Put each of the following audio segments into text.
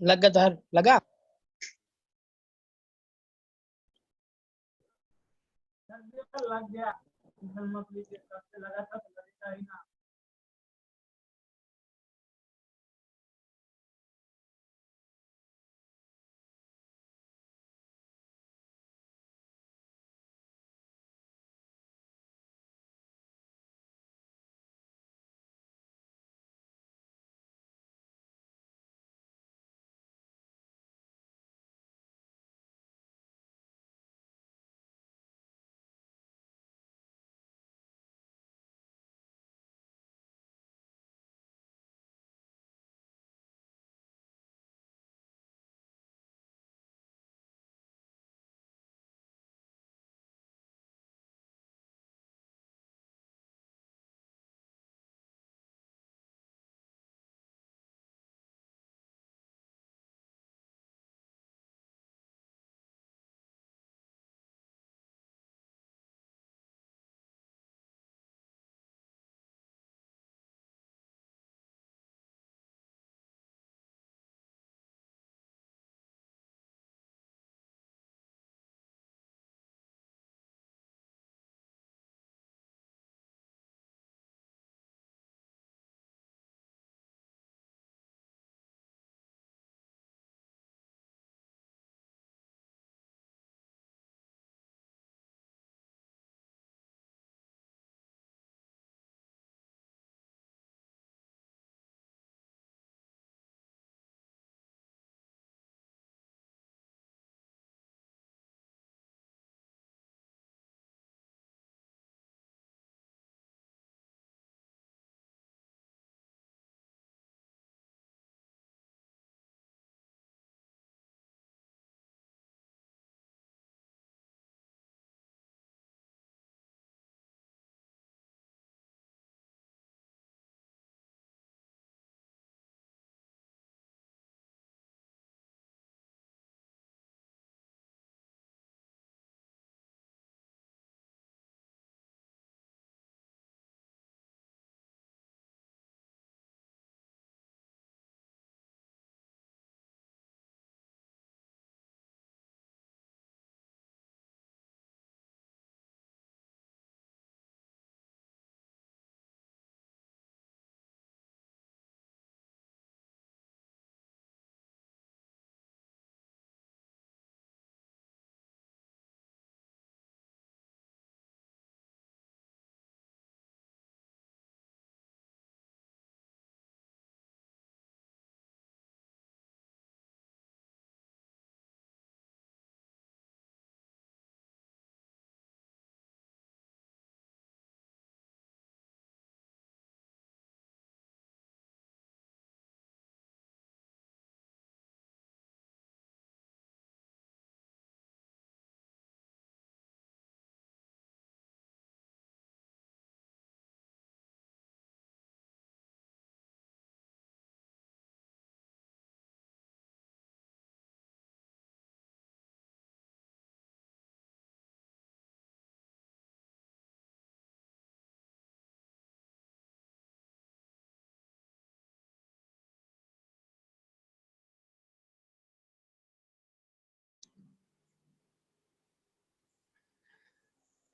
लग गया सर, लगा। लग गया।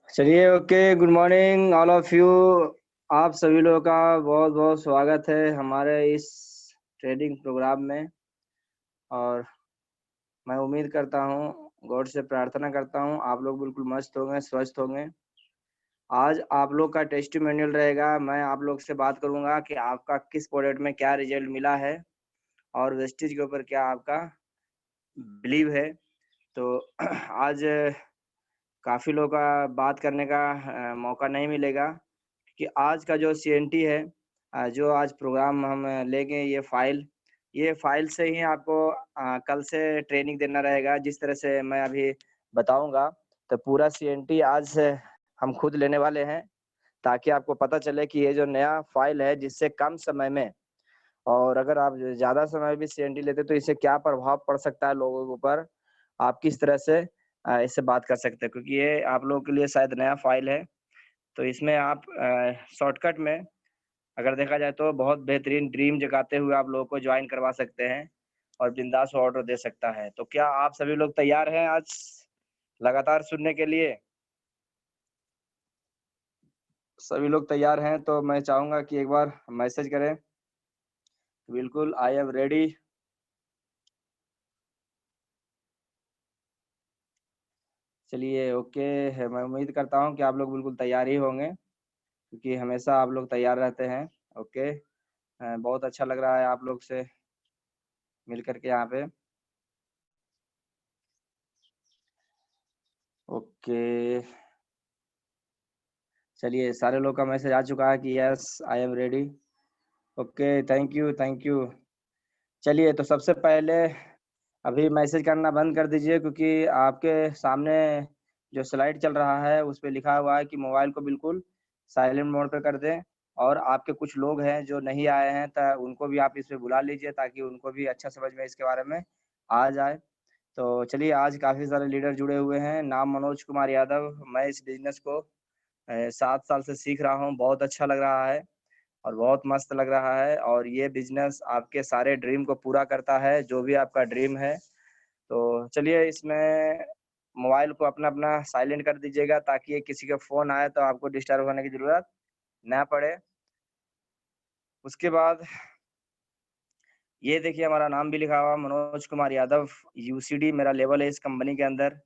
चलिए, okay. Good morning all of you. आप सभी लोगों का बहुत बहुत स्वागत है हमारे इस ट्रेडिंग प्रोग्राम में। और मैं उम्मीद करता हूँ, गॉड से प्रार्थना करता हूँ, आप लोग बिल्कुल मस्त होंगे, स्वस्थ होंगे। आज आप लोग का टेस्टिमोनियल रहेगा। मैं आप लोग से बात करूँगा कि आपका किस प्रोडक्ट में क्या रिजल्ट मिला है और वेस्टेज के ऊपर क्या आपका बिलीव है। तो आज काफ़ी लोगों का बात करने का मौका नहीं मिलेगा, कि आज का जो CNT है, जो आज प्रोग्राम हम लेंगे, ये फाइल से ही आपको कल से ट्रेनिंग देना रहेगा। जिस तरह से मैं अभी बताऊंगा, तो पूरा CNT आज से हम खुद लेने वाले हैं, ताकि आपको पता चले कि ये जो नया फाइल है, जिससे कम समय में, और अगर आप ज़्यादा समय भी CNT लेते तो इससे क्या प्रभाव पड़ सकता है लोगों के ऊपर, आप किस तरह से इससे बात कर सकते हैं। क्योंकि ये आप लोगों के लिए शायद नया फाइल है, तो इसमें आप शॉर्टकट में अगर देखा जाए तो बहुत बेहतरीन ड्रीम जगाते हुए आप लोगों को ज्वाइन करवा सकते हैं और बिंदास ऑर्डर दे सकता है। तो क्या आप सभी लोग तैयार हैं आज लगातार सुनने के लिए? सभी लोग तैयार हैं तो मैं चाहूंगा कि एक बार मैसेज करें। बिल्कुल, आई एम रेडी। चलिए, ओके है। मैं उम्मीद करता हूँ कि आप लोग बिल्कुल तैयार ही होंगे, क्योंकि हमेशा आप लोग तैयार रहते हैं। ओके, बहुत अच्छा लग रहा है आप लोग से मिल करके यहाँ पे। ओके, चलिए, सारे लोग का मैसेज आ चुका है कि yes I am ready. Okay, thank you, thank you. चलिए, तो सबसे पहले अभी मैसेज करना बंद कर दीजिए, क्योंकि आपके सामने जो स्लाइड चल रहा है उस पे लिखा हुआ है कि मोबाइल को बिल्कुल साइलेंट मोड पे कर दें। और आपके कुछ लोग हैं जो नहीं आए हैं, तो उनको भी आप इस पे बुला लीजिए, ताकि उनको भी अच्छा समझ में इसके बारे में आ जाए। तो चलिए, आज काफ़ी सारे लीडर जुड़े हुए हैं। नाम मनोज कुमार यादव। मैं इस बिज़नेस को 7 साल से सीख रहा हूँ। बहुत अच्छा लग रहा है और बहुत मस्त लग रहा है, और ये बिज़नेस आपके सारे ड्रीम को पूरा करता है, जो भी आपका ड्रीम है। तो चलिए, इसमें मोबाइल को अपना-अपना साइलेंट कर दीजिएगा, ताकि ये किसी का फ़ोन आए तो आपको डिस्टर्ब होने की ज़रूरत ना पड़े। उसके बाद ये देखिए, हमारा नाम भी लिखा हुआ मनोज कुमार यादव, यूसीडी मेरा लेवल है इस कंपनी के अंदर।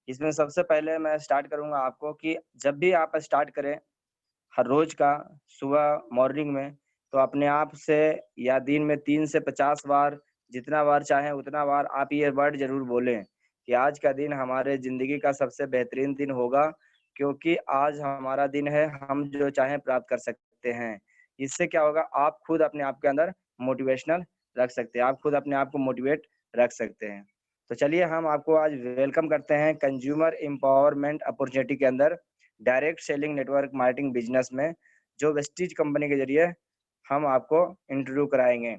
इसमें सबसे पहले मैं स्टार्ट करूँगा आपको कि जब भी आप स्टार्ट करें हर रोज का सुबह मॉर्निंग में, तो अपने आप से या दिन में 3 से 50 बार, जितना बार चाहें उतना बार आप ये वर्ड ज़रूर बोलें कि आज का दिन हमारे ज़िंदगी का सबसे बेहतरीन दिन होगा, क्योंकि आज हमारा दिन है, हम जो चाहें प्राप्त कर सकते हैं। इससे क्या होगा, आप खुद अपने आप के अंदर मोटिवेशनल रख सकते हैं, आप खुद अपने आप को मोटिवेट रख सकते हैं। तो चलिए, हम आपको आज वेलकम करते हैं कंज्यूमर एम्पावरमेंट अपॉर्चुनिटी के अंदर, direct selling network marketing business में, जो वेस्टीज कंपनी के जरिए हम आपको इंट्रोड्यू कराएंगे।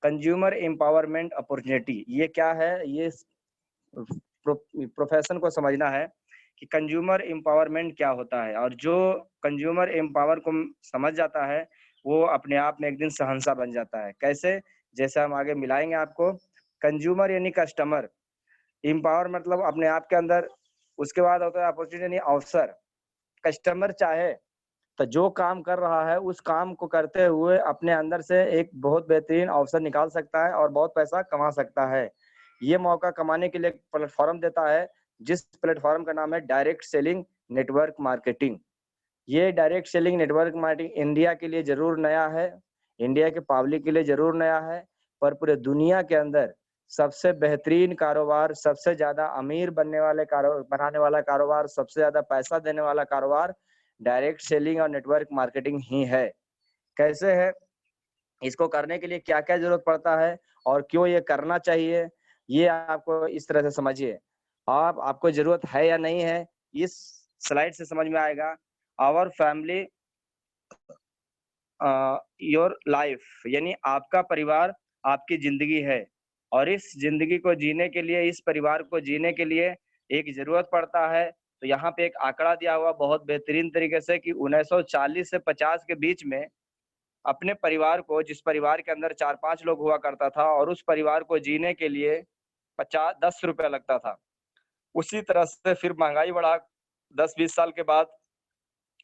कंज्यूमर एम्पावरमेंट अपॉर्चुनिटी ये क्या है? ये प्रोफेशन को समझना है कि कंज्यूमर एम्पावरमेंट क्या होता है, और जो कंज्यूमर एम्पावर को समझ जाता है वो अपने आप में एक दिन शहंशाह बन जाता है। कैसे? जैसे हम आगे मिलाएंगे आपको। कंज्यूमर यानी कस्टमर, एम्पावर मतलब अपने आप के अंदर, उसके बाद होता है अपॉर्चुनिटी यानी अवसर। कस्टमर चाहे तो जो काम कर रहा है उस काम को करते हुए अपने अंदर से एक बहुत बेहतरीन अवसर निकाल सकता है और बहुत पैसा कमा सकता है। ये मौका कमाने के लिए एक प्लेटफॉर्म देता है, जिस प्लेटफॉर्म का नाम है डायरेक्ट सेलिंग नेटवर्क मार्केटिंग। ये direct selling network marketing India के लिए जरूर नया है, इंडिया के पब्लिक के लिए जरूर नया है, पर पूरे दुनिया के अंदर सबसे बेहतरीन कारोबार, सबसे ज्यादा अमीर बनाने वाला कारोबार, सबसे ज्यादा पैसा देने वाला कारोबार डायरेक्ट सेलिंग और नेटवर्क मार्केटिंग ही है। कैसे है? इसको करने के लिए क्या-क्या ज़रूरत पड़ता है और क्यों ये करना चाहिए, ये आपको इस तरह से समझिए। आपको ज़रूरत है या नहीं है, इस स्लाइड से समझ में आएगा। आवर फैमिली योर लाइफ यानी आपका परिवार आपकी ज़िंदगी है, और इस ज़िंदगी को जीने के लिए, इस परिवार को जीने के लिए एक ज़रूरत पड़ता है। तो यहाँ पे एक आंकड़ा दिया हुआ बहुत बेहतरीन तरीके से कि 1940 से 50 के बीच में अपने परिवार को, जिस परिवार के अंदर 4-5 लोग हुआ करता था और उस परिवार को जीने के लिए 50 ₹10 लगता था। उसी तरह से फिर महँगाई बढ़ा 10-20 साल के बाद,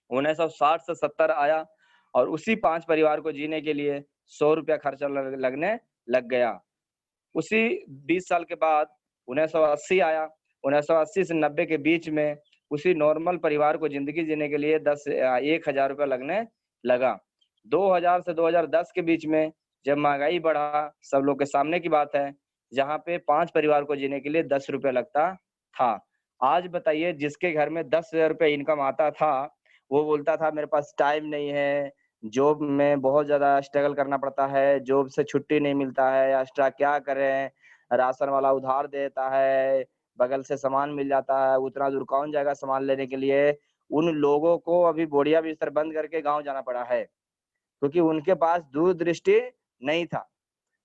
1960 से 70 आया, और उसी 5 परिवार को जीने के लिए ₹100 खर्चा लगने लग गया। उसी 20 साल के बाद 1980 आया, 1980 से 90 के बीच में उसी नॉर्मल परिवार को ज़िंदगी जीने के लिए ₹1000 लगने लगा। 2000 से 2010 के बीच में जब महँगाई बढ़ा, सब लोग के सामने की बात है, जहाँ पे 5 परिवार को जीने के लिए ₹10 लगता था। आज बताइए, जिसके घर में ₹10,000 इनकम आता था, वो बोलता था मेरे पास टाइम नहीं है, जॉब में बहुत ज़्यादा स्ट्रगल करना पड़ता है, जॉब से छुट्टी नहीं मिलता है, एक्स्ट्रा क्या करें, राशन वाला उधार देता है, बगल से सामान मिल जाता है, उतना दूर कौन जाएगा सामान लेने के लिए। उन लोगों को अभी बोरिया बिस्तर बंद करके गाँव जाना पड़ा है, क्योंकि उनके पास दूरदृष्टि नहीं था।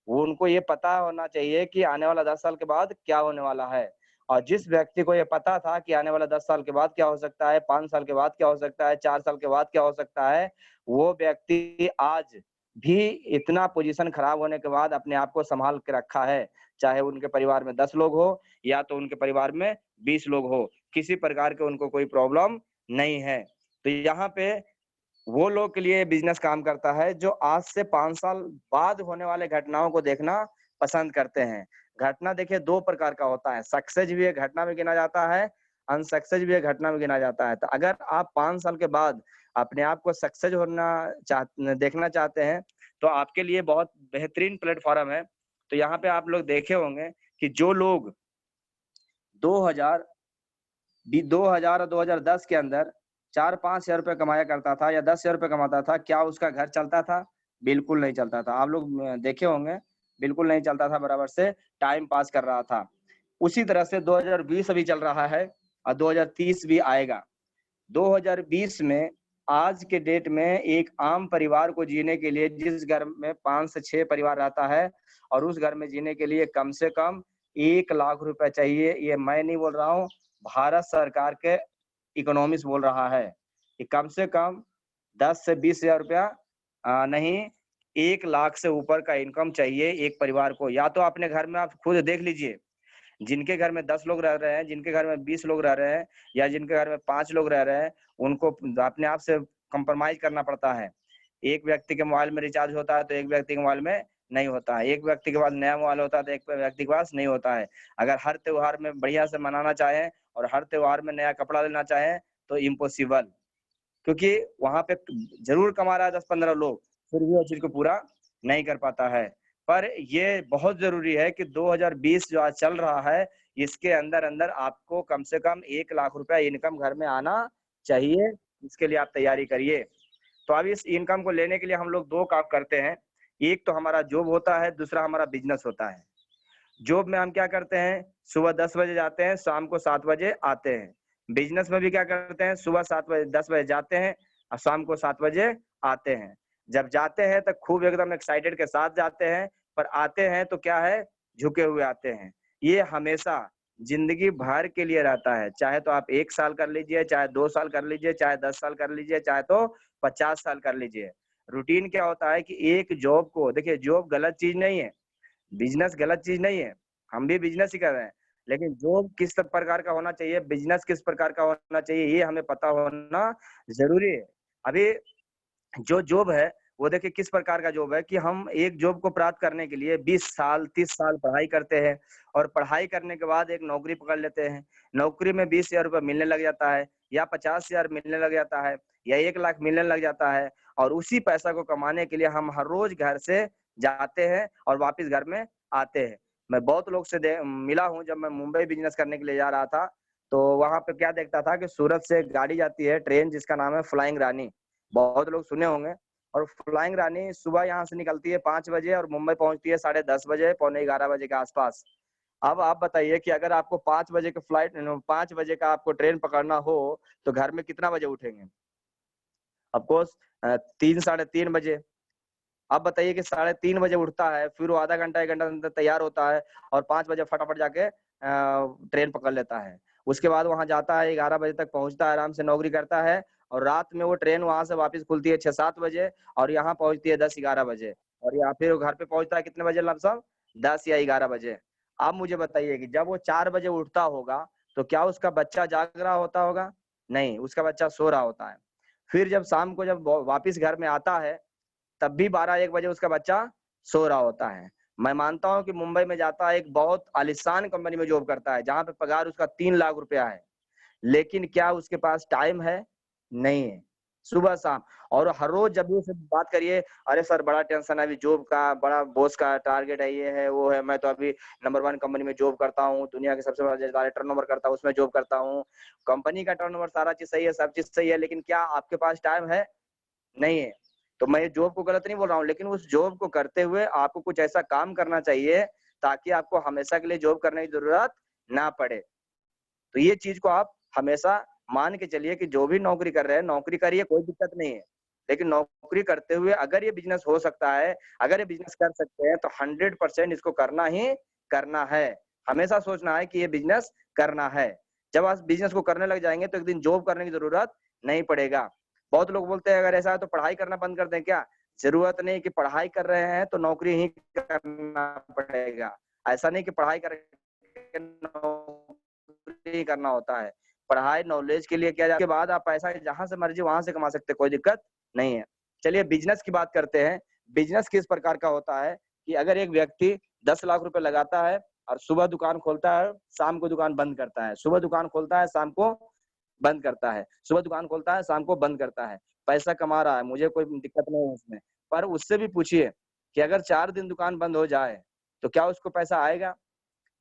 वो उनको ये पता होना चाहिए कि आने वाला 10 साल के बाद क्या होने वाला है। और जिस व्यक्ति को ये पता था कि आने वाला 10 साल के बाद क्या हो सकता है, 5 साल के बाद क्या हो सकता है, 4 साल के बाद क्या हो सकता है, वो व्यक्ति आज भी इतना पोजीशन खराब होने के बाद अपने आप को संभाल के रखा है। चाहे उनके परिवार में 10 लोग हो या तो उनके परिवार में 20 लोग हो, किसी प्रकार के उनको कोई प्रॉब्लम नहीं है। तो यहाँ पे वो लोग के लिए बिज़नेस काम करता है जो आज से 5 साल बाद होने वाले घटनाओं को देखना पसंद करते हैं। घटना देखिए 2 प्रकार का होता है, सक्सेस भी एक घटना में गिना जाता है, अनसक्सेस भी एक घटना में गिना जाता है। तो अगर आप 5 साल के बाद अपने आप को सक्सेस देखना चाहते हैं, तो आपके लिए बहुत बेहतरीन प्लेटफ़ॉर्म है। तो यहाँ पे आप लोग देखे होंगे कि जो लोग 2000 2000 और 2010 के अंदर 4-5 हज़ार रुपए कमाया करता था या 10 हज़ार रुपए कमाता था, क्या उसका घर चलता था? बिल्कुल नहीं चलता था। आप लोग देखे होंगे, बिल्कुल नहीं चलता था, बराबर से टाइम पास कर रहा था। उसी तरह से 2020 अभी चल रहा है और 2030 भी आएगा। 2020 में आज के डेट में एक आम परिवार को जीने के लिए जिस घर में 5 से 6 परिवार रहता है और उस घर में जीने के लिए कम से कम 1 लाख रुपए चाहिए। ये मैं नहीं बोल रहा हूँ, भारत सरकार के इकोनॉमिस्ट बोल रहा है कि कम से कम 10 से 20 हज़ार रुपया नहीं, 1 लाख से ऊपर का इनकम चाहिए एक परिवार को। या तो अपने घर में आप खुद देख लीजिए, जिनके घर में 10 लोग रह रहे हैं, जिनके घर में 20 लोग रह रहे हैं या जिनके घर में 5 लोग रह रहे हैं, उनको अपने आप से कॉम्प्रोमाइज़ करना पड़ता है। एक व्यक्ति के मोबाइल में रिचार्ज होता है, तो एक व्यक्ति के मोबाइल में नहीं होता है। एक व्यक्ति के पास नया मोबाइल होता है, तो एक व्यक्ति के पास नहीं होता है। अगर हर त्योहार में बढ़िया से मनाना चाहें और हर त्योहार में नया कपड़ा लेना चाहें, तो इम्पॉसिबल, क्योंकि वहाँ पे ज़रूर कमा रहा है 10-15 लोग, फिर भी उस चीज़ को पूरा नहीं कर पाता है। पर ये बहुत ज़रूरी है कि 2020 जो आज चल रहा है, इसके अंदर-अंदर आपको कम से कम 1 लाख रुपया इनकम घर में आना चाहिए, इसके लिए आप तैयारी करिए। तो अब इस इनकम को लेने के लिए हम लोग 2 काम करते हैं, एक तो हमारा जॉब होता है, दूसरा हमारा बिज़नेस होता है। जॉब में हम क्या करते हैं, सुबह 10 बजे जाते हैं, शाम को 7 बजे आते हैं। बिज़नेस में भी क्या करते हैं, सुबह 7 बजे 10 बजे जाते हैं और शाम को 7 बजे आते हैं। जब जाते हैं तो खूब एकदम एक्साइटेड के साथ जाते हैं, पर आते हैं तो क्या है, झुके हुए आते हैं। ये हमेशा ज़िंदगी भर के लिए रहता है, चाहे तो आप 1 साल कर लीजिए, चाहे 2 साल कर लीजिए, चाहे 10 साल कर लीजिए, चाहे तो 50 साल कर लीजिए। रूटीन क्या होता है कि एक जॉब को देखिए, जॉब गलत चीज़ नहीं है, बिज़नेस गलत चीज़ नहीं है, हम भी बिज़नेस ही कर रहे हैं। लेकिन जॉब किस प्रकार का होना चाहिए, बिज़नेस किस प्रकार का होना चाहिए, ये हमें पता होना ज़रूरी है। अभी जो जॉब है, वो देखिए किस प्रकार का जॉब है कि हम एक जॉब को प्राप्त करने के लिए 20 साल, 30 साल पढ़ाई करते हैं और पढ़ाई करने के बाद एक नौकरी पकड़ लेते हैं। नौकरी में 20,000 रुपए मिलने लग जाता है या 50,000 मिलने लग जाता है या 1 लाख मिलने लग जाता है और उसी पैसा को कमाने के लिए हम हर रोज़ घर से जाते हैं और वापस घर में आते हैं। मैं बहुत लोग से मिला हूँ, जब मैं मुंबई बिज़नेस करने के लिए जा रहा था, तो वहाँ पे क्या देखता था कि सूरत से एक गाड़ी जाती है, ट्रेन, जिसका नाम है फ्लाइंग रानी। बहुत लोग सुने होंगे। और फ्लाइंग रानी सुबह यहाँ से निकलती है 5 बजे और मुंबई पहुँचती है 10:30 बजे, पौने 11 बजे के आसपास। अब आप बताइए कि अगर आपको 5 बजे का 5 बजे का आपको ट्रेन पकड़ना हो, तो घर में कितना बजे उठेंगे? ऑफ कोर्स 3 साढ़े 3 बजे। अब बताइए कि साढ़े 3 बजे उठता है, फिर वो आधा घंटा 1 घंटा अंदर तैयार होता है और 5 बजे फटाफट जाके ट्रेन पकड़ लेता है। उसके बाद वहाँ जाता है, 11 बजे तक पहुँचता है, आराम से नौकरी करता है और रात में वो ट्रेन वहाँ से वापस खुलती है 6-7 बजे और यहाँ पहुँचती है 10-11 बजे और या फिर वो घर पे पहुँचता है कितने बजे लमसम? 10 या 11 बजे। अब मुझे बताइए कि जब वो 4 बजे उठता होगा, तो क्या उसका बच्चा जाग रहा होता होगा? नहीं, उसका बच्चा सो रहा होता है। फिर जब शाम को जब वापिस घर में आता है, तब भी 12-1 बजे उसका बच्चा सो रहा होता है। मैं मानता हूँ कि मुंबई में जाता है, एक बहुत आलीशान कंपनी में जॉब करता है, जहाँ पे पगार उसका 3 लाख रुपया है। लेकिन क्या उसके पास टाइम है? नहीं है। सुबह-शाम और हर रोज़ जब भी उससे बात करिए, "अरे सर बड़ा टेंशन है अभी जॉब का, बड़ा बॉस का टारगेट है, ये है, वो है, मैं तो अभी नंबर 1 कंपनी में जॉब करता हूँ, दुनिया के सबसे बड़ा टर्नओवर करता हूँ, उसमें जॉब करता हूँ। कंपनी का टर्नओवर सारा चीज़ सही है, सब चीज़ सही है, लेकिन क्या आपके पास टाइम है? नहीं है। तो मैं जॉब को गलत नहीं बोल रहा हूँ, लेकिन उस जॉब को करते हुए आपको कुछ ऐसा काम करना चाहिए, ताकि आपको हमेशा के लिए जॉब करने की ज़रूरत ना पड़े। तो ये चीज़ को आप हमेशा मान के चलिए कि जो भी नौकरी कर रहे हैं, नौकरी करिए, कोई दिक्कत नहीं है। लेकिन नौकरी करते हुए अगर ये बिज़नेस हो सकता है, अगर ये बिज़नेस कर सकते हैं, तो 100% इसको करना ही करना है। हमेशा सोचना है कि ये बिजनेस करना है। जब आप बिजनेस को करने लग जाएंगे तो एक दिन जॉब करने की जरूरत नहीं पड़ेगा। बहुत लोग बोलते हैं अगर ऐसा है तो पढ़ाई करना बंद कर दें क्या? जरूरत नहीं कि पढ़ाई कर रहे हैं तो नौकरी ही करना पड़ेगा। ऐसा नहीं कि पढ़ाई करके नौकरी करना होता है। पढ़ाई नॉलेज के लिए किया जाता है, उसके बाद आप पैसा जहां से मर्जी वहां से कमा सकते हैं, कोई दिक्कत नहीं है। चलिए बिजनेस की बात करते हैं। बिजनेस किस प्रकार का होता है कि अगर एक व्यक्ति 10 लाख रुपए लगाता है और सुबह दुकान खोलता है, शाम को दुकान बंद करता है, सुबह दुकान खोलता है, शाम को बंद करता है, सुबह दुकान खोलता है, शाम को बंद करता है, पैसा कमा रहा है, मुझे कोई दिक्कत नहीं है उसमें। पर उससे भी पूछिए कि अगर 4 दिन दुकान बंद हो जाए तो क्या उसको पैसा आएगा?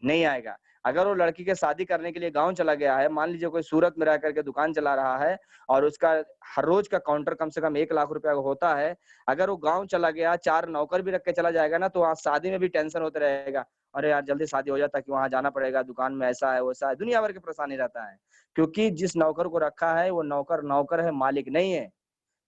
नहीं आएगा। अगर वो लड़की के शादी करने के लिए गाँव चला गया है, मान लीजिए कोई सूरत में रह करके दुकान चला रहा है और उसका हर रोज का काउंटर कम से कम 1 लाख रुपया होता है। अगर वो गाँव चला गया, 4 नौकर भी रख के चला जाएगा ना, तो वहाँ शादी में भी टेंशन होता रहेगा। अरे यार जल्दी शादी हो जाता कि वहाँ जाना पड़ेगा, दुकान में ऐसा है, वैसा है, दुनिया भर की परेशानी रहता है। क्योंकि जिस नौकर को रखा है वो नौकर नौकर है, मालिक नहीं है।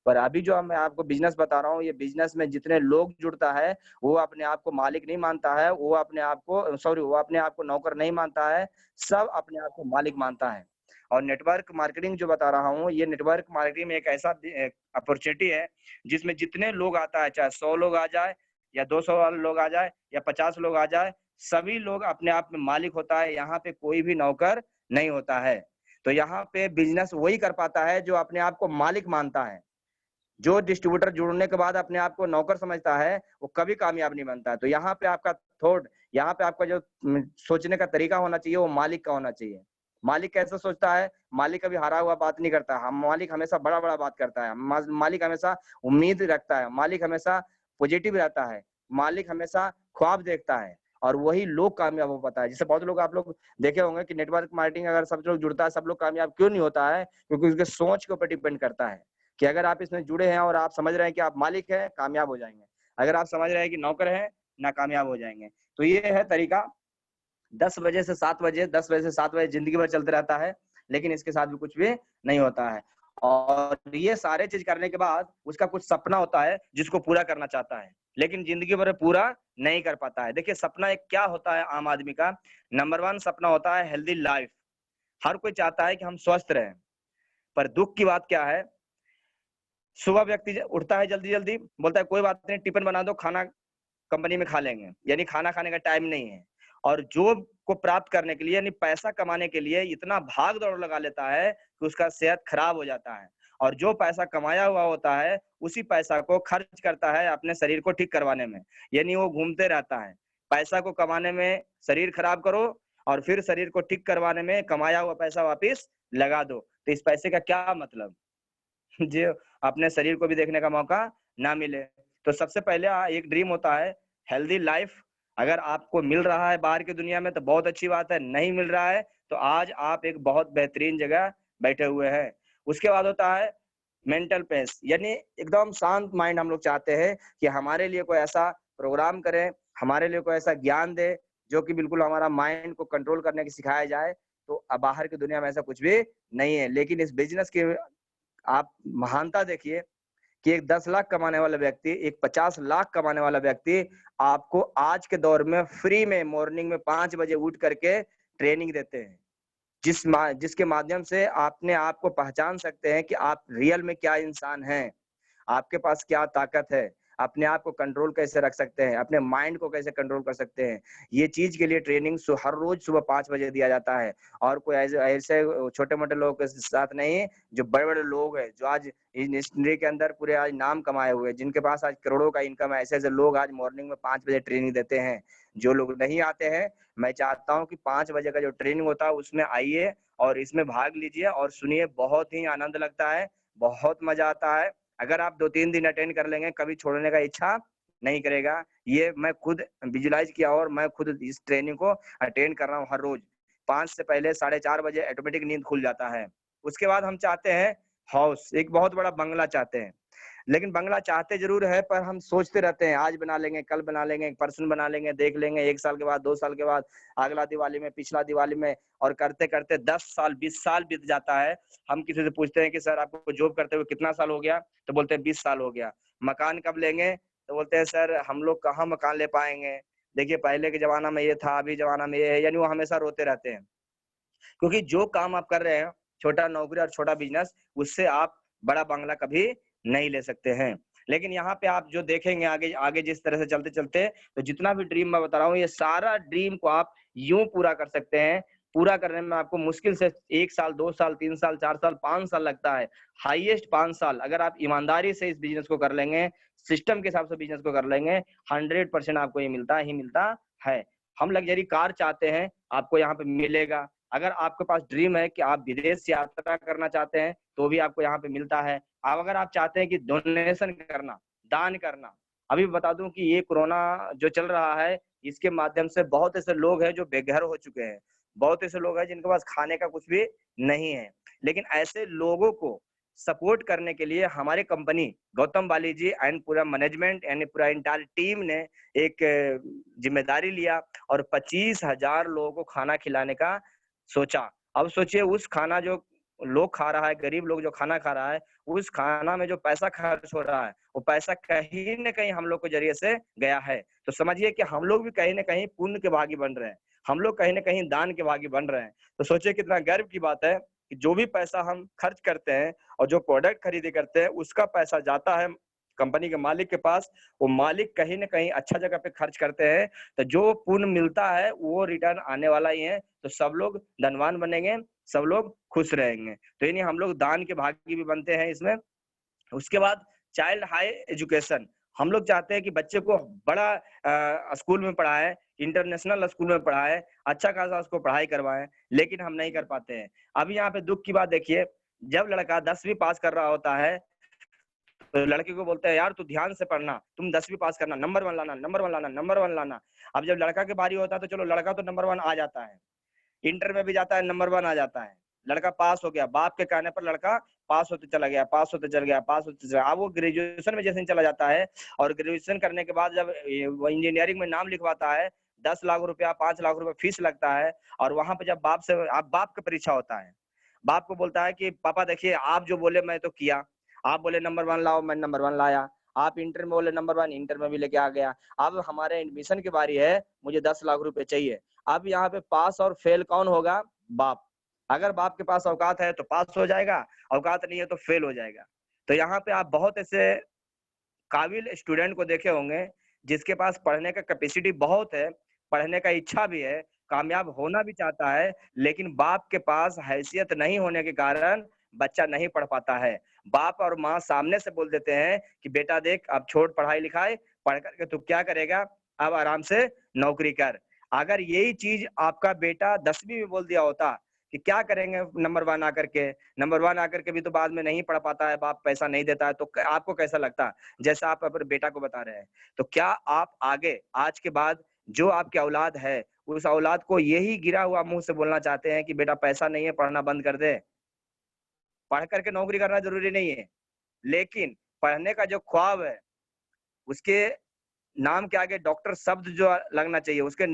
पर अभी जो मैं आपको बिजनेस बता रहा हूँ, ये बिजनेस में जितने लोग जुड़ता है, वो अपने आप को मालिक नहीं मानता है, वो अपने आप को नौकर नहीं मानता है, सब अपने आप को मालिक मानता है। और नेटवर्क मार्केटिंग जो बता रहा हूँ, ये नेटवर्क मार्केटिंग में एक ऐसा अपॉर्चुनिटी है, जिसमें जितने लोग आता है, चाहे 100 लोग आ जाए या 200 वाले लोग आ जाए या 50 लोग आ जाए, सभी लोग अपने आप में मालिक होता है, यहाँ पे कोई भी नौकर नहीं होता है। तो यहाँ पे बिजनेस वही कर पाता है जो अपने आप को मालिक मानता है। जो डिस्ट्रीब्यूटर जुड़ने के बाद अपने आप को नौकर समझता है, वो कभी कामयाब नहीं बनता है। तो यहाँ पे आपका थॉट, यहाँ पे आपका जो सोचने का तरीका होना चाहिए, वो मालिक का होना चाहिए। मालिक कैसे सोचता है? मालिक कभी हारा हुआ बात नहीं करता। हम मालिक हमेशा बड़ा-बड़ा बात करता है। मालिक हमेशा उम्मीद रखता है। मालिक हमेशा पॉजिटिव रहता है। मालिक हमेशा ख्वाब देखता है और वही लोग कामयाब हो पाता है। जैसे बहुत लोग आप लोग देखे होंगे कि नेटवर्क मार्केटिंग अगर सब लोग जुड़ता है, सब लोग कामयाब क्यों नहीं होता है? क्योंकि उसके सोच के ऊपर डिपेंड करता है। कि अगर आप इसमें जुड़े हैं और आप समझ रहे हैं कि आप मालिक हैं, कामयाब हो जाएँगे। अगर आप समझ रहे हैं कि नौकर हैं, नाकामयाब हो जाएँगे। तो ये है तरीका। 10 बजे से 7 बजे, 10 बजे से 7 बजे ज़िंदगी भर चलते रहता है, लेकिन इसके साथ भी कुछ भी नहीं होता है। और ये सारे चीज़ करने के बाद उसका कुछ सपना होता है, जिसको पूरा करना चाहता है, लेकिन ज़िंदगी भर पूरा नहीं कर पाता है। देखिए सपना एक क्या होता है आम आदमी का? नंबर 1 सपना होता है हेल्दी लाइफ़। हर कोई चाहता है कि हम स्वस्थ रहें, पर दुःख की बात क्या है, सुबह व्यक्ति उठता है जल्दी-जल्दी, बोलता है कोई बात नहीं टिफ़िन बना दो, खाना कंपनी में खा लेंगे, यानी खाना खाने का टाइम नहीं है। और जॉब को प्राप्त करने के लिए यानी पैसा कमाने के लिए इतना भाग-दौड़ लगा लेता है कि उसका सेहत खराब हो जाता है। और जो पैसा कमाया हुआ होता है, उसी पैसा को खर्च करता है अपने शरीर को ठीक करवाने में, यानी वो घूमते रहता है। पैसा को कमाने में शरीर खराब करो और फिर शरीर को ठीक करवाने में कमाया हुआ पैसा वापिस लगा दो। तो इस पैसे का क्या मतलब? जो अपने शरीर को भी देखने का मौका ना मिले। तो सबसे पहले एक ड्रीम होता है हेल्दी लाइफ। अगर आपको मिल रहा है बाहर की दुनिया में तो बहुत अच्छी बात है, नहीं मिल रहा है तो आज आप एक बहुत बेहतरीन जगह बैठे हुए हैं। उसके बाद होता है मेंटल पीस, यानी एकदम शांत माइंड हम लोग चाहते हैं कि हमारे लिए कोई ऐसा प्रोग्राम करे, हमारे लिए कोई ऐसा ज्ञान दे, जो कि बिल्कुल हमारा माइंड को कंट्रोल करने की सिखाया जाए। तो बाहर की दुनिया में ऐसा कुछ भी नहीं है। लेकिन इस बिज़नेस के आप महानता देखिए कि एक 10 लाख कमाने वाला व्यक्ति, एक 50 लाख कमाने वाला व्यक्ति आपको आज के दौर में फ्री में मॉर्निंग में 5 बजे उठ करके ट्रेनिंग देते हैं। जिसके माध्यम से अपने आप को पहचान सकते हैं कि आप रियल में क्या इंसान हैं, आपके पास क्या ताकत है, अपने आप को कंट्रोल कैसे रख सकते हैं, अपने माइंड को कैसे कंट्रोल कर सकते हैं। ये चीज़ के लिए ट्रेनिंग हर रोज़ सुबह 5 बजे दिया जाता है और कोई ऐसे ऐसे छोटे-मोटे लोगों के साथ नहीं, जो बड़े-बड़े लोग हैं, जो आज इंडस्ट्री के अंदर पूरे आज नाम कमाए हुए हैं, जिनके पास आज करोड़ों का इनकम है, ऐसे-ऐसे लोग आज मॉर्निंग में 5 बजे ट्रेनिंग देते हैं। जो लोग नहीं आते हैं, मैं चाहता हूँ कि 5 बजे का जो ट्रेनिंग होता है, उसमें आइए और इसमें भाग लीजिए और सुनिए, बहुत ही आनंद लगता है, बहुत मज़ा आता है। अगर आप 2-3 दिन अटेंड कर लेंगे, कभी छोड़ने का इच्छा नहीं करेगा। ये मैं खुद विजुअलाइज़ किया और मैं खुद इस ट्रेनिंग को अटेंड कर रहा हूँ हर रोज़। 5 से पहले 4:30 बजे ऑटोमेटिक नींद खुल जाता है। उसके बाद हम चाहते हैं हाउस, एक बहुत बड़ा बंगला चाहते हैं। लेकिन बंगला चाहते ज़रूर है, पर हम सोचते रहते हैं, आज बना लेंगे, कल बना लेंगे, परसों बना लेंगे, देख लेंगे, 1 साल के बाद, 2 साल के बाद, अगला दिवाली में, पिछला दिवाली में और करते-करते 10 साल, 20 साल बीत जाता है। हम किसी से पूछते हैं कि सर आपको जॉब करते हुए कितना साल हो गया? तो बोलते हैं 20 साल हो गया। मकान कब लेंगे? तो बोलते हैं सर हम लोग कहाँ मकान ले पाएँगे? देखिए पहले के जमाना में ये था, अभी जमाना में ये है, यानी वो हमेशा रोते रहते हैं। क्योंकि जो काम आप कर रहे हैं, छोटा नौकरी और छोटा बिज़नेस, उससे आप बड़ा बंगला कभी नहीं ले सकते हैं। लेकिन यहाँ पे आप जो देखेंगे आगे आगे जिस तरह से चलते-चलते, तो जितना भी ड्रीम मैं बता रहा हूँ, ये सारा ड्रीम को आप यूँ पूरा कर सकते हैं। पूरा करने में आपको मुश्किल से 1 साल, 2 साल, 3 साल, 4 साल, 5 साल लगता है। हाईएस्ट 5 साल अगर आप ईमानदारी से इस बिज़नेस को कर लेंगे, सिस्टम के हिसाब से बिज़नेस को कर लेंगे, 100% आपको ये मिलता ही मिलता है। हम लग्ज़री कार चाहते हैं, आपको यहाँ पे मिलेगा। अगर आपके पास ड्रीम है कि आप विदेश यात्रा करना चाहते हैं, तो भी आपको यहाँ पे मिलता है। अब अगर आप चाहते हैं कि डोनेशन करना, दान करना, अभी बता दूँ कि ये कोरोना जो चल रहा है, इसके माध्यम से बहुत ऐसे लोग हैं जो बेघर हो चुके हैं। बहुत ऐसे लोग हैं जिनके पास खाने का कुछ भी नहीं है। लेकिन ऐसे लोगों को सपोर्ट करने के लिए हमारी कंपनी गौतम बाली जी एंड पूरा मैनेजमेंट यानी पूरा एंटायर टीम ने एक जिम्मेदारी लिया और 25,000 लोगों को खाना खिलाने का सोचा। अब सोचिए उस खाना जो लोग खा रहा है, गरीब लोग जो खाना खा रहा है, उस खाना में जो पैसा खर्च हो रहा है, वो पैसा कहीं न कहीं हम लोग के ज़रिए से गया है। तो समझिए कि हम लोग भी कहीं न कहीं पुण्य के भागी बन रहे हैं। हम लोग कहीं न कहीं दान के भागी बन रहे हैं। तो सोचिए कितना गर्व की बात है कि जो भी पैसा हम खर्च करते हैं और जो प्रोडक्ट खरीदी करते हैं, उसका पैसा जाता है कंपनी के मालिक के पास। वो मालिक कहीं न कहीं अच्छा जगह पे खर्च करते हैं, तो जो पुण्य मिलता है, वो रिटर्न आने वाला ही है। तो सब लोग धनवान बनेंगे, सब लोग खुश रहेंगे। तो यानी हम लोग दान के भागी भी बनते हैं इसमें। उसके बाद चाइल्ड हाई एजुकेशन, हम लोग चाहते हैं कि बच्चे को बड़ा स्कूल में पढ़ाएँ, इंटरनेशनल स्कूल में पढ़ाएँ, अच्छा खासा उसको पढ़ाई करवाएँ, लेकिन हम नहीं कर पाते हैं। अब यहाँ पे दुःख की बात देखिए, जब लड़का 10वीं पास कर रहा होता है, तो लड़के को बोलते हैं यार तू ध्यान से पढ़ना, तुम 10वीं पास करना, नंबर 1 लाना, नंबर 1 लाना, नंबर 1 लाना। अब जब लड़का की बारी होता है तो चलो लड़का तो नंबर 1 आ जाता है। इंटर में भी जाता है नंबर 1 आ जाता है। लड़का पास हो गया, बाप के कहने पर लड़का पास होते चला गया, पास होते चल गया, पास होते चला। अब वो ग्रेजुएशन में जैसे ही चला जाता है और ग्रेजुएशन करने के बाद जब वो इंजीनियरिंग में नाम लिखवाता है, 10 लाख रुपया, 5 लाख रुपया फीस लगता है और वहाँ पे जब बाप का परीक्षा होता है। बाप को बोलता है कि पापा देखिए आप जो बोले मैं तो किया। आप बोले नंबर 1 लाओ, मैं नंबर 1 लाया। आप इंटर में बोले नंबर 1, इंटर में भी लेके आ गया। अब हमारे एडमिशन की बारी है, मुझे 10 लाख रुपए चाहिए। अब यहाँ पे पास और फेल कौन होगा? बाप। अगर बाप के पास औकात है तो पास हो जाएगा, औकात नहीं है तो फेल हो जाएगा। तो यहाँ पे आप बहुत ऐसे काबिल स्टूडेंट को देखे होंगे, जिसके पास पढ़ने का कैपेसिटी बहुत है, पढ़ने का इच्छा भी है, कामयाब होना भी चाहता है, लेकिन बाप के पास हैसियत नहीं होने के कारण बच्चा नहीं पढ़ पाता है। बाप और माँ सामने से बोल देते हैं कि बेटा देख अब छोड़ पढ़ाई-लिखाई, पढ़ कर के तू क्या करेगा? अब आराम से नौकरी कर। अगर यही चीज़ आपका बेटा 10वीं में बोल दिया होता कि क्या करेंगे नंबर 1 आकर के, नंबर 1 आकर के भी तो बाद में नहीं पढ़ पाता है, बाप पैसा नहीं देता है, तो क आपको कैसा लगता? जैसा आप अपने बेटा को बता रहे हैं। तो क्या आप आगे आज के बाद जो आपकी औलाद है, उस औलाद को यही गिरा हुआ मुँह से बोलना चाहते हैं कि बेटा पैसा नहीं है, पढ़ना बंद कर दे? पढ़ कर के नौकरी करना ज़रूरी नहीं है, लेकिन पढ़ने का जो ख्वाब है, उसके नाम के आगे डॉक्टर शब्द जो लगना चाहिए, उसके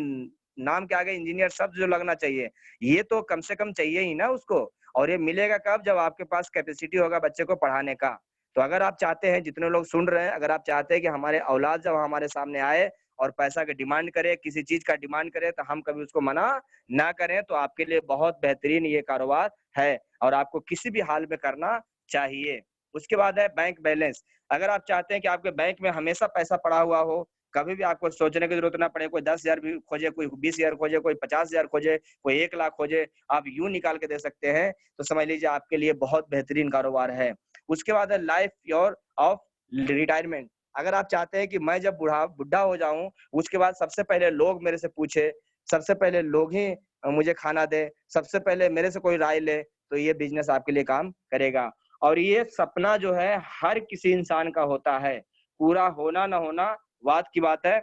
नाम के आगे इंजीनियर शब्द जो लगना चाहिए, ये तो कम से कम चाहिए ही ना उसको। और ये मिलेगा कब? जब आपके पास कैपेसिटी होगा बच्चे को पढ़ाने का। तो अगर आप चाहते हैं, जितने लोग सुन रहे हैं, अगर आप चाहते हैं कि हमारे औलाद जब हमारे सामने आए और पैसा का डिमांड करे, किसी चीज़ का डिमांड करे, तो हम कभी उसको मना ना करें, तो आपके लिए बहुत बेहतरीन ये कारोबार है और आपको किसी भी हाल में करना चाहिए। उसके बाद है बैंक बैलेंस। अगर आप चाहते हैं कि आपके बैंक में हमेशा पैसा पड़ा हुआ हो, कभी भी आपको सोचने की ज़रूरत ना पड़े, कोई 10,000 भी खोजे, कोई 20,000 खोजे, कोई 50,000 खोजे, कोई 1 लाख खोजे, आप यूँ निकाल के दे सकते हैं, तो समझ लीजिए आपके लिए बहुत बेहतरीन कारोबार है। उसके बाद है लाइफ योर ऑफ रिटायरमेंट। अगर आप चाहते हैं कि मैं जब बुढ़ा हो जाऊँ, उसके बाद सबसे पहले लोग मेरे से पूछे, सबसे पहले लोग ही मुझे खाना दें, सबसे पहले मेरे से कोई राय ले, तो ये बिज़नेस आपके लिए काम करेगा। और ये सपना जो है हर किसी इंसान का होता है, पूरा होना ना होना बात की बात है।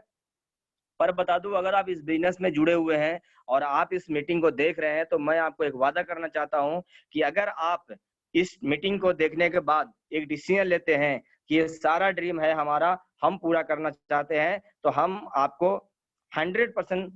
पर बता दूँ अगर आप इस बिज़नेस में जुड़े हुए हैं और आप इस मीटिंग को देख रहे हैं, तो मैं आपको एक वादा करना चाहता हूँ कि अगर आप इस मीटिंग को देखने के बाद एक डिसीज़न लेते हैं कि ये सारा ड्रीम है हमारा, हम पूरा करना चाहते हैं, तो हम आपको 100%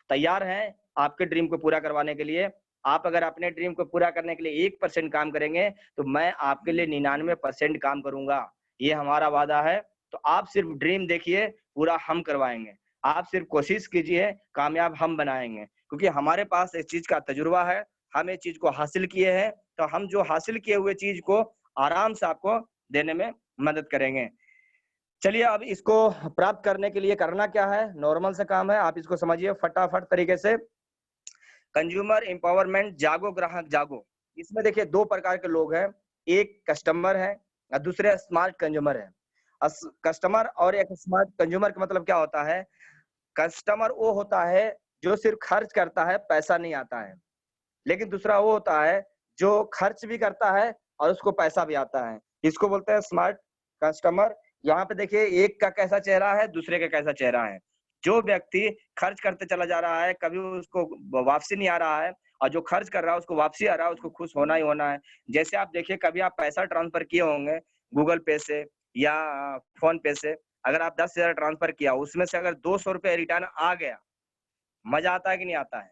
तैयार हैं आपके ड्रीम को पूरा करवाने के लिए। आप अगर अपने ड्रीम को पूरा करने के लिए 1% काम करेंगे, तो मैं आपके लिए 99% काम करूँगा। ये हमारा वादा है, तो आप सिर्फ़ ड्रीम देखिए, पूरा हम करवाएँगे। आप सिर्फ कोशिश कीजिए, कामयाब हम बनाएंगे, क्योंकि हमारे पास इस चीज का तजुर्बा है, हम इस चीज को हासिल किए हैं, तो हम जो हासिल किए हुए चीज को आराम से आपको देने में मदद करेंगे। चलिए, अब इसको प्राप्त करने के लिए करना क्या है, नॉर्मल से काम है, आप इसको समझिए फटाफट तरीके से। कंज्यूमर एम्पावरमेंट, जागो ग्राहक जागो। इसमें देखिए 2 प्रकार के लोग हैं, एक कस्टमर है और दूसरे स्मार्ट कंज्यूमर है। कस्टमर और एक स्मार्ट कंज्यूमर का मतलब क्या होता है? कस्टमर वो होता है जो सिर्फ खर्च करता है, पैसा नहीं आता है। लेकिन दूसरा वो होता है जो खर्च भी करता है और उसको पैसा भी आता है। इसको बोलते हैं स्मार्ट कस्टमर। यहाँ पे देखिए एक का कैसा चेहरा है, दूसरे का कैसा चेहरा है। जो व्यक्ति खर्च करते चला जा रहा है, कभी उसको वापसी नहीं आ रहा है, और जो खर्च कर रहा है उसको वापसी आ रहा है, उसको खुश होना ही होना है। जैसे आप देखिए, कभी आप पैसा ट्रांसफर किए होंगे गूगल पे से या फोन पे से, अगर आप 10,000 ट्रांसफर किया, उसमें से अगर 200 रुपये रिटर्न आ गया, मजा आता है कि नहीं आता है?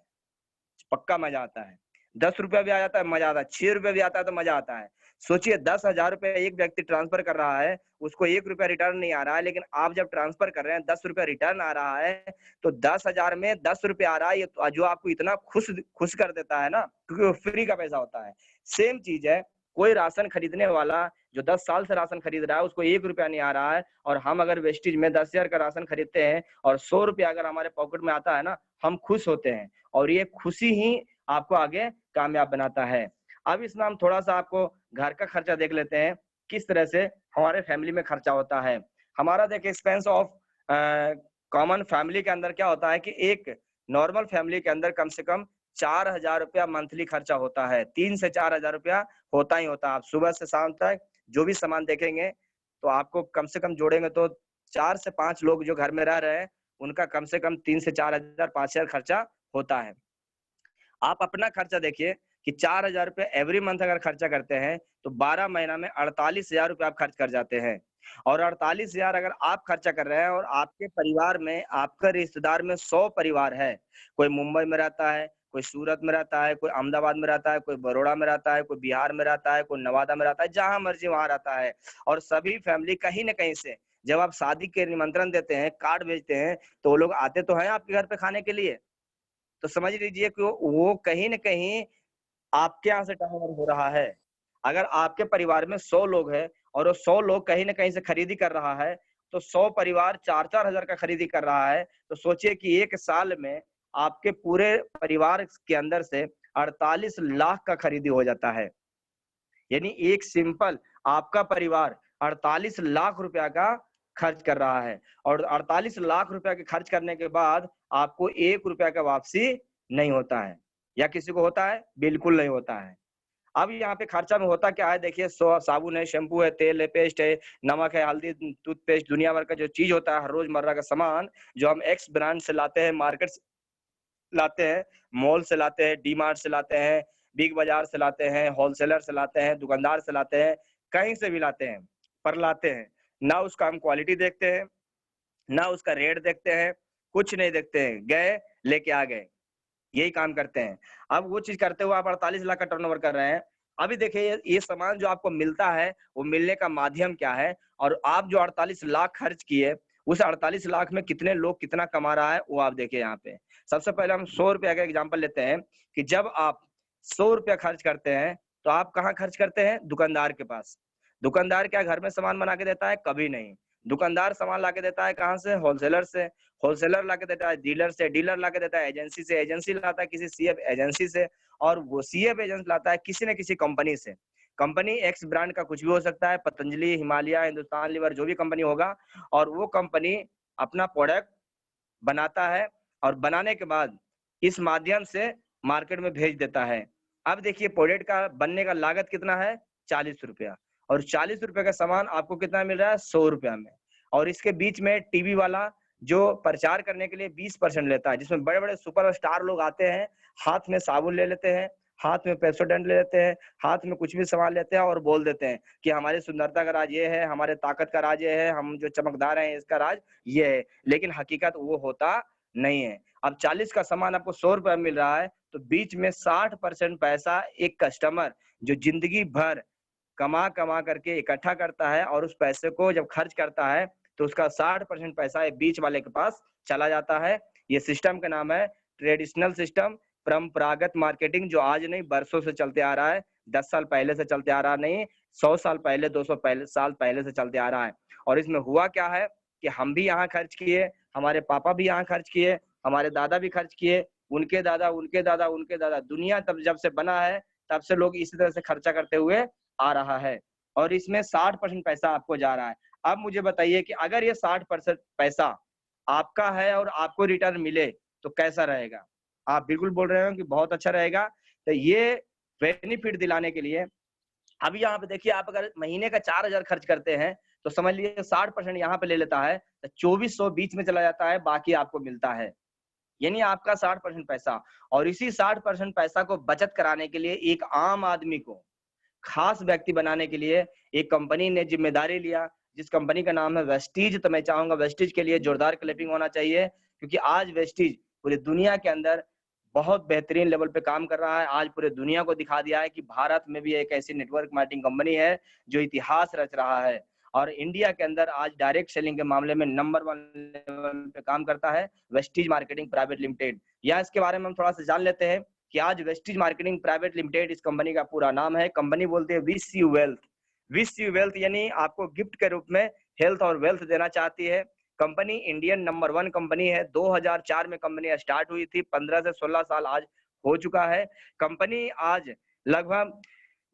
पक्का मजा आता है। 10 रुपया भी आ जाता है, मजा आता है। 6 रुपया भी आता है तो मजा आता है। सोचिए 10,000 रुपए एक व्यक्ति ट्रांसफर कर रहा है, उसको 1 रुपया रिटर्न नहीं आ रहा है, लेकिन आप जब ट्रांसफर कर रहे हैं 10 रुपया रिटर्न आ रहा है, तो 10,000 में 10 रुपया आ रहा है, ये तो जो आपको इतना खुश कर देता है ना, क्योंकि वो फ्री का पैसा होता है। सेम चीज है, कोई राशन खरीदने वाला जो 10 साल से राशन खरीद रहा है, उसको 1 रुपया नहीं आ रहा है, और हम अगर वेस्टेज में 10,000 का राशन खरीदते हैं और 100 रुपया अगर हमारे पॉकेट में आता है ना, हम खुश होते हैं, और ये खुशी ही आपको आगे कामयाब बनाता है। अब इसमें हम थोड़ा-सा आपको घर का खर्चा देख लेते हैं, किस तरह से हमारे फैमिली में खर्चा होता है। हमारा देखिए एक्सपेंस ऑफ कॉमन फैमिली के अंदर क्या होता है कि एक नॉर्मल फैमिली के अंदर कम से कम 4,000 रुपया मंथली खर्चा होता है। 3 से 4,000 रुपया होता ही होता है। आप सुबह से शाम तक जो भी सामान देखेंगे, तो आपको कम से कम जोड़ेंगे तो 4 से 5 लोग जो घर में रह रहे हैं, उनका कम से कम 3 से 4,000, 5,000 खर्चा होता है। आप अपना खर्चा देखिए कि 4,000 रुपये एवरी मंथ अगर खर्चा करते हैं, तो 12 महीना में 48,000 रुपये आप खर्च कर जाते हैं। और 48,000 अगर आप खर्चा कर रहे हैं, और आपके परिवार में, आपके रिश्तेदार में 100 परिवार है, कोई मुंबई में रहता है, कोई सूरत में रहता है, कोई अहमदाबाद में रहता है, कोई बड़ौदा में रहता है, कोई बिहार में रहता है, कोई नवादा में रहता है, जहाँ मर्जी वहाँ रहता है। और सभी फैमिली कहीं न कहीं से, जब आप शादी के निमंत्रण देते हैं, कार्ड भेजते हैं, तो वो लोग आते तो हैं आपके घर पे खाने के लिए। तो समझ लीजिए कि वो कहीं न कहीं आपके यहाँ से टर्नओवर हो रहा है। अगर आपके परिवार में 100 लोग हैं और वो 100 लोग कहीं न कहीं से खरीदी कर रहा है, तो 100 परिवार 4-4 हज़ार का खरीदी कर रहा है, तो सोचिए कि 1 साल में आपके पूरे परिवार के अंदर से 48 लाख का खरीदी हो जाता है। यानी एक सिंपल आपका परिवार 48 लाख रुपया का खर्च कर रहा है, और 48 लाख रुपया के खर्च करने के बाद आपको 1 रुपया का वापसी नहीं होता है, या किसी को होता है? बिल्कुल नहीं होता है। अब यहाँ पे खर्चा में होता क्या है, देखिए साबुन है, शैम्पू है, तेल है, पेस्ट है, नमक है, हल्दी, टूथपेस्ट, दुनिया भर का जो चीज होता है, हर रोजमर्रा का सामान जो हम एक्स ब्रांड से लाते हैं, मार्केट से लाते हैं, मॉल से लाते हैं, डी मार्ट से लाते हैं, बिग बाजार से लाते हैं, होलसेलर से लाते हैं, दुकानदार से लाते हैं, कहीं से भी लाते हैं, पर लाते हैं। ना उसका हम क्वालिटी देखते हैं, ना उसका रेट देखते हैं, कुछ नहीं देखते हैं, गए लेके आ गए, यही काम करते हैं। अब वो चीज करते हुए आप 48 लाख का टर्नओवर कर रहे हैं। अभी देखिए ये सामान जो आपको मिलता है, वो मिलने का माध्यम क्या है, और आप जो 48 लाख खर्च किए, उस 48 लाख में कितने लोग कितना कमा रहा है, वो आप देखिए यहाँ पे। सबसे पहले हम 100 रुपया का एग्जांपल लेते हैं कि जब आप 100 रुपया खर्च करते हैं, तो आप कहाँ खर्च करते हैं? दुकानदार के पास। दुकानदार क्या घर में सामान बना के देता है? कभी नहीं। दुकानदार सामान ला के देता है कहाँ से? होलसेलर से। होलसेलर ला के देता है डीलर से, डीलर ला के देता है एजेंसी से, एजेंसी लाता है किसी सीएफ एजेंसी से, और वो सीएफ एजेंसी लाता है किसी न किसी कंपनी से। कंपनी एक्स ब्रांड का कुछ भी हो सकता है, पतंजलि, हिमालय, हिंदुस्तान लीवर, जो भी कंपनी होगा, और वो कंपनी अपना प्रोडक्ट बनाता है, और बनाने के बाद इस माध्यम से मार्केट में भेज देता है। अब देखिए प्रोडक्ट का बनने का लागत कितना है? 40 रुपया, और 40 रुपए का सामान आपको कितना मिल रहा है? 100 रुपया में। और इसके बीच में टीवी वाला जो प्रचार करने के लिए 20% लेता है, जिसमें बड़े-बड़े सुपरस्टार लोग आते हैं, हाथ में साबुन ले लेते हैं, हाथ में पेप्सोडेंट ले लेते हैं, हाथ में कुछ भी सामान लेते हैं और बोल देते हैं कि हमारी सुंदरता का राज ये है, हमारे ताकत का राज ये है, हम जो चमकदार हैं इसका राज ये है। लेकिन हकीकत वो होता नहीं है। अब 40 का सामान आपको 100 रुपये में मिल रहा है, तो बीच में 60% पैसा एक कस्टमर जो जिंदगी भर कमा करके इकट्ठा करता है, और उस पैसे को जब खर्च करता है, तो उसका 60% पैसा बीच वाले के पास चला जाता है। ये सिस्टम का नाम है ट्रेडिशनल सिस्टम, परंपरागत मार्केटिंग, जो आज नहीं बरसों से चलते आ रहा है। 10 साल पहले से चलते आ रहा नहीं, 100 साल पहले, 200 साल पहले से चलते आ रहा है। और इसमें हुआ क्या है कि हम भी यहाँ खर्च किए, हमारे पापा भी यहाँ खर्च किए, हमारे दादा भी खर्च किए, उनके दादा, उनके दादा, उनके दादा, दुनिया तब जब से बना है तब से लोग इसी तरह से खर्चा करते हुए आ रहा है। और इसमें 60% पैसा आपको जा रहा है। अब मुझे बताइए कि अगर ये 60% पैसा आपका है और आपको रिटर्न मिले तो कैसा रहेगा? आप बिल्कुल बोल रहे हो कि बहुत अच्छा रहेगा। तो ये बेनिफिट दिलाने के लिए अभी यहाँ पे देखिए, आप अगर महीने का 4000 खर्च करते हैं तो समझ लीजिए 60% यहाँ पे ले लेता है तो 2400 बीच में चला जाता है, बाकी आपको मिलता है। यानी आपका 60% पैसा। और इसी 60% पैसा को बचत कराने के लिए एक आम आदमी को खास व्यक्ति बनाने के लिए एक कंपनी ने जिम्मेदारी लिया, जिस कंपनी का नाम है वेस्टीज। तो मैं चाहूंगा वेस्टीज के लिए जोरदार क्लैपिंग होना चाहिए, क्योंकि आज वेस्टीज पूरी दुनिया के अंदर बहुत बेहतरीन लेवल पे काम कर रहा है। आज पूरे दुनिया को दिखा दिया है कि भारत में भी एक ऐसी नेटवर्क मार्केटिंग कंपनी है जो इतिहास रच रहा है। और इंडिया के अंदर आज डायरेक्ट सेलिंग के मामले में नंबर 1 लेवल पे काम करता है वेस्टीज मार्केटिंग प्राइवेट लिमिटेड। या इसके बारे में हम थोड़ा सा जान लेते हैं कि आज वेस्टीज मार्केटिंग प्राइवेट लिमिटेड इस कंपनी का पूरा नाम है। कंपनी बोलते हैं wish you wealth. Wish you wealth यानी आपको गिफ्ट के रूप में हेल्थ और वेल्थ देना चाहती है। कंपनी इंडियन नंबर 1 कंपनी है। 2004 में कंपनी स्टार्ट हुई थी, 15 से 16 साल आज हो चुका है। कंपनी आज लगभग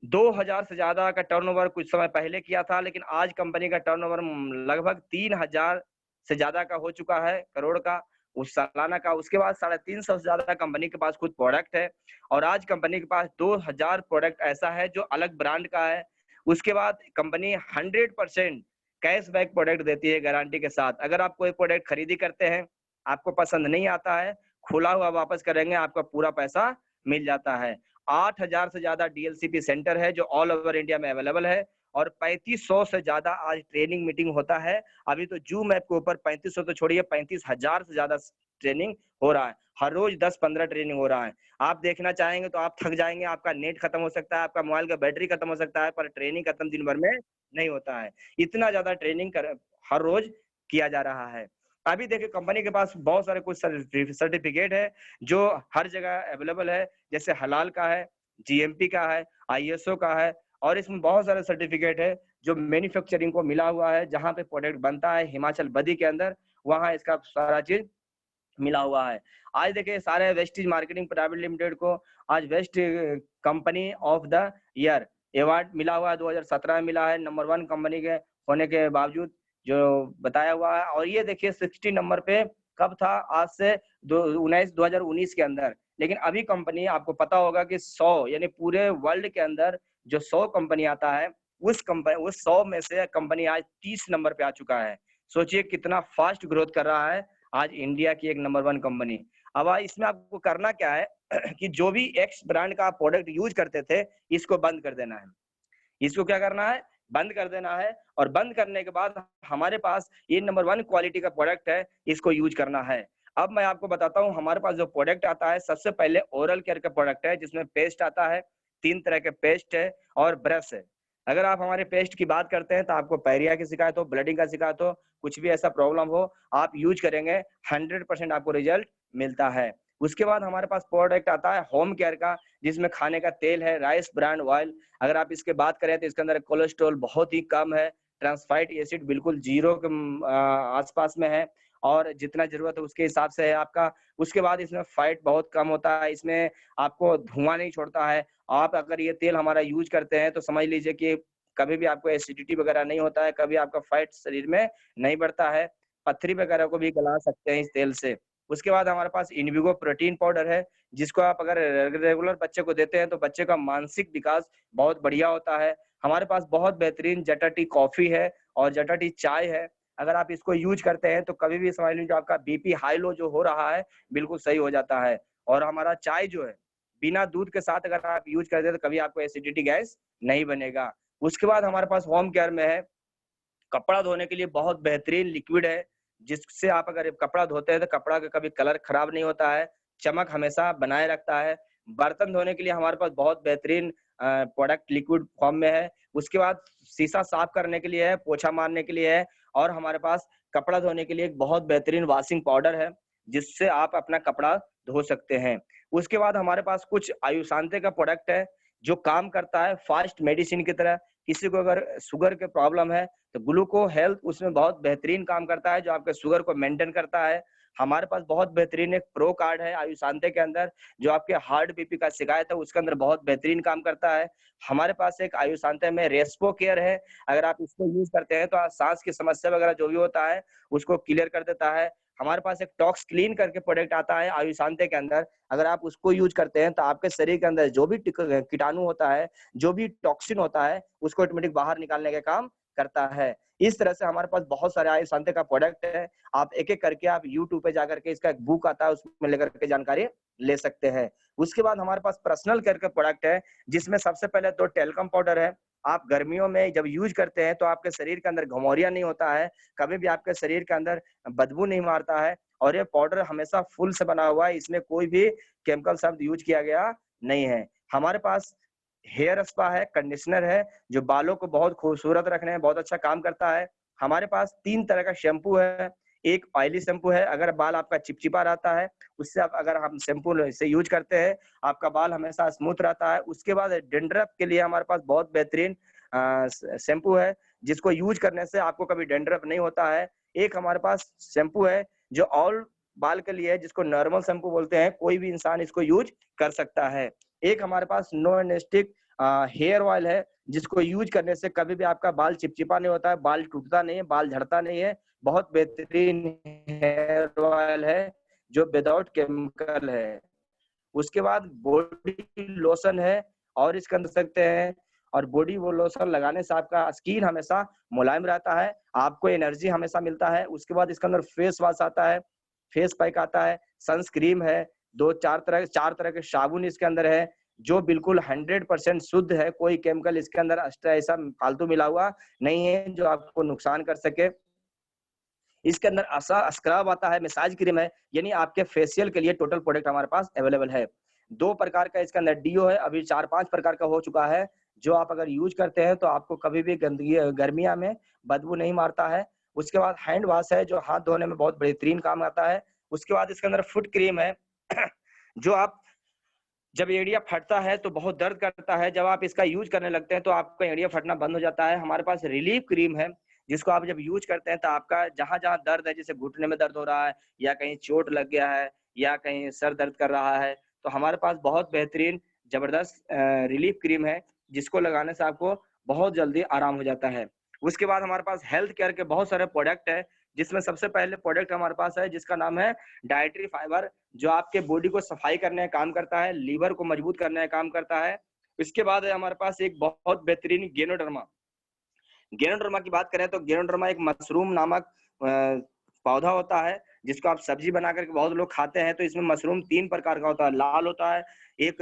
2000 से ज्यादा का टर्नओवर कुछ समय पहले किया था, लेकिन आज कंपनी का टर्नओवर लगभग 3000 से ज्यादा का हो चुका है, करोड़ का उस सालाना का। उसके बाद 350 से ज्यादा कंपनी के पास खुद प्रोडक्ट है। और आज कंपनी के पास 2000 प्रोडक्ट ऐसा है जो अलग ब्रांड का है। उसके बाद कंपनी 100% कैशबैक प्रोडक्ट देती है गारंटी के साथ। अगर आप कोई प्रोडक्ट खरीदी करते हैं, आपको पसंद नहीं आता है, खुला हुआ वापस करेंगे, आपका पूरा पैसा मिल जाता है। 8000 से ज्यादा डीएलसीपी सेंटर है जो ऑल ओवर इंडिया में अवेलेबल है। और 3500 से ज्यादा आज ट्रेनिंग मीटिंग होता है। अभी तो जूम ऐप के ऊपर 3500 तो छोड़िए, 35000 से ज्यादा ट्रेनिंग हो रहा है। हर रोज 10-15 ट्रेनिंग हो रहा है। आप देखना चाहेंगे तो आप थक जाएंगे, आपका नेट खत्म हो सकता है, आपका मोबाइल का बैटरी खत्म हो सकता है, पर ट्रेनिंग खत्म दिन भर में नहीं होता है। इतना ज्यादा ट्रेनिंग हर रोज किया जा रहा है। अभी देखिए कंपनी के पास बहुत सारे कुछ सर्टिफिकेट है जो हर जगह अवेलेबल है, जैसे हलाल का है, जीएमपी का है, आईएसओ का है। और इसमें बहुत सारे सर्टिफिकेट है जो मैन्युफैक्चरिंग को मिला हुआ है, जहां पे प्रोडक्ट बनता है हिमाचल बदी के अंदर, वहां इसका सारा चीज मिला हुआ है। आज देखिए सारे वेस्टीज मार्केटिंग प्राइवेट लिमिटेड को आज best company of the year award मिला हुआ है। 2017 में मिला है, नंबर 1 कंपनी के होने के बावजूद जो बताया हुआ है। और ये देखिए 60 नंबर पे कब था, आज से 2019 के अंदर। लेकिन अभी कंपनी, आपको पता होगा कि 100 यानी पूरे वर्ल्ड के अंदर जो 100 कंपनी आता है, उस 100 में से कंपनी आज 30 नंबर पे आ चुका है। सोचिए कितना फास्ट ग्रोथ कर रहा है आज इंडिया की एक नंबर 1 कंपनी। अब इसमें आपको करना क्या है कि जो भी एक्स ब्रांड का प्रोडक्ट यूज करते थे, इसको बंद कर देना है। इसको क्या करना है, बंद कर देना है। और बंद करने के बाद हमारे पास ये नंबर 1 क्वालिटी का प्रोडक्ट है, इसको यूज करना है। अब मैं आपको बताता हूँ हमारे पास जो प्रोडक्ट आता है, सबसे पहले ओरल केयर का प्रोडक्ट है, जिसमें पेस्ट आता है, 3 तरह के पेस्ट है और ब्रश है। अगर आप हमारे पेस्ट की बात करते हैं तो आपको पैरिया की शिकायत हो, ब्लीडिंग का शिकायत हो, कुछ भी ऐसा प्रॉब्लम हो, आप यूज करेंगे 100% आपको रिजल्ट मिलता है। उसके बाद हमारे पास प्रोडक्ट आता है होम केयर का, जिसमें खाने का तेल है, राइस ब्रांड ऑयल। अगर आप इसके बात करें तो इसके अंदर कोलेस्ट्रॉल बहुत ही कम है, ट्रांसफैट एसिड बिल्कुल 0 के आसपास में है, और जितना जरूरत है उसके हिसाब से है आपका। उसके बाद इसमें फैट बहुत कम होता है, इसमें आपको धुआं नहीं छोड़ता है। आप अगर ये तेल हमारा यूज करते हैं तो समझ लीजिए कि कभी भी आपको एसिडिटी वगैरह नहीं होता है, कभी आपका फैट शरीर में नहीं बढ़ता है, पथरी वगैरह को भी गला सकते हैं इस तेल से। उसके बाद हमारे पास इनविगो प्रोटीन पाउडर है, जिसको आप अगर रेगुलर बच्चे को देते हैं तो बच्चे का मानसिक विकास बहुत बढ़िया होता है। हमारे पास बहुत बेहतरीन जटा टी कॉफी है और जटा टी चाय है। अगर आप इसको यूज करते हैं तो कभी भी समझ लीजिए आपका बीपी हाई लो जो हो रहा है बिल्कुल सही हो जाता है। और हमारा चाय जो है बिना दूध के साथ अगर आप यूज करते हैं तो कभी आपको एसिडिटी गैस नहीं बनेगा। उसके बाद हमारे पास होम केयर में है, कपड़ा धोने के लिए बहुत बेहतरीन लिक्विड है, जिससे आप अगर कपड़ा धोते हैं तो कपड़ा का कभी कलर खराब नहीं होता है, चमक हमेशा बनाए रखता है। बर्तन धोने के लिए हमारे पास बहुत बेहतरीन प्रोडक्ट लिक्विड फॉर्म में है। उसके बाद शीशा साफ करने के लिए है, पोछा मारने के लिए है, और हमारे पास कपड़ा धोने के लिए एक बहुत बेहतरीन वॉशिंग पाउडर है, जिससे आप अपना कपड़ा धो सकते हैं। उसके बाद हमारे पास कुछ आयुशांति का प्रोडक्ट है, जो काम करता है फास्ट मेडिसिन की तरह। किसी को अगर शुगर के प्रॉब्लम है, तो ग्लूको हेल्थ उसमें बहुत बेहतरीन काम करता है, जो आपके शुगर को मेंटेन करता है। हमारे पास बहुत बेहतरीन एक प्रो कार्ड है आयुशांति के अंदर, जो आपके हार्ट बीपी का शिकायत है उसके अंदर बहुत बेहतरीन काम करता है। हमारे पास एक आयुशांति में रेस्पो केयर है, अगर आप इसको यूज करते हैं तो सांस की समस्या वगैरह जो भी होता है उसको क्लियर कर देता है। हमारे पास एक टॉक्स क्लीन करके प्रोडक्ट आता है आयुशांति के अंदर, अगर आप उसको यूज करते हैं तो आपके शरीर के अंदर जो भी कीटाणु होता है, जो भी टॉक्सिन होता है, उसको ऑटोमेटिक बाहर निकालने का काम करता है। इस तरह से हमारे पास बहुत सारे आयुशांति का प्रोडक्ट है। आप एक-एक करके आप यूट्यूब पे जाकर के इसका एक बुक आता है, उसमें लेकर के जानकारी ले सकते हैं। उसके बाद हमारे पास पर्सनल केयर का प्रोडक्ट है, जिसमें सबसे पहले तो टेल्कम पाउडर है। आप गर्मियों में जब यूज करते हैं तो आपके शरीर के अंदर घमौरिया नहीं होता है, कभी भी आपके शरीर के अंदर बदबू नहीं मारता है, और ये पाउडर हमेशा फूल से बना हुआ है, इसमें कोई भी केमिकल शब्द यूज किया गया नहीं है। हमारे पास हेयर स्पा है, कंडीशनर है, जो बालों को बहुत खूबसूरत रखने में बहुत अच्छा काम करता है। हमारे पास 3 तरह का शैम्पू है, एक ऑयली शैम्पू है, अगर बाल आपका चिपचिपा रहता है, उससे आप अगर हम शैम्पू से यूज करते हैं, आपका बाल हमेशा स्मूथ रहता है। उसके बाद डैंड्रफ के लिए हमारे पास बहुत बेहतरीन शैम्पू है, जिसको यूज करने से आपको कभी डैंड्रफ नहीं होता है। एक हमारे पास शैम्पू है, जो ऑल बाल के लिए है, जिसको नॉर्मल शैम्पू बोलते हैं, कोई भी इंसान इसको यूज कर सकता है। एक हमारे पास नो एनेस्टिक हेयर ऑयल है, जिसको यूज करने से कभी भी आपका बाल चिपचिपा नहीं होता है, बाल टूटता नहीं है, बाल झड़ता नहीं है। बहुत बेहतरीन हेयर ऑयल है, जो विदाउट केमिकल है। उसके बाद बॉडी लोशन है, और इसके अंदर सकते हैं, और बॉडी वो लोशन लगाने से आपका स्किन हमेशा मुलायम रहता है, आपको एनर्जी हमेशा मिलता है। उसके बाद इसके अंदर फेस वॉश आता है, फेस पैक आता है, सनस्क्रीन है, 4 तरह के साबुन इसके अंदर है, जो बिल्कुल 100% शुद्ध है, कोई केमिकल इसके अंदर एक्स्ट्रा ऐसा फालतू मिला हुआ नहीं है जो आपको नुकसान कर सके। इसके अंदर स्क्रब आता है, मसाज क्रीम है, यानी आपके फेशियल के लिए टोटल प्रोडक्ट हमारे पास अवेलेबल है। 2 प्रकार का इसके अंदर डीओ है, अभी 4-5 प्रकार का हो चुका है, जो आप अगर यूज करते हैं तो आपको कभी भी गंदगी गर्मियाँ में बदबू नहीं मारता है। उसके बाद हैंड वॉश है, जो हाथ धोने में बहुत बेहतरीन काम आता है। उसके बाद इसके अंदर फुट क्रीम है, जो आप जब एड़िया फटता है तो बहुत दर्द करता है, जब आप इसका यूज करने लगते हैं तो आपका एड़िया फटना बंद हो जाता है। हमारे पास रिलीफ क्रीम है, जिसको आप जब यूज करते हैं तो आपका जहाँ-जहाँ दर्द है, जैसे घुटने में दर्द हो रहा है, या कहीं चोट लग गया है, या कहीं सर दर्द कर रहा है, तो हमारे पास बहुत बेहतरीन जबरदस्त रिलीफ क्रीम है, जिसको लगाने से आपको बहुत जल्दी आराम हो जाता है। उसके बाद हमारे पास हेल्थ केयर के बहुत सारे प्रोडक्ट है, जिसमें सबसे पहले प्रोडक्ट हमारे पास है, जिसका नाम है डायट्री फाइबर, जो आपके बॉडी को सफाई करने का काम करता है, लीवर को मजबूत करने का काम करता है। इसके बाद है हमारे पास एक बहुत बेहतरीन गेनोडर्मा। गेनोडर्मा की बात करें तो गेनोडर्मा एक मशरूम नामक पौधा होता है, जिसको आप सब्जी बना करके बहुत लोग खाते हैं। तो इसमें मशरूम 3 प्रकार का होता है, लाल होता है, एक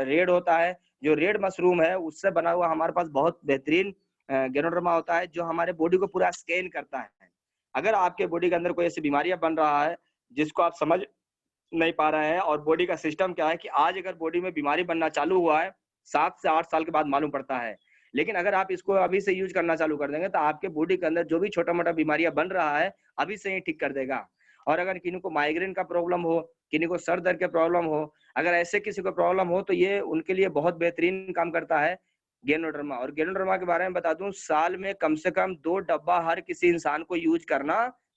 रेड होता है। जो रेड मशरूम है, उससे बना हुआ हमारे पास बहुत बेहतरीन गेनोडर्मा होता है, जो हमारे बॉडी को पूरा स्कैन करता है। अगर आपके बॉडी के अंदर कोई ऐसी बीमारियां बन रहा है, जिसको आप समझ नहीं पा रहे हैं, और बॉडी का सिस्टम क्या है कि आज अगर बॉडी में बीमारी बनना चालू हुआ है, 7 से 8 साल के बाद मालूम पड़ता है। लेकिन अगर आप इसको अभी से यूज करना चालू कर देंगे, तो आपके बॉडी के अंदर जो भी छोटा-मोटा बीमारियां बन रहा है, अभी से ही ठीक कर देगा। और अगर किन्हीं को माइग्रेन का प्रॉब्लम हो, किन्हीं को सर दर्द का प्रॉब्लम हो, अगर ऐसे किसी को प्रॉब्लम हो, तो ये उनके लिए बहुत बेहतरीन काम करता है गेनोडर्मा। और गेनोडर्मा के बारे में बता दूं, साल में कम से कम 2 डब्बा हर किसी इंसान को यूज करना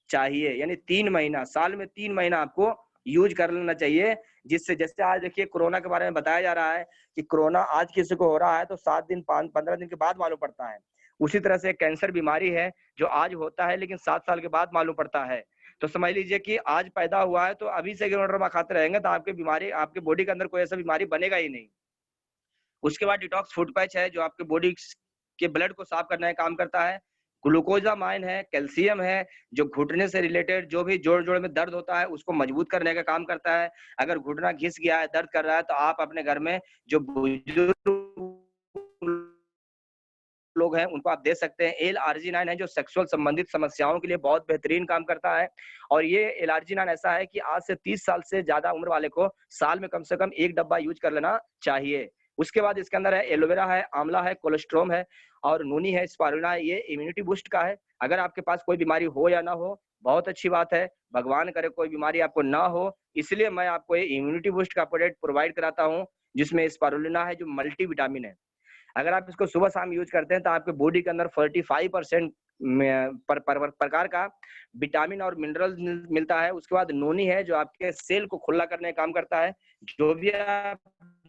चाहिए, यानी 3 महीना, साल में 3 महीना आपको यूज कर लेना चाहिए। जिससे जैसे आज देखिए कोरोना के बारे में बताया जा रहा है कि कोरोना आज किसी को हो रहा है तो 7 दिन 15 दिन के बाद मालूम पड़ता है। उसी तरह से कैंसर बीमारी है, जो आज होता है लेकिन 7 साल के बाद मालूम पड़ता है। तो समझ लीजिए कि आज पैदा हुआ है तो अभी से गेनोडर्मा खाते रहेंगे तो आपकी बीमारी, आपके बॉडी के अंदर कोई ऐसा बीमारी बनेगा ही नहीं। उसके बाद डिटॉक्स फूड पैच है, जो आपके बॉडी के ब्लड को साफ करने का काम करता है। ग्लूकोजामाइन है, कैल्शियम है, जो घुटने से रिलेटेड जो भी जोड़-जोड़ में दर्द होता है, उसको मजबूत करने का काम करता है। अगर घुटना घिस गया है, दर्द कर रहा है, तो आप अपने घर में जो बुजुर्ग लोग हैं, उनको आप दे सकते हैं। एल-आर्जिनाइन है, जो सेक्सुअल संबंधित समस्याओं के लिए बहुत बेहतरीन काम करता है। और ये एल-आर्जिनाइन ऐसा है कि आज से 30 साल से ज़्यादा उम्र वाले को साल में कम से कम 1 डब्बा यूज़ कर लेना चाहिए। उसके बाद इसके अंदर है एलोवेरा है, आंवला है, कोलेस्ट्रॉल है, और नूनी है, स्पारुलिना है। ये इम्यूनिटी बूस्ट का है। अगर आपके पास कोई बीमारी हो या ना हो, बहुत अच्छी बात है। भगवान करे कोई बीमारी आपको ना हो, इसलिए मैं आपको ये इम्यूनिटी बूस्ट का प्रोडक्ट प्रोवाइड कराता हूँ, जिसमें स्पारुलिना है जो मल्टी विटामिन है। अगर आप इसको सुबह शाम यूज करते हैं तो आपके बॉडी के अंदर 45% प्रकार का विटामिन और मिनरल मिलता है। उसके बाद नोनी है जो आपके सेल को खुला करने का काम करता है। जो भी आप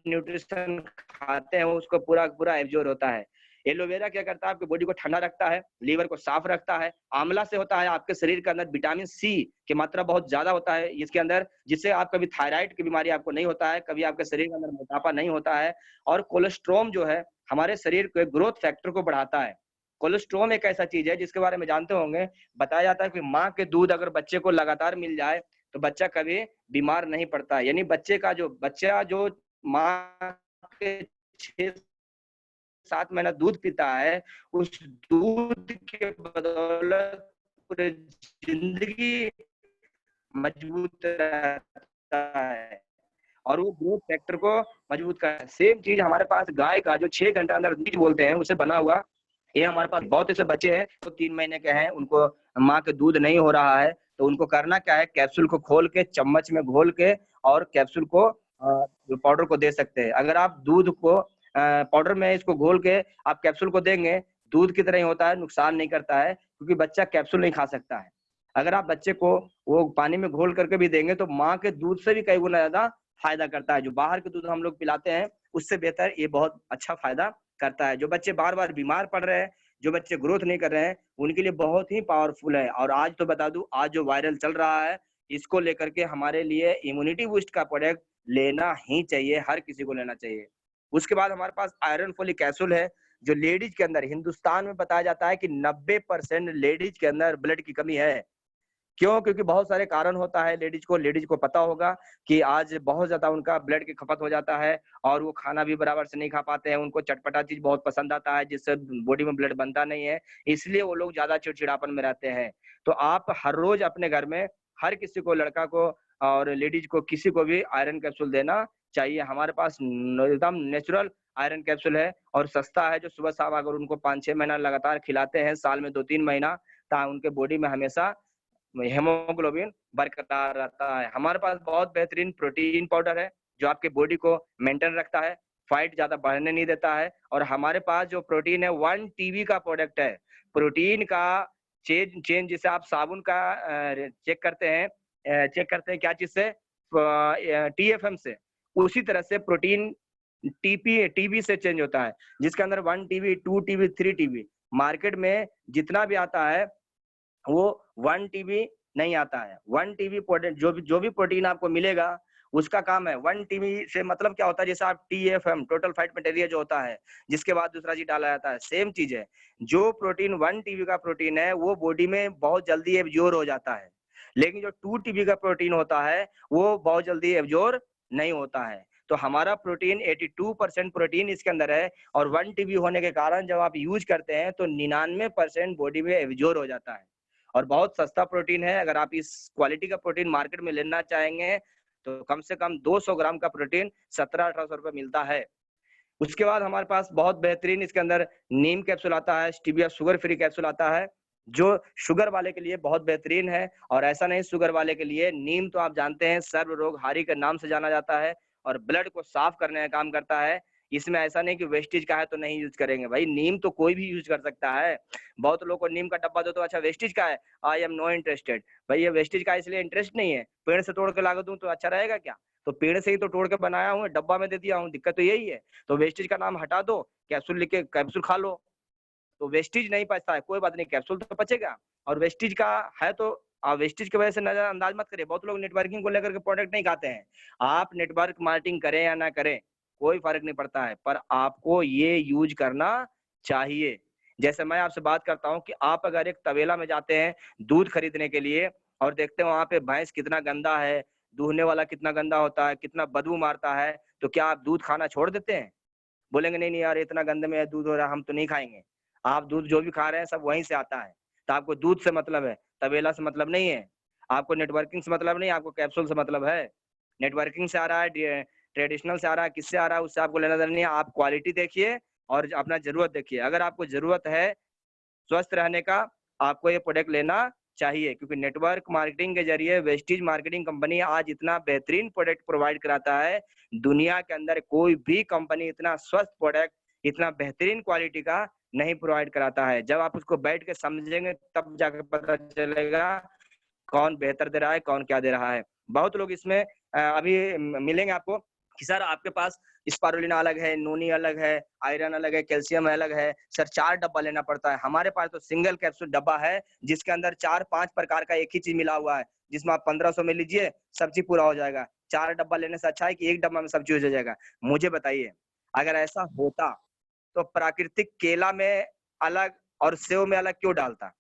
न्यूट्रिशन खाते हैं उसको पूरा पूरा एब्जॉर्ब होता है। एलोवेरा क्या करता है, आपके बॉडी को ठंडा रखता है, लीवर को साफ रखता है। आंवला से होता है आपके शरीर के अंदर विटामिन सी की मात्रा बहुत ज्यादा होता है इसके अंदर, जिससे आप कभी थायराइड की बीमारी आपको नहीं होता है, कभी आपके शरीर के अंदर मोटापा नहीं होता है। और कोलेस्ट्रॉल जो है हमारे शरीर के ग्रोथ फैक्टर को बढ़ाता है। कोलेस्ट्रॉल एक ऐसा चीज है जिसके बारे में जानते होंगे, बताया जाता है कि माँ के दूध अगर बच्चे को लगातार मिल जाए तो बच्चा कभी बीमार नहीं पड़ता है। यानी बच्चा जो माँ के 6-7 महीना दूध पीता है, उस दूध के बदौलत पूरी जिंदगी मजबूत रहता है और वो ग्रोथ फैक्टर को मजबूत करता है। सेम चीज हमारे पास गाय का जो 6 घंटा अंदर बीज बोलते हैं उसे बना हुआ, ये हमारे पास बहुत ऐसे बच्चे हैं तो 3 महीने के हैं, उनको माँ के दूध नहीं हो रहा है, तो उनको करना क्या है, कैप्सूल को खोल के चम्मच में घोल के और कैप्सूल को पाउडर को दे सकते हैं। अगर आप दूध को पाउडर में इसको घोल के आप कैप्सूल को देंगे, दूध की तरह ही होता है, नुकसान नहीं करता है, क्योंकि बच्चा कैप्सूल नहीं खा सकता है। अगर आप बच्चे को वो पानी में घोल करके भी देंगे तो माँ के दूध से भी कई गुना ज्यादा फायदा करता है। जो बाहर के दूध हम लोग पिलाते हैं उससे बेहतर ये बहुत अच्छा फायदा करता है। जो बच्चे बार बार बीमार पड़ रहे हैं, जो बच्चे ग्रोथ नहीं कर रहे हैं, उनके लिए बहुत ही पावरफुल है। और आज तो बता दूं, आज जो वायरल चल रहा है, इसको लेकर के हमारे लिए इम्यूनिटी बूस्ट का प्रोडक्ट लेना ही चाहिए, हर किसी को लेना चाहिए। उसके बाद हमारे पास आयरन फोलिक एसिड है, जो लेडीज के अंदर हिंदुस्तान में बताया जाता है कि 90% लेडीज के अंदर ब्लड की कमी है। क्यों? क्योंकि बहुत सारे कारण होता है। लेडीज को पता होगा कि आज बहुत ज्यादा उनका ब्लड की खपत हो जाता है और वो खाना भी बराबर से नहीं खा पाते हैं। उनको चटपटा चीज बहुत पसंद आता है जिससे बॉडी में ब्लड बनता नहीं है, इसलिए वो लोग ज्यादा चिड़चिड़ापन में रहते हैं। तो आप हर रोज अपने घर में हर किसी को, लड़का को और लेडीज को, किसी को भी आयरन कैप्सूल देना चाहिए। हमारे पास एकदम नेचुरल आयरन कैप्सूल है और सस्ता है, जो सुबह शाम अगर उनको 5-6 महीना लगातार खिलाते हैं, साल में 2-3 महीना, तो उनके बॉडी में हमेशा हेमोग्लोबिन बरकरार रहता है। हमारे पास बहुत बेहतरीन प्रोटीन पाउडर है जो आपके बॉडी को मेंटेन रखता है, फाइट ज्यादा बढ़ने नहीं देता है। और हमारे पास जो प्रोटीन है 1 टीबी का प्रोडक्ट है। प्रोटीन का चेंज जिसे आप साबुन का चेक करते हैं क्या चीज से, TFM से, उसी तरह से प्रोटीन टीबी से चेंज होता है, जिसके अंदर 1 टीबी, 2 टीबी, 3 टीबी मार्केट में जितना भी आता है वो 1 टीबी नहीं आता है। 1 टीबी जो भी प्रोटीन आपको मिलेगा उसका काम है। 1 टीबी से मतलब क्या होता है, जैसे आप TFM, टोटल फैट मटेरियल जो होता है, जिसके बाद दूसरा चीज डाला जाता है, सेम चीज है। जो प्रोटीन 1 टीबी का प्रोटीन है वो बॉडी में बहुत जल्दी एब्जॉर्ब हो जाता है, लेकिन जो 2 टीबी का प्रोटीन होता है वो बहुत जल्दी एब्जॉर्ब नहीं होता है। तो हमारा प्रोटीन 82% प्रोटीन इसके अंदर है और 1 टीबी होने के कारण जब आप यूज करते हैं तो 99% बॉडी में एब्जॉर्ब हो जाता है और बहुत सस्ता प्रोटीन है। अगर आप इस क्वालिटी का प्रोटीन मार्केट में लेना चाहेंगे तो कम से कम 200 ग्राम का प्रोटीन 1700-1800 रुपए मिलता है। उसके बाद हमारे पास बहुत बेहतरीन इसके अंदर नीम कैप्सूल आता है, स्टीविया शुगर फ्री कैप्सूल आता है, जो शुगर वाले के लिए बहुत बेहतरीन है। और ऐसा नहीं शुगर वाले के लिए, नीम तो आप जानते हैं सर्व रोग हारी के नाम से जाना जाता है और ब्लड को साफ करने का काम करता है। इसमें ऐसा नहीं कि वेस्टेज का है तो नहीं यूज करेंगे, भाई नीम तो कोई भी यूज कर सकता है। बहुत लोगों को नीम का डब्बा दो तो अच्छा वेस्टेज का है, आई एम नो इंटरेस्टेड। भाई ये वेस्टेज का इसलिए इंटरेस्ट नहीं है, पेड़ से तोड़ के ला दूं तो अच्छा रहेगा क्या? तो पेड़ से ही तो तोड़ के बनाया हूँ, डब्बा में दे दिया हूँ, दिक्कत तो यही है। तो वेस्टेज का नाम हटा दो, कैप्सूल लिख के कैप्सूल खा लो, तो वेस्टेज नहीं पचता है, कोई बात नहीं, कैप्सूल तो पचेगा। और वेस्टेज का है तो वेस्टेज की वजह से नजरअंदाज मत करिए। बहुत लोग नेटवर्किंग को लेकर के प्रोडक्ट नहीं खाते हैं। आप नेटवर्क मार्केटिंग करें या ना करें कोई फर्क नहीं पड़ता है, पर आपको ये यूज करना चाहिए। जैसे मैं आपसे बात करता हूँ कि आप अगर एक तबेला में जाते हैं दूध खरीदने के लिए और देखते हैं वहां पे भैंस कितना गंदा है, दूहने वाला कितना गंदा होता है, कितना बदबू मारता है, तो क्या आप दूध खाना छोड़ देते हैं? बोलेंगे नहीं नहीं यार इतना गंदे में दूध हो रहा है, हम तो नहीं खाएंगे। आप दूध जो भी खा रहे हैं सब वहीं से आता है, तो आपको दूध से मतलब है, तबेला से मतलब नहीं है। आपको नेटवर्किंग से मतलब नहीं, आपको कैप्सूल से मतलब है। नेटवर्किंग से आ रहा है, ट्रेडिशनल से आ रहा है, किससे आ रहा है उससे आपको लेना देना नहीं है। आप क्वालिटी देखिए और अपना जरूरत देखिए। अगर आपको जरूरत है स्वस्थ रहने का, आपको ये प्रोडक्ट लेना चाहिए, क्योंकि नेटवर्क मार्केटिंग के जरिए वेस्टीज मार्केटिंग कंपनी आज इतना बेहतरीन प्रोडक्ट प्रोवाइड कराता है। दुनिया के अंदर कोई भी कंपनी इतना स्वस्थ प्रोडक्ट, इतना बेहतरीन क्वालिटी का नहीं प्रोवाइड कराता है। जब आप उसको बैठ के समझेंगे तब जाकर पता चलेगा कौन बेहतर दे रहा है, कौन क्या दे रहा है। बहुत लोग इसमें अभी मिलेंगे आपको कि सर आपके पास स्पारुलिना अलग है, नोनी अलग है, आयरन अलग है, कैल्शियम अलग है, सर 4 डब्बा लेना पड़ता है। हमारे पास तो सिंगल कैप्सूल डब्बा है जिसके अंदर 4-5 प्रकार का एक ही चीज मिला हुआ है, जिसमें आप 1500 में लीजिए, सब चीज पूरा हो जाएगा। 4 डब्बा लेने से अच्छा है कि 1 डब्बा में सब चीज हो जाएगा। मुझे बताइए, अगर ऐसा होता तो प्राकृतिक केला में अलग और सेव में अलग क्यों डालता?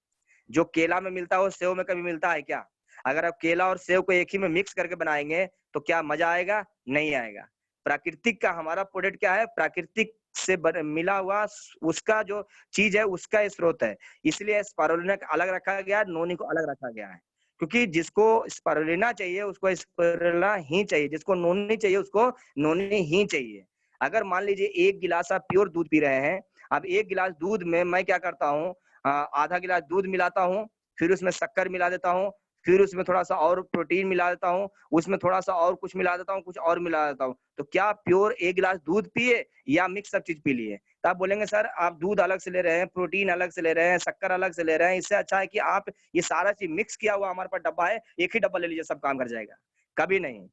जो केला में मिलता है वो सेव में कभी मिलता है क्या? अगर आप केला और सेव को एक ही में मिक्स करके बनाएंगे तो क्या मजा आएगा? नहीं आएगा। प्राकृतिक का हमारा प्रोडक्ट क्या है? प्राकृतिक से मिला हुआ उसका जो चीज है उसका स्रोत है। इसलिए स्पारुलिना अलग रखा गया है, नोनी को अलग रखा गया है। क्योंकि जिसको स्पारुलिना चाहिए उसको स्पारुलिना ही चाहिए, जिसको नोनी चाहिए उसको नोनी ही चाहिए। अगर मान लीजिए 1 गिलास आप प्योर दूध पी रहे हैं, अब 1 गिलास दूध में मैं क्या करता हूँ, आधा गिलास दूध मिलाता हूँ, फिर उसमें शक्कर मिला देता हूँ, फिर उसमें थोड़ा-सा और प्रोटीन मिला देता हूँ, उसमें थोड़ा-सा और कुछ मिला देता हूँ, कुछ और मिला देता हूँ। तो क्या प्योर 1 गिलास दूध पिए या मिक्स सब चीज़ पी लिए? तो आप बोलेंगे सर आप दूध अलग से ले रहे हैं, प्रोटीन अलग से ले रहे हैं, शक्कर अलग से ले रहे हैं, इससे अच्छा है कि आप ये सारा चीज़ मिक्स किया हुआ हमारे पास डब्बा है, एक ही डब्बा ले लीजिए, सब काम कर जाएगा। कभी नहीं।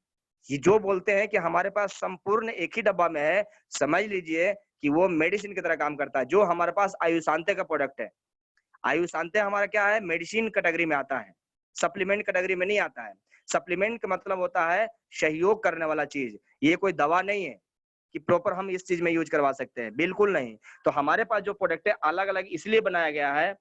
ये जो बोलते हैं कि हमारे पास संपूर्ण एक ही डब्बा में है, समझ लीजिए कि वो मेडिसिन की तरह काम करता है। जो हमारे पास आयुशांते का प्रोडक्ट है, आयुशांते हमारा क्या है? मेडिसिन कैटेगरी में आता है, सप्लीमेंट कैटेगरी में नहीं आता है। सप्लीमेंट का मतलब होता है सहयोग करने वाला चीज। ये कोई दवा नहीं है कि प्रॉपर हम इस चीज में यूज करवा सकते हैं, बिल्कुल नहीं। तो हमारे पास जो प्रोडक्ट है अलग अलग इसलिए बनाया गया है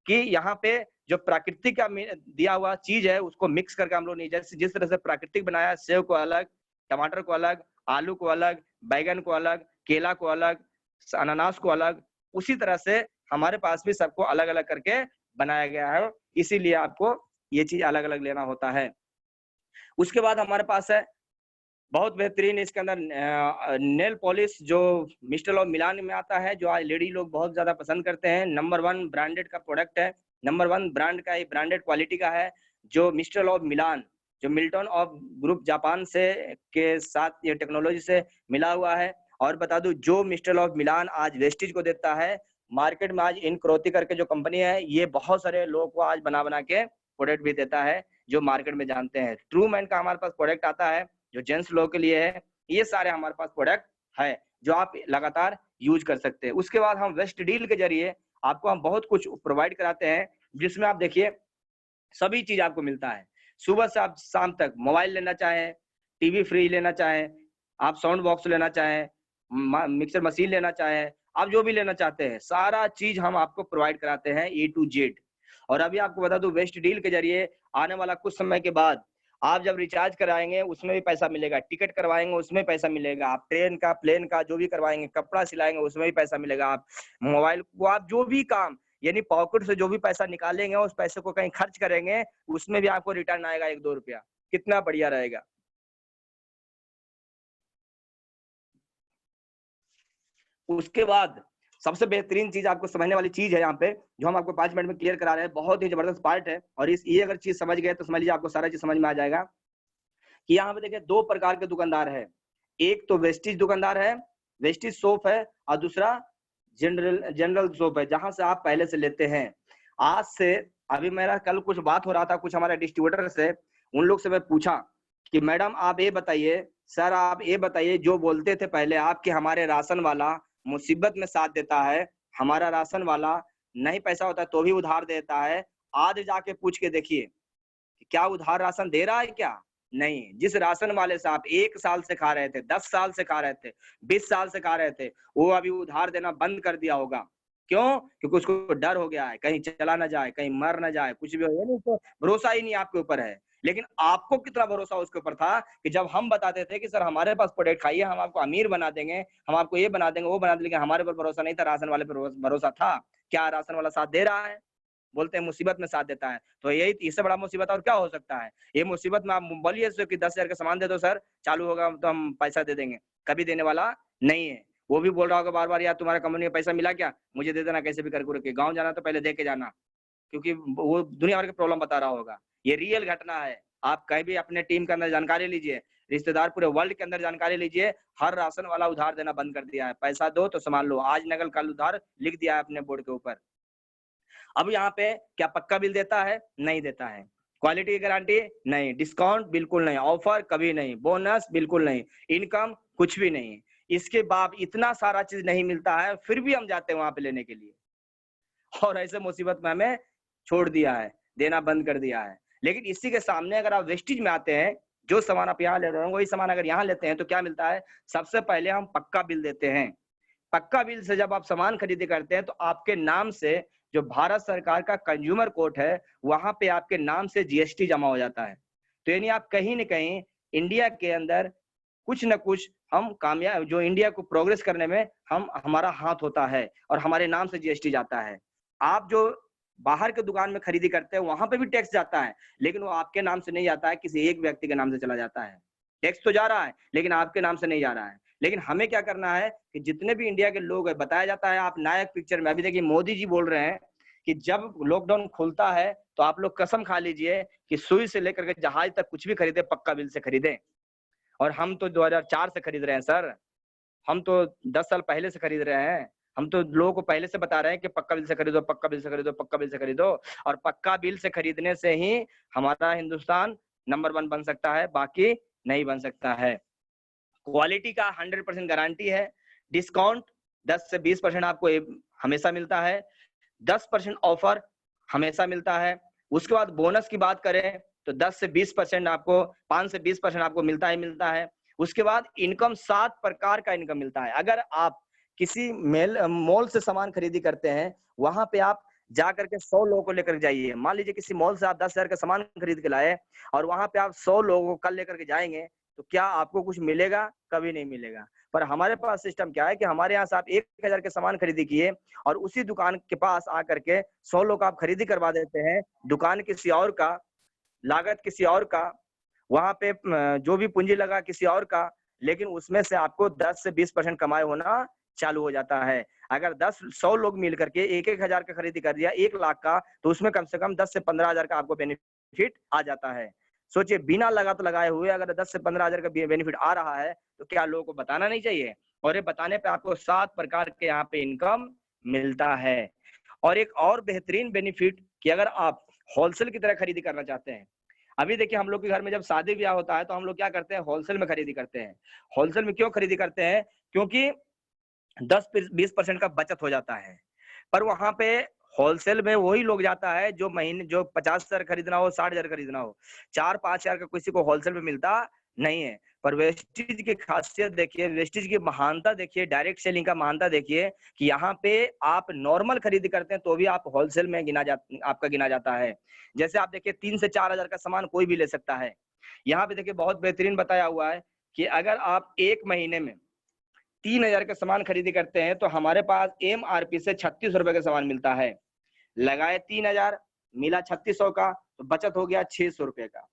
कि यहाँ पे जो प्राकृतिक का दिया हुआ चीज है उसको मिक्स करके हम लोग नहीं, जैसे जिस तरह से प्राकृतिक बनाया, सेव को अलग, टमाटर को अलग, आलू को अलग, बैगन को अलग, केला को अलग, अनानास को अलग, उसी तरह से हमारे पास भी सबको अलग अलग करके बनाया गया है। इसीलिए आपको ये चीज अलग अलग लेना होता है। उसके बाद हमारे पास है बहुत बेहतरीन, इसके अंदर नेल पॉलिश जो मिस्टर ऑफ मिलान में आता है, जो आज लेडी लोग बहुत ज्यादा पसंद करते हैं। नंबर 1 ब्रांडेड का प्रोडक्ट है, नंबर 1 ब्रांड का, ये ब्रांडेड क्वालिटी का है, जो मिस्टर ऑफ मिलान, जो मिल्टन ऑफ ग्रुप जापान से के साथ ये टेक्नोलॉजी से मिला हुआ है। और बता दूं, जो मिस्टर ऑफ मिलान आज वेस्टीज को देता है, मार्केट में आज इनक्रोती करके जो कंपनी है, ये बहुत सारे लोगों को आज बना बना के प्रोडक्ट भी देता है, जो मार्केट में जानते हैं। ट्रू मैन का हमारे पास प्रोडक्ट आता है जो जेंट्स लोग के लिए है। ये सारे हमारे पास प्रोडक्ट है जो आप लगातार यूज कर सकते हैं। उसके बाद हम वेस्ट डील के जरिए आपको हम बहुत कुछ प्रोवाइड कराते हैं, जिसमें आप देखिए सभी चीज आपको मिलता है। सुबह से आप शाम तक मोबाइल लेना चाहें, टीवी फ्री लेना चाहें, आप साउंड बॉक्स लेना चाहें, मिक्सर मशीन लेना चाहें, आप जो भी लेना चाहते हैं सारा चीज हम आपको प्रोवाइड कराते हैं A to Z। और अभी आपको बता दूं, वेस्ट डील के जरिए आने वाला कुछ समय के बाद आप जब रिचार्ज कराएंगे उसमें भी पैसा मिलेगा, टिकट करवाएंगे उसमें पैसा मिलेगा, आप ट्रेन का, प्लेन का जो भी करवाएंगे, कपड़ा सिलाएंगे उसमें भी पैसा मिलेगा, आप मोबाइल को, आप जो भी काम यानी पॉकेट से जो भी पैसा निकालेंगे उस पैसे को कहीं खर्च करेंगे, उसमें भी आपको रिटर्न आएगा 1-2 रुपया। कितना बढ़िया रहेगा। उसके बाद सबसे बेहतरीन चीज आपको समझने वाली चीज है यहाँ पे, जो हम आपको 5 मिनट में क्लियर करा रहे हैं, बहुत ही जबरदस्त पार्ट है। और ये अगर चीज समझ गए तो समझ लीजिए आपको सारा चीज समझ में आ जाएगा कि यहाँ पे देखिए 2 प्रकार के दुकानदार है। एक तो वेस्टीज दुकानदार है, वेस्टीज सोप है, और दूसरा जनरल सोप है, जहां से आप पहले से लेते हैं। आज से अभी मेरा कल कुछ बात हो रहा था कुछ हमारे डिस्ट्रीब्यूटर से, उन लोग से मैं पूछा कि मैडम आप ये बताइए, सर आप ये बताइए, जो बोलते थे पहले आप कि हमारे राशन वाला मुसीबत में साथ देता है, हमारा राशन वाला नहीं पैसा होता तो भी उधार देता है, आज जाके पूछ के देखिए क्या उधार राशन दे रहा है क्या? नहीं। जिस राशन वाले से आप 1 साल से खा रहे थे, 10 साल से खा रहे थे, 20 साल से खा रहे थे, वो अभी उधार देना बंद कर दिया होगा। क्यों? क्योंकि उसको डर हो गया है, कहीं चला ना जाए, कहीं मर ना जाए, कुछ भी हो, यानी उसको भरोसा ही नहीं आपके ऊपर है। लेकिन आपको कितना भरोसा उसके ऊपर था कि जब हम बताते थे कि सर हमारे पास प्रोडक्ट खाइए, हम आपको अमीर बना देंगे, हम आपको ये बना देंगे, वो बना देंगे, लेकिन हमारे पर भरोसा नहीं था, राशन वाले पर भरोसा था। क्या राशन वाला साथ दे रहा है? बोलते हैं मुसीबत में साथ देता है, तो यही इससे बड़ा मुसीबत और क्या हो सकता है? ये मुसीबत में आप बोलिए कि 10,000 का सामान दे दो सर, चालू होगा तो हम पैसा दे देंगे, कभी देने वाला नहीं है। वो भी बोल रहा होगा बार बार, यार तुम्हारा कंपनी में पैसा मिला क्या, मुझे दे देना कैसे भी करके, गाँव जाना तो पहले दे के जाना, क्योंकि वो दुनिया भर की प्रॉब्लम बता रहा होगा। ये रियल घटना है। आप कहीं भी अपने टीम के अंदर जानकारी लीजिए, रिश्तेदार पूरे वर्ल्ड के अंदर जानकारी लीजिए, हर राशन वाला उधार देना बंद कर दिया है। पैसा दो तो संभाल लो, आज नकल कल उधार लिख दिया है अपने बोर्ड के ऊपर। अब यहाँ पे क्या पक्का बिल देता है? नहीं देता है। क्वालिटी की गारंटी नहीं, डिस्काउंट बिल्कुल नहीं, ऑफर कभी नहीं, बोनस बिल्कुल नहीं, इनकम कुछ भी नहीं। इसके बाद इतना सारा चीज नहीं मिलता है, फिर भी हम जाते हैं वहां पे लेने के लिए, और ऐसे मुसीबत में हमें छोड़ दिया है, देना बंद कर दिया है। लेकिन इसी के सामने अगर आप वेस्टेज में आते हैं, जो सामान आप यहाँ ले रहे हो वही सामान अगर यहाँ लेते हैं तो क्या मिलता है? सबसे पहले हम पक्का बिल देते हैं। पक्का बिल से जब आप सामान खरीदी करते हैं तो आपके नाम से जो भारत सरकार का कंज्यूमर कोर्ट है, वहां पे आपके नाम से जीएसटी जमा हो जाता है। तो यानी आप कहीं न कहीं इंडिया के अंदर कुछ न कुछ हम कामयाब, जो इंडिया को प्रोग्रेस करने में हमारा हाथ होता है और हमारे नाम से जीएसटी जाता है। आप जो बाहर के दुकान में खरीदी करते हैं वहां पे भी टैक्स जाता है, लेकिन वो आपके नाम से नहीं जाता है, किसी एक व्यक्ति के नाम से चला जाता है। टैक्स तो जा रहा है लेकिन आपके नाम से नहीं जा रहा है। लेकिन हमें क्या करना है कि जितने भी इंडिया के लोग हैं, बताया जाता है आप नायक पिक्चर में, अभी देखिए मोदी जी बोल रहे हैं कि जब लॉकडाउन खुलता है तो आप लोग कसम खा लीजिए कि सुई से लेकर के जहाज तक कुछ भी खरीदे पक्का बिल से खरीदे। और हम तो 2004 से खरीद रहे हैं सर, हम तो 10 साल पहले से खरीद रहे हैं। हम तो लोगों को पहले से बता रहे हैं कि पक्का बिल से खरीदो, पक्का बिल से खरीदो, पक्का बिल से खरीदो। और पक्का बिल से खरीदने से ही हमारा हिंदुस्तान नंबर 1 बन सकता है, बाकी नहीं बन सकता है। क्वालिटी का 100% गारंटी है। डिस्काउंट 10 से 20% आपको हमेशा मिलता है। 10% ऑफर हमेशा मिलता है। उसके बाद बोनस की बात करें तो 10 से 20% आपको, 5 से 20% आपको मिलता ही मिलता है। उसके बाद इनकम 7 प्रकार का इनकम मिलता है। अगर आप किसी मॉल से सामान खरीदी करते हैं, वहां पे आप जा करके 100 लोगों को लेकर जाइए। मान लीजिए किसी मॉल से आप 10,000 का सामान खरीद के लाए और वहां पे आप 100 लोगों को कल लेकर के जाएंगे, तो क्या आपको कुछ मिलेगा? कभी नहीं मिलेगा। पर हमारे पास सिस्टम क्या है कि हमारे यहाँ से आप 1,000 के सामान खरीदी किए और उसी दुकान के पास आकर के 100 लोग आप खरीदी करवा देते हैं। दुकान किसी और का, लागत किसी और का, वहां पे जो भी पूंजी लगा किसी और का, लेकिन उसमें से आपको 10 से 20% कमाई होना चालू हो जाता है। अगर 100 लोग मिल करके 1,000 का खरीदी कर दिया 1 लाख का, तो उसमें कम से कम 10 से 15,000 का आपको बेनिफिट आ जाता है। सोचिए, बिना लागत लगाए हुए अगर 10 से 15,000 का बेनिफिट आ रहा है तो क्या लोगों को बताना नहीं चाहिए? और ये बताने पे आपको 7 प्रकार के यहाँ पे इनकम मिलता है। और एक और बेहतरीन बेनिफिट कि अगर आप होलसेल की तरह खरीदी करना चाहते हैं, अभी देखिए हम लोग के घर में जब शादी ब्याह होता है तो हम लोग क्या करते हैं? होलसेल में खरीदी करते हैं। होलसेल में क्यों खरीदी करते हैं? क्योंकि 10-20% का बचत हो जाता है। पर वहां पे होलसेल में वही लोग जाता है जो महीने, जो 50,000 खरीदना हो, 60,000 खरीदना हो, 4-5,000 का किसी को होलसेल में मिलता नहीं है। पर वेस्टेज की खासियत देखिए, वेस्टेज की महानता देखिए, डायरेक्ट सेलिंग का महानता देखिए कि यहाँ पे आप नॉर्मल खरीदी करते हैं तो भी आप होलसेल में आपका गिना जाता है। जैसे आप देखिए 3 से 4,000 का सामान कोई भी ले सकता है। यहाँ पे देखिए बहुत बेहतरीन बताया हुआ है कि अगर आप 1 महीने में 3,000 का सामान खरीदी करते हैं तो हमारे पास एमआरपी से 36 रुपए का सामान मिलता है। लगाए 3,000, मिला 3600 का, तो बचत हो गया 600 रुपए का।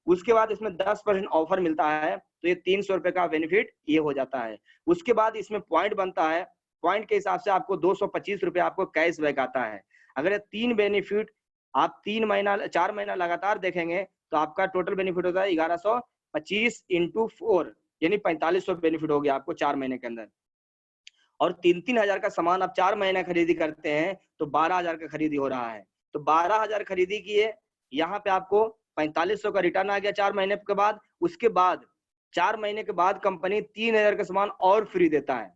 उसके बाद इसमें 10% ऑफर मिलता है तो ये 300 रुपए का बेनिफिट ये हो जाता है। उसके बाद इसमें पॉइंट बनता है, पॉइंट के हिसाब से आपको 225 रुपए आपको कैशबैक आता है। अगर ये 3 बेनिफिट आप 4 महीना लगातार देखेंगे तो आपका टोटल बेनिफिट होता है 1125 इंटू 4, यानी 4500 बेनिफिट हो गया आपको 4 महीने के अंदर। और 3-3 हजार का सामान आप 4 महीने खरीदी करते हैं तो 12,000 का खरीदी हो रहा है। तो 12,000 खरीदी किए, यहाँ पे आपको 4500 का रिटर्न आ गया 4 महीने के बाद। उसके बाद 4 महीने के बाद कंपनी 3,000 का सामान और फ्री देता है।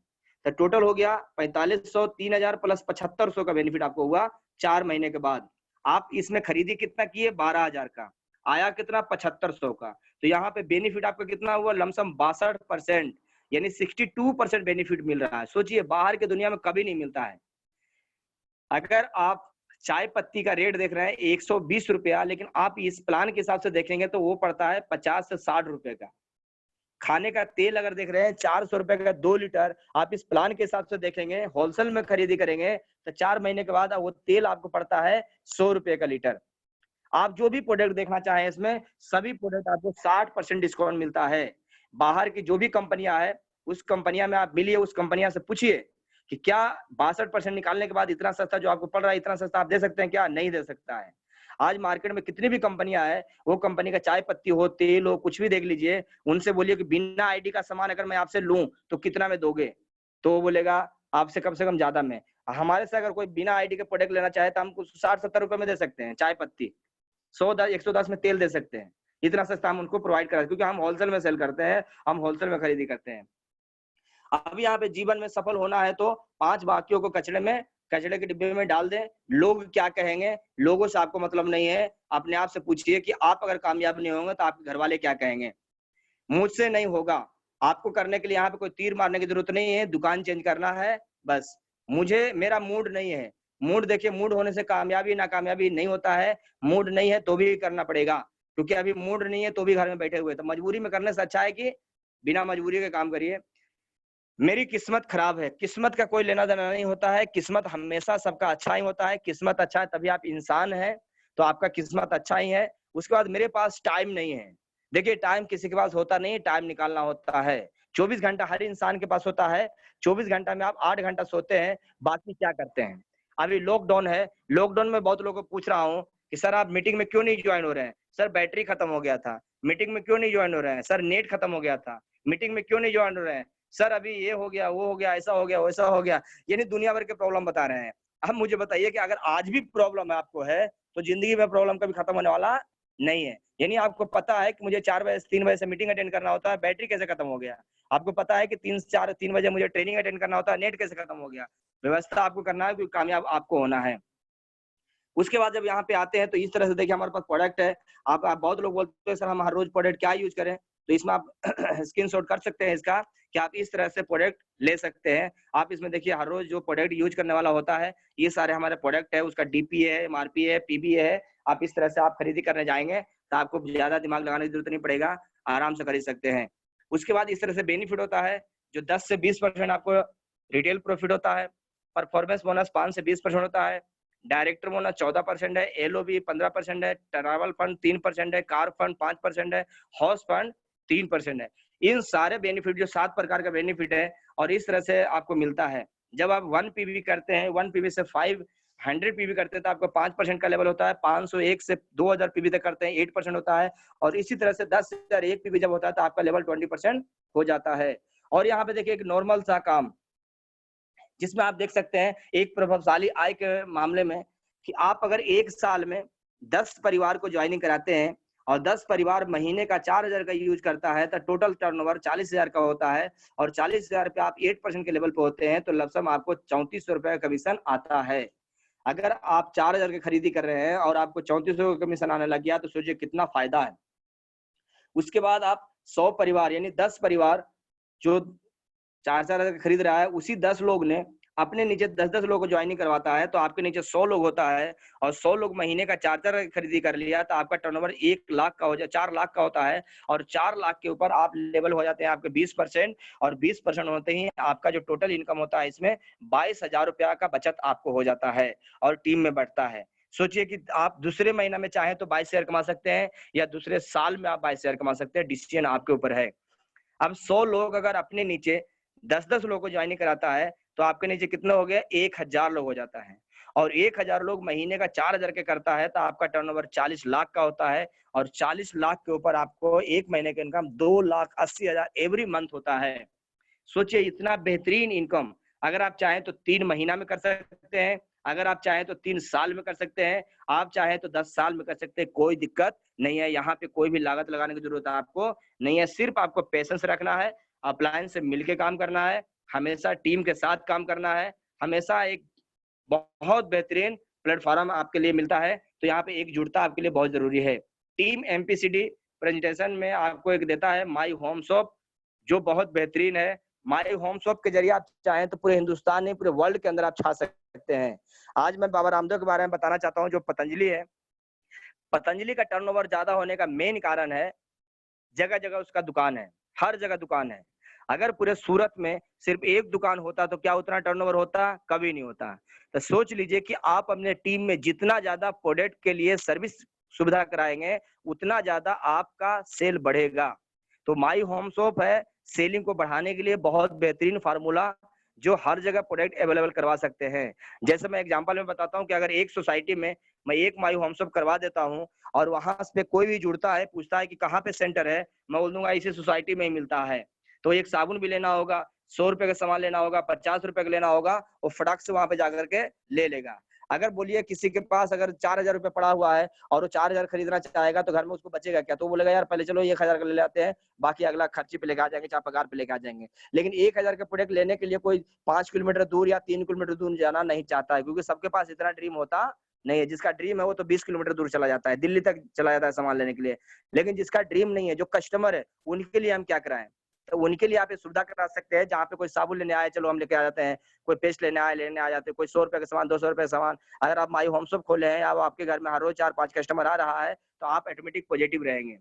तो टोटल हो गया 4500, 3,000 प्लस 7,500 का बेनिफिट आपको हुआ 4 महीने के बाद। आप इसमें खरीदी कितना किए? 12,000 का, आया कितना? 7,500 का। तो यहाँ पे बेनिफिट आपका कितना हुआ? लमसम 62%, यानी 62% बेनिफिट मिल रहा है। सोचिए, बाहर की दुनिया में कभी नहीं मिलता है। अगर आप चाय पत्ती का रेट देख रहे हैं 120 रुपया, लेकिन आप इस प्लान के हिसाब से देखेंगे तो वो पड़ता है 50 से 60 रुपए का। खाने का तेल अगर देख रहे हैं 400 रुपए का 2 लीटर, आप इस प्लान के हिसाब से देखेंगे, होलसेल में खरीदी करेंगे तो 4 महीने के बाद वो तेल आपको पड़ता है 100 रुपए का लीटर। आप जो भी प्रोडक्ट देखना चाहें इसमें सभी प्रोडक्ट आपको 60% डिस्काउंट मिलता है। बाहर की जो भी कंपनियां है उस कंपनियां में आप मिलिए, उस कंपनियां से पूछिए कि क्या 62% निकालने के बाद इतना सस्ता जो आपको पड़ रहा है, इतना सस्ता आप दे सकते हैं क्या? नहीं दे सकता है। आज मार्केट में कितनी भी कंपनियां है, वो कंपनी का चाय पत्ती हो, तेल हो, कुछ भी देख लीजिए, उनसे बोलिए कि बिना आईडी का सामान अगर मैं आपसे लूं तो कितना में दोगे? तो वो बोलेगा आपसे कम से कम ज्यादा में। हमारे से अगर कोई बिना आईडी के प्रोडक्ट लेना चाहे तो हम 60-70 रुपए में दे सकते हैं चाय पत्ती, 110 में तेल दे सकते हैं। इतना सस्ता हम उनको प्रोवाइड करा, क्योंकि हम होलसेल में सेल करते हैं, हम होलसेल में खरीदी करते हैं। अब यहाँ पे जीवन में सफल होना है तो 5 वाक्यों को कचड़े के डिब्बे में डाल दें। लोग क्या कहेंगे, लोगों से आपको मतलब नहीं है। अपने आप से पूछिए कि आप अगर कामयाब नहीं होंगे तो आपके घर वाले क्या कहेंगे? मुझसे नहीं होगा। आपको करने के लिए यहाँ पे कोई तीर मारने की जरूरत नहीं है, दुकान चेंज करना है बस। मेरा मूड नहीं है। मूड देखिए, मूड होने से कामयाबी नाकामयाबी नहीं होता है। मूड नहीं है तो भी करना पड़ेगा, क्योंकि अभी मूड नहीं है तो भी घर में बैठे हुए, तो मजबूरी में करने से अच्छा है कि बिना मजबूरी के काम करिए। मेरी किस्मत खराब है, किस्मत का कोई लेना देना नहीं होता है। किस्मत हमेशा सबका अच्छा ही होता है। किस्मत अच्छा है तभी आप इंसान हैं, तो आपका किस्मत अच्छा ही है। उसके बाद मेरे पास टाइम नहीं है। देखिए, टाइम किसी के पास होता नहीं है, टाइम निकालना होता है। 24 घंटा हर इंसान के पास होता है। 24 घंटा में आप 8 घंटा सोते हैं, बाकी क्या करते हैं? अभी लॉकडाउन है, लॉकडाउन में बहुत लोगों को पूछ रहा हूँ कि सर आप मीटिंग में क्यों नहीं ज्वाइन हो रहे हैं? सर बैटरी खत्म हो गया था। मीटिंग में क्यों नहीं ज्वाइन हो रहे हैं? सर नेट खत्म हो गया था। मीटिंग में क्यों नहीं ज्वाइन हो रहे हैं? सर अभी ये हो गया, वो हो गया, ऐसा हो गया, वैसा हो गया। यानी दुनिया भर के प्रॉब्लम बता रहे हैं। अब मुझे बताइए कि अगर आज भी प्रॉब्लम आपको है, तो जिंदगी में प्रॉब्लम कभी खत्म होने वाला नहीं है। यानी आपको पता है कि मुझे 4 बजे से 3 बजे से मीटिंग अटेंड करना होता है, बैटरी कैसे खत्म हो गया? आपको पता है कि 3 बजे मुझे ट्रेनिंग अटेंड करना होता है, नेट कैसे खत्म हो गया? व्यवस्था आपको करना है, क्योंकि कामयाब आपको होना है। उसके बाद जब यहाँ पे आते हैं तो इस तरह से देखिए, हमारे पास प्रोडक्ट है। आप बहुत लोग बोलते हैं सर हम हर रोज प्रोडक्ट क्या यूज करें? तो इसमें आप स्क्रीनशॉट कर सकते हैं इसका, कि आप इस तरह से प्रोडक्ट ले सकते हैं। आप इसमें देखिए हर रोज जो प्रोडक्ट यूज करने वाला होता है, ये सारे हमारे प्रोडक्ट है। उसका डीपी है, एमआरपी है, पीबी है। आप इस तरह से आप खरीदी करने जाएंगे तो आपको ज्यादा दिमाग लगाने की जरूरत नहीं पड़ेगा, आराम से खरीद सकते हैं। उसके बाद इस तरह से बेनिफिट होता है, जो 10 से 20% आपको रिटेल प्रॉफिट होता है। परफॉर्मेंस बोनस 5 से 20% होता है। डायरेक्टर बोनस 14% है, एलओबी 15% है, ट्रैवल फंड 3% है, कार फंड 5% है, हाउस फंड 3% है। इन सारे बेनिफिट जो 7 प्रकार का बेनिफिट है, और इस तरह से आपको मिलता है। जब आप 1 पीवी करते हैं, 1 पीवी से 500 पीवी करते हैं तो आपको 5% का लेवल होता है। 501 से 2000 पीवी तक करते हैं, 8% होता है। और इसी तरह से 10,001 पीवी जब होता है तो आपका लेवल 20% हो जाता है। और यहाँ पे देखिए एक नॉर्मल सा काम, जिसमें आप देख सकते हैं एक प्रभावशाली आय के मामले में, कि आप अगर 1 साल में 10 परिवार को ज्वाइनिंग कराते हैं और 10 परिवार महीने का 4000 का यूज करता है, तो टोटल टर्नओवर 40,000 का होता है। और 40,000 पे आप 8% के लेवल पे होते हैं तो लमसम आपको 3400 रुपए का कमीशन आता है। अगर आप 4000 की खरीदी कर रहे हैं और आपको 3400 का कमीशन आने लग गया, तो सोचिए कितना फायदा है। उसके बाद आप 100 परिवार यानी 10 परिवार जो 4-4 हजार खरीद रहा है, उसी 10 लोग ने अपने नीचे 10-10 लोग को ज्वाइनिंग करवाता है, तो आपके नीचे 100 लोग होता है। और 100 लोग महीने का 4-4 खरीदी कर लिया तो आपका टर्नओवर 1 लाख का हो जाए, 4 लाख का होता है। और 4 लाख के ऊपर आप लेवल हो जाते हैं आपके 20%। और 20% होते ही आपका जो टोटल इनकम होता है, इसमें 22,000 रुपया का बचत आपको हो जाता है और टीम में बढ़ता है। सोचिए कि आप दूसरे महीना में चाहे तो 22,000 कमा सकते हैं, या दूसरे साल में आप 22,000 कमा सकते हैं, डिसीजन आपके ऊपर है। अब 100 लोग अगर अपने नीचे 10-10 लोग को ज्वाइनिंग कराता है, तो आपके नीचे कितना हो गया? 1000 लोग हो जाता है। और 1000 लोग महीने का 4000 के करता है, तो आपका टर्नओवर 40 लाख का होता है। और 40 लाख के ऊपर आपको 1 महीने का इनकम 2,80,000 एवरी मंथ होता है। सोचिए इतना बेहतरीन इनकम, अगर आप चाहें तो 3 महीना में कर सकते हैं, अगर आप चाहें तो 3 साल में कर सकते हैं, आप चाहें तो 10 साल में कर सकते हैं, कोई दिक्कत नहीं है। यहाँ पे कोई भी लागत लगाने की जरूरत आपको नहीं है, सिर्फ आपको पेशेंस रखना है, अपलायंस से मिलके काम करना है, हमेशा टीम के साथ काम करना है, हमेशा एक बहुत बेहतरीन प्लेटफॉर्म आपके लिए मिलता है। तो यहाँ पे एकजुटता आपके लिए बहुत जरूरी है। टीम एमपीसीडी प्रेजेंटेशन में आपको एक देता है माई होम शॉप, जो बहुत बेहतरीन है। माई होम शॉप के जरिए आप चाहें तो पूरे हिंदुस्तान नहीं, पूरे वर्ल्ड के अंदर आप छा सकते हैं। आज मैं बाबा रामदेव के बारे में बताना चाहता हूँ, जो पतंजलि है। पतंजलि का टर्नओवर ज्यादा होने का मेन कारण है, जगह जगह उसका दुकान है, हर जगह दुकान है। अगर पूरे सूरत में सिर्फ एक दुकान होता तो क्या उतना टर्नओवर होता? कभी नहीं होता। तो सोच लीजिए कि आप अपने टीम में जितना ज्यादा प्रोडक्ट के लिए सर्विस सुविधा कराएंगे, उतना ज्यादा आपका सेल बढ़ेगा। तो माई होम शॉप है सेलिंग को बढ़ाने के लिए बहुत बेहतरीन फार्मूला, जो हर जगह प्रोडक्ट अवेलेबल करवा सकते हैं। जैसे मैं एग्जांपल में बताता हूँ कि अगर एक सोसाइटी में मैं एक मायू होम शॉप करवा देता हूँ और वहां पे कोई भी जुड़ता है, पूछता है कि कहाँ पे सेंटर है, मैं बोल दूंगा इसी सोसाइटी में ही मिलता है। तो एक साबुन भी लेना होगा, 100 रुपए का सामान लेना होगा, 50 रुपए का लेना होगा, वो फटाक से वहां पे जाकर के ले लेगा। अगर बोलिए किसी के पास अगर 4000 रुपए पड़ा हुआ है और वो 4000 खरीदना चाहेगा तो घर में उसको बचेगा क्या? तो वो बोलेगा यार पहले चलो 1000 का ले लेते हैं, बाकी अगला खर्चे पे लेके आ जाएंगे, चाहे पगार पे लेके आ जाएंगे। लेकिन 1000 का प्रोडक्ट लेने के लिए कोई 5 किलोमीटर दूर या 3 किलोमीटर दूर जाना नहीं चाहता है, क्योंकि सबके पास इतना ड्रीम होता नहीं है। जिसका ड्रीम है वो तो 20 किलोमीटर दूर चला जाता है, दिल्ली तक चला जाता है सामान लेने के लिए। लेकिन जिसका ड्रीम नहीं है, जो कस्टमर है, उनके लिए हम क्या कराएं? तो उनके लिए आप ये सुविधा करा सकते हैं, जहाँ पे कोई साबुन लेने आए चलो हम लेके आ जाते हैं, कोई पेस्ट लेने आ जाते हैं, कोई 100 रुपए का सामान, 200 रुपए का सामान। अगर आप माई होम शॉप खोले हैं, अब आपके घर में हर रोज 4-5 कस्टमर आ रहा है, तो आप ऑटोमेटिक पॉजिटिव रहेंगे।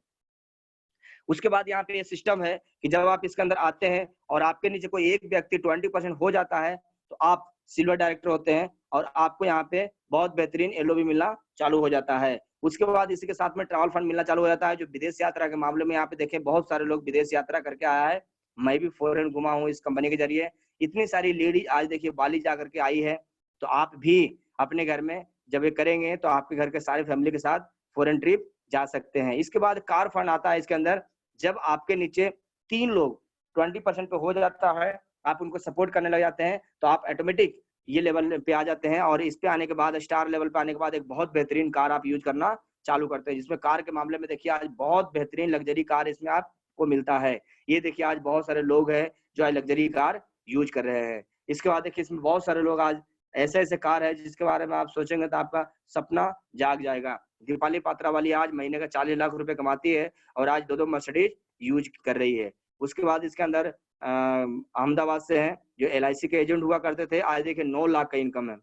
उसके बाद यहाँ पे ये सिस्टम है कि जब आप इसके अंदर आते हैं और आपके नीचे कोई एक व्यक्ति 20% हो जाता है, तो आप सिल्वर डायरेक्टर होते हैं और आपको यहाँ पे बहुत बेहतरीन एलओबी मिलना चालू हो जाता है। उसके बाद इसी के साथ में ट्रैवल फंड मिलना चालू हो जाता है, जो विदेश यात्रा के मामले में यहाँ पे देखें बहुत सारे लोग विदेश यात्रा करके आया है। मैं भी फॉरेन घुमा हूँ इस कंपनी के जरिए। इतनी सारी लेडीज आज देखिए बाली जा करके आई है, तो आप भी अपने घर में जब ये करेंगे तो आपके घर के सारे फैमिली के साथ फॉरेन ट्रिप जा सकते हैं। इसके बाद कार फंड आता है इसके अंदर। जब आपके नीचे 3 लोग 20% पे हो जाता है, आप उनको सपोर्ट करने लग जाते हैं, तो आप ऑटोमेटिक ये लेवल पे आ जाते हैं और इस पे आने के बाद स्टार लेवल पे आने के बाद एक बहुत बेहतरीन कार आप यूज करना चालू करते हैं, जिसमें कार के मामले में देखिए आज बहुत बेहतरीन लग्जरी कार इसमें आपको मिलता है। ये देखिए आज बहुत सारे लोग हैं जो आज लग्जरी कार यूज कर रहे हैं। इसके बाद देखिए इसमें बहुत सारे लोग आज ऐसे-ऐसे कार है जिसके बारे में आप सोचेंगे तो आपका सपना जाग जाएगा। दीपाली पात्रा वाली आज महीने का 40 लाख रुपए कमाती है और आज 2-2 मर्सिडीज यूज कर रही है। उसके बाद इसके अंदर अहमदाबाद से हैं, जो एलआईसी के एजेंट हुआ करते थे, आज देखिए 9 लाख का इनकम है।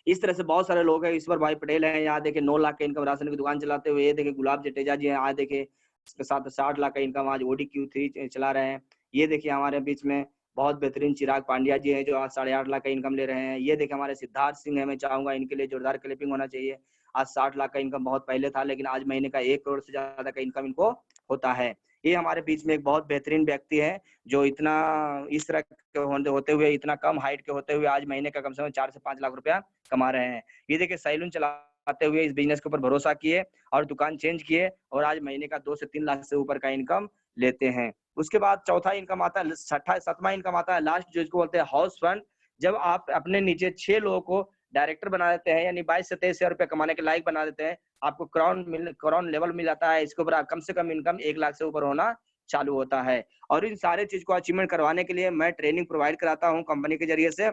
इस तरह से बहुत सारे लोग हैं। ईश्वर भाई पटेल हैं, यहाँ देखिए 9 लाख का इनकम राशन की दुकान चलाते हुए। ये देखिए गुलाब जटेजा जी हैं, आज देखिए इसके साथ 60 लाख का इनकम आज ओडी Q3 चला रहे हैं। ये देखिए हमारे बीच में बहुत बेहतरीन चिराग पांड्या जी हैं, जो आज 8.5 लाख का इनकम ले रहे हैं। ये देखिए हमारे सिद्धार्थ सिंह है, मैं चाहूंगा इनके लिए जोरदार क्लिपिंग होना चाहिए। आज 60 लाख का इनकम बहुत पहले था, लेकिन आज महीने का 1 करोड़ से ज्यादा का इनकम इनको होता है। ये हमारे बीच में एक बहुत बेहतरीन व्यक्ति है, जो इतना इस तरह के होते हुए, इतना कम हाइट के होते हुए आज महीने का कम से कम 4 से 5 लाख रुपया कमा रहे हैं। ये देखिए सैलून चलाते हुए इस बिजनेस के ऊपर भरोसा किए और दुकान चेंज किए और आज महीने का 2 से 3 लाख से ऊपर का इनकम लेते हैं। उसके बाद चौथा इनकम आता है, छठा सातवां इनकम आता है लास्ट, जिसको बोलते हैं हाउस फंड। जब आप अपने नीचे 6 लोगों को डायरेक्टर बना देते हैं, यानी 22 से 23 हजार रुपए कमाने के लायक बना देते हैं, आपको क्राउन लेवल मिल जाता है। इसके ऊपर कम से कम इनकम 1 लाख से ऊपर होना चालू होता है। और इन सारे चीज को अचीवमेंट करवाने के लिए मैं ट्रेनिंग प्रोवाइड कराता हूँ कंपनी के जरिए से।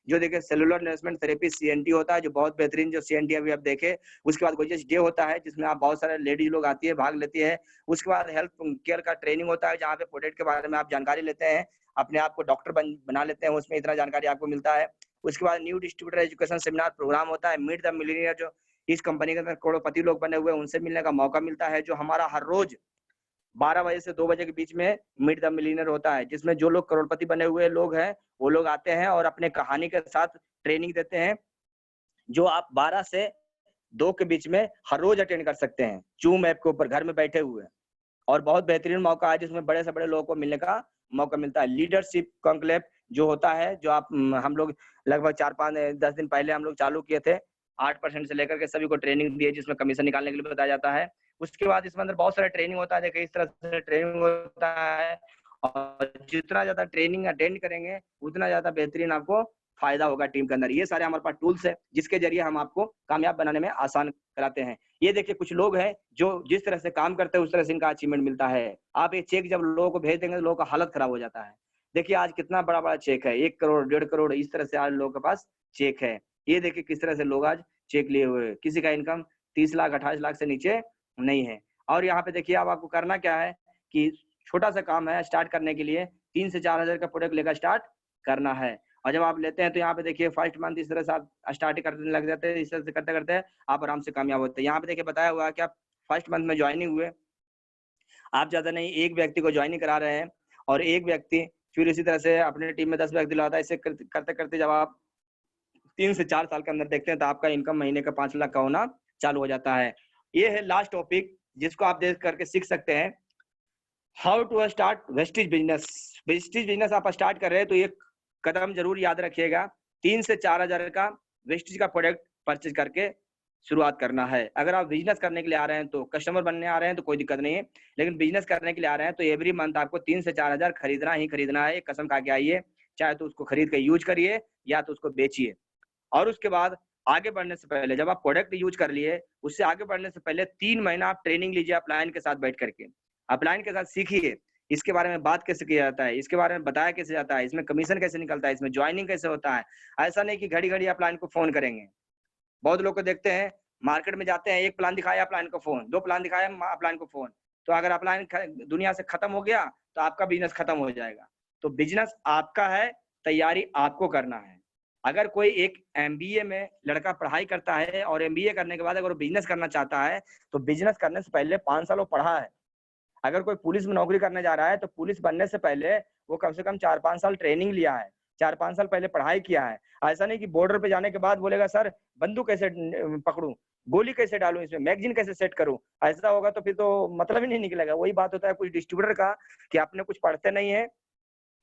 जो देखिए सेलुलर नरिशमेंट थेरेपी CNT होता है, जो बहुत बेहतरीन, जो CNT अभी आप देखे। उसके बाद गोजेस डे होता है, जिसमें आप बहुत सारे लेडीज लोग आती है, भाग लेती है। उसके बाद हेल्थ केयर का ट्रेनिंग होता है, जहाँ पे प्रोडक्ट के बारे में आप जानकारी लेते हैं, अपने आप को डॉक्टर बना लेते हैं, उसमें इतना जानकारी आपको मिलता है। उसके बाद new distributor education seminar programme होता है, मीट द मिलियनियर, जो इस कंपनी के अंदर करोड़पति लोग बने हुए हैं, उनसे मिलने का मौका मिलता है, जो हमारा हर रोज 12 बजे से 2 बजे के बीच में मीट द मिलियनियर होता है, जिसमें जो लोग करोड़पति बने हुए लोग हैं, वो लोग आते हैं और अपने कहानी के साथ ट्रेनिंग देते हैं, जो आप 12 से 2 के बीच में हर रोज अटेंड कर सकते हैं, जूम ऐप के ऊपर घर में बैठे हुए। और बहुत बेहतरीन मौका है, जिसमें बड़े से बड़े लोगों को मिलने का मौका मिलता है। लीडरशिप कॉन्क्लेव जो होता है, जो आप हम लोग लगभग 4-5-10 दिन पहले हम लोग चालू किए थे, 8% से लेकर के सभी को ट्रेनिंग दी है, जिसमें कमीशन निकालने के लिए बताया जाता है। उसके बाद इसमें अंदर बहुत सारा ट्रेनिंग होता है, देखिए इस तरह से ट्रेनिंग होता है, और जितना ज्यादा ट्रेनिंग अटेंड करेंगे उतना ज्यादा बेहतरीन आपको फायदा होगा टीम के अंदर। ये सारे हमारे पास टूल्स है, जिसके जरिए हम आपको कामयाब बनाने में आसान कराते हैं। ये देखिए कुछ लोग हैं जो जिस तरह से काम करते हैं उस तरह से इनका अचीवमेंट मिलता है। आप ये चेक जब लोगों को भेज देंगे तो लोगों का हालत खराब हो जाता है। देखिए आज कितना बड़ा बड़ा चेक है, 1 करोड़ 1.5 करोड़, इस तरह से आज लोगों के पास चेक है। ये देखिए किस तरह से लोग आज चेक लिए हुए हैं। किसी का इनकम 30 लाख 28 लाख से नीचे नहीं है। और यहाँ पे देखिए अब आपको करना क्या है कि छोटा सा काम है, स्टार्ट करने के लिए 3 से 4 हजार का प्रोडक्ट लेकर स्टार्ट करना है। और जब आप लेते हैं तो यहाँ पे देखिए फर्स्ट मंथ इस तरह से आप स्टार्ट करने लग जाते हैं। इस तरह से करते करते आप आराम से कामयाब होते हैं। यहाँ पे देखिए बताया हुआ है कि आप फर्स्ट मंथ में ज्वाइनिंग हुए, आप ज्यादा नहीं एक व्यक्ति को ज्वाइनिंग करा रहे हैं और एक व्यक्ति फिर इसी तरह से अपने टीम में 10 व्यक्ति लाता है। इसे करते करते जब आप 3 से 4 साल के अंदर देखते हैं तो आपका इनकम महीने का 5 लाख का होना चालू हो जाता है। ये है लास्ट टॉपिक, जिसको आप देख करके सीख सकते हैं, how to start wastage business. Wastage business आप स्टार्ट कर रहे हैं तो ये कदम जरूर याद रखिएगा, 3 से 4,000 का वेस्टेज का प्रोडक्ट परचेज करके शुरुआत करना है। अगर आप बिजनेस करने के लिए आ रहे हैं तो कस्टमर बनने आ रहे हैं तो कोई दिक्कत नहीं है, लेकिन बिजनेस करने के लिए आ रहे हैं तो एवरी मंथ आपको 3 से 4,000 खरीदना ही खरीदना है। कसम खा के आइए, चाहे तो उसको खरीद के यूज करिए या तो उसको बेचिए। और उसके बाद आगे बढ़ने से पहले, जब आप प्रोडक्ट यूज कर लिए, उससे आगे बढ़ने से पहले 3 महीना आप ट्रेनिंग लीजिए अपलाइन के साथ बैठ करके। अपलाइन के साथ सीखिए, इसके बारे में बात कैसे किया जाता है, इसके बारे में बताया कैसे जाता है, इसमें कमीशन कैसे निकलता है, इसमें ज्वाइनिंग कैसे होता है। ऐसा नहीं कि घड़ी-घड़ी अपलाइन को फोन करेंगे। बहुत लोग को देखते हैं, मार्केट में जाते हैं, एक प्लान दिखाया अपलाइन को फोन, 2 प्लान दिखाया अपलाइन को फोन। तो अगर अपलाइन दुनिया से खत्म हो गया तो आपका बिजनेस खत्म हो जाएगा। तो बिजनेस आपका है, तैयारी आपको करना है। अगर कोई एक एमबीए में लड़का पढ़ाई करता है और एमबीए करने के बाद अगर वो बिजनेस करना चाहता है तो बिजनेस करने से पहले 5 साल वो पढ़ा है। अगर कोई पुलिस में नौकरी करने जा रहा है तो पुलिस बनने से पहले वो कम से कम 4-5 साल ट्रेनिंग लिया है, 4-5 साल पहले पढ़ाई किया है। ऐसा नहीं कि बॉर्डर पे जाने के बाद बोलेगा सर बंदूक कैसे पकड़ूं, गोली कैसे डालूं, इसमें मैगजीन कैसे सेट करूं। ऐसा होगा तो फिर तो मतलब ही नहीं निकलेगा। वही बात होता है कुछ डिस्ट्रीब्यूटर का कि आपने कुछ पढ़ते नहीं है,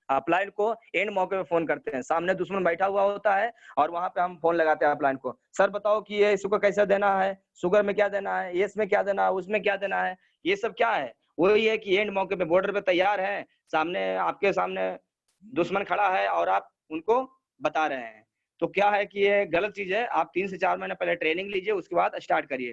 अपलाइन को एंड मौके पे फोन करते हैं, सामने दुश्मन बैठा हुआ होता है और वहां पे हम फोन लगाते हैं अपलाइन को, सर बताओ कि ये इसको कैसे देना है, शुगर में क्या देना है, ये इसमें क्या देना है, उसमें क्या देना है, ये सब क्या है। वही है कि एंड मौके पे बॉर्डर पे तैयार है, सामने आपके सामने दुश्मन खड़ा है और आप उनको बता रहे हैं। तो क्या है कि ये गलत चीज है। आप 3 से 4 महीने पहले ट्रेनिंग लीजिए, उसके बाद स्टार्ट करिए।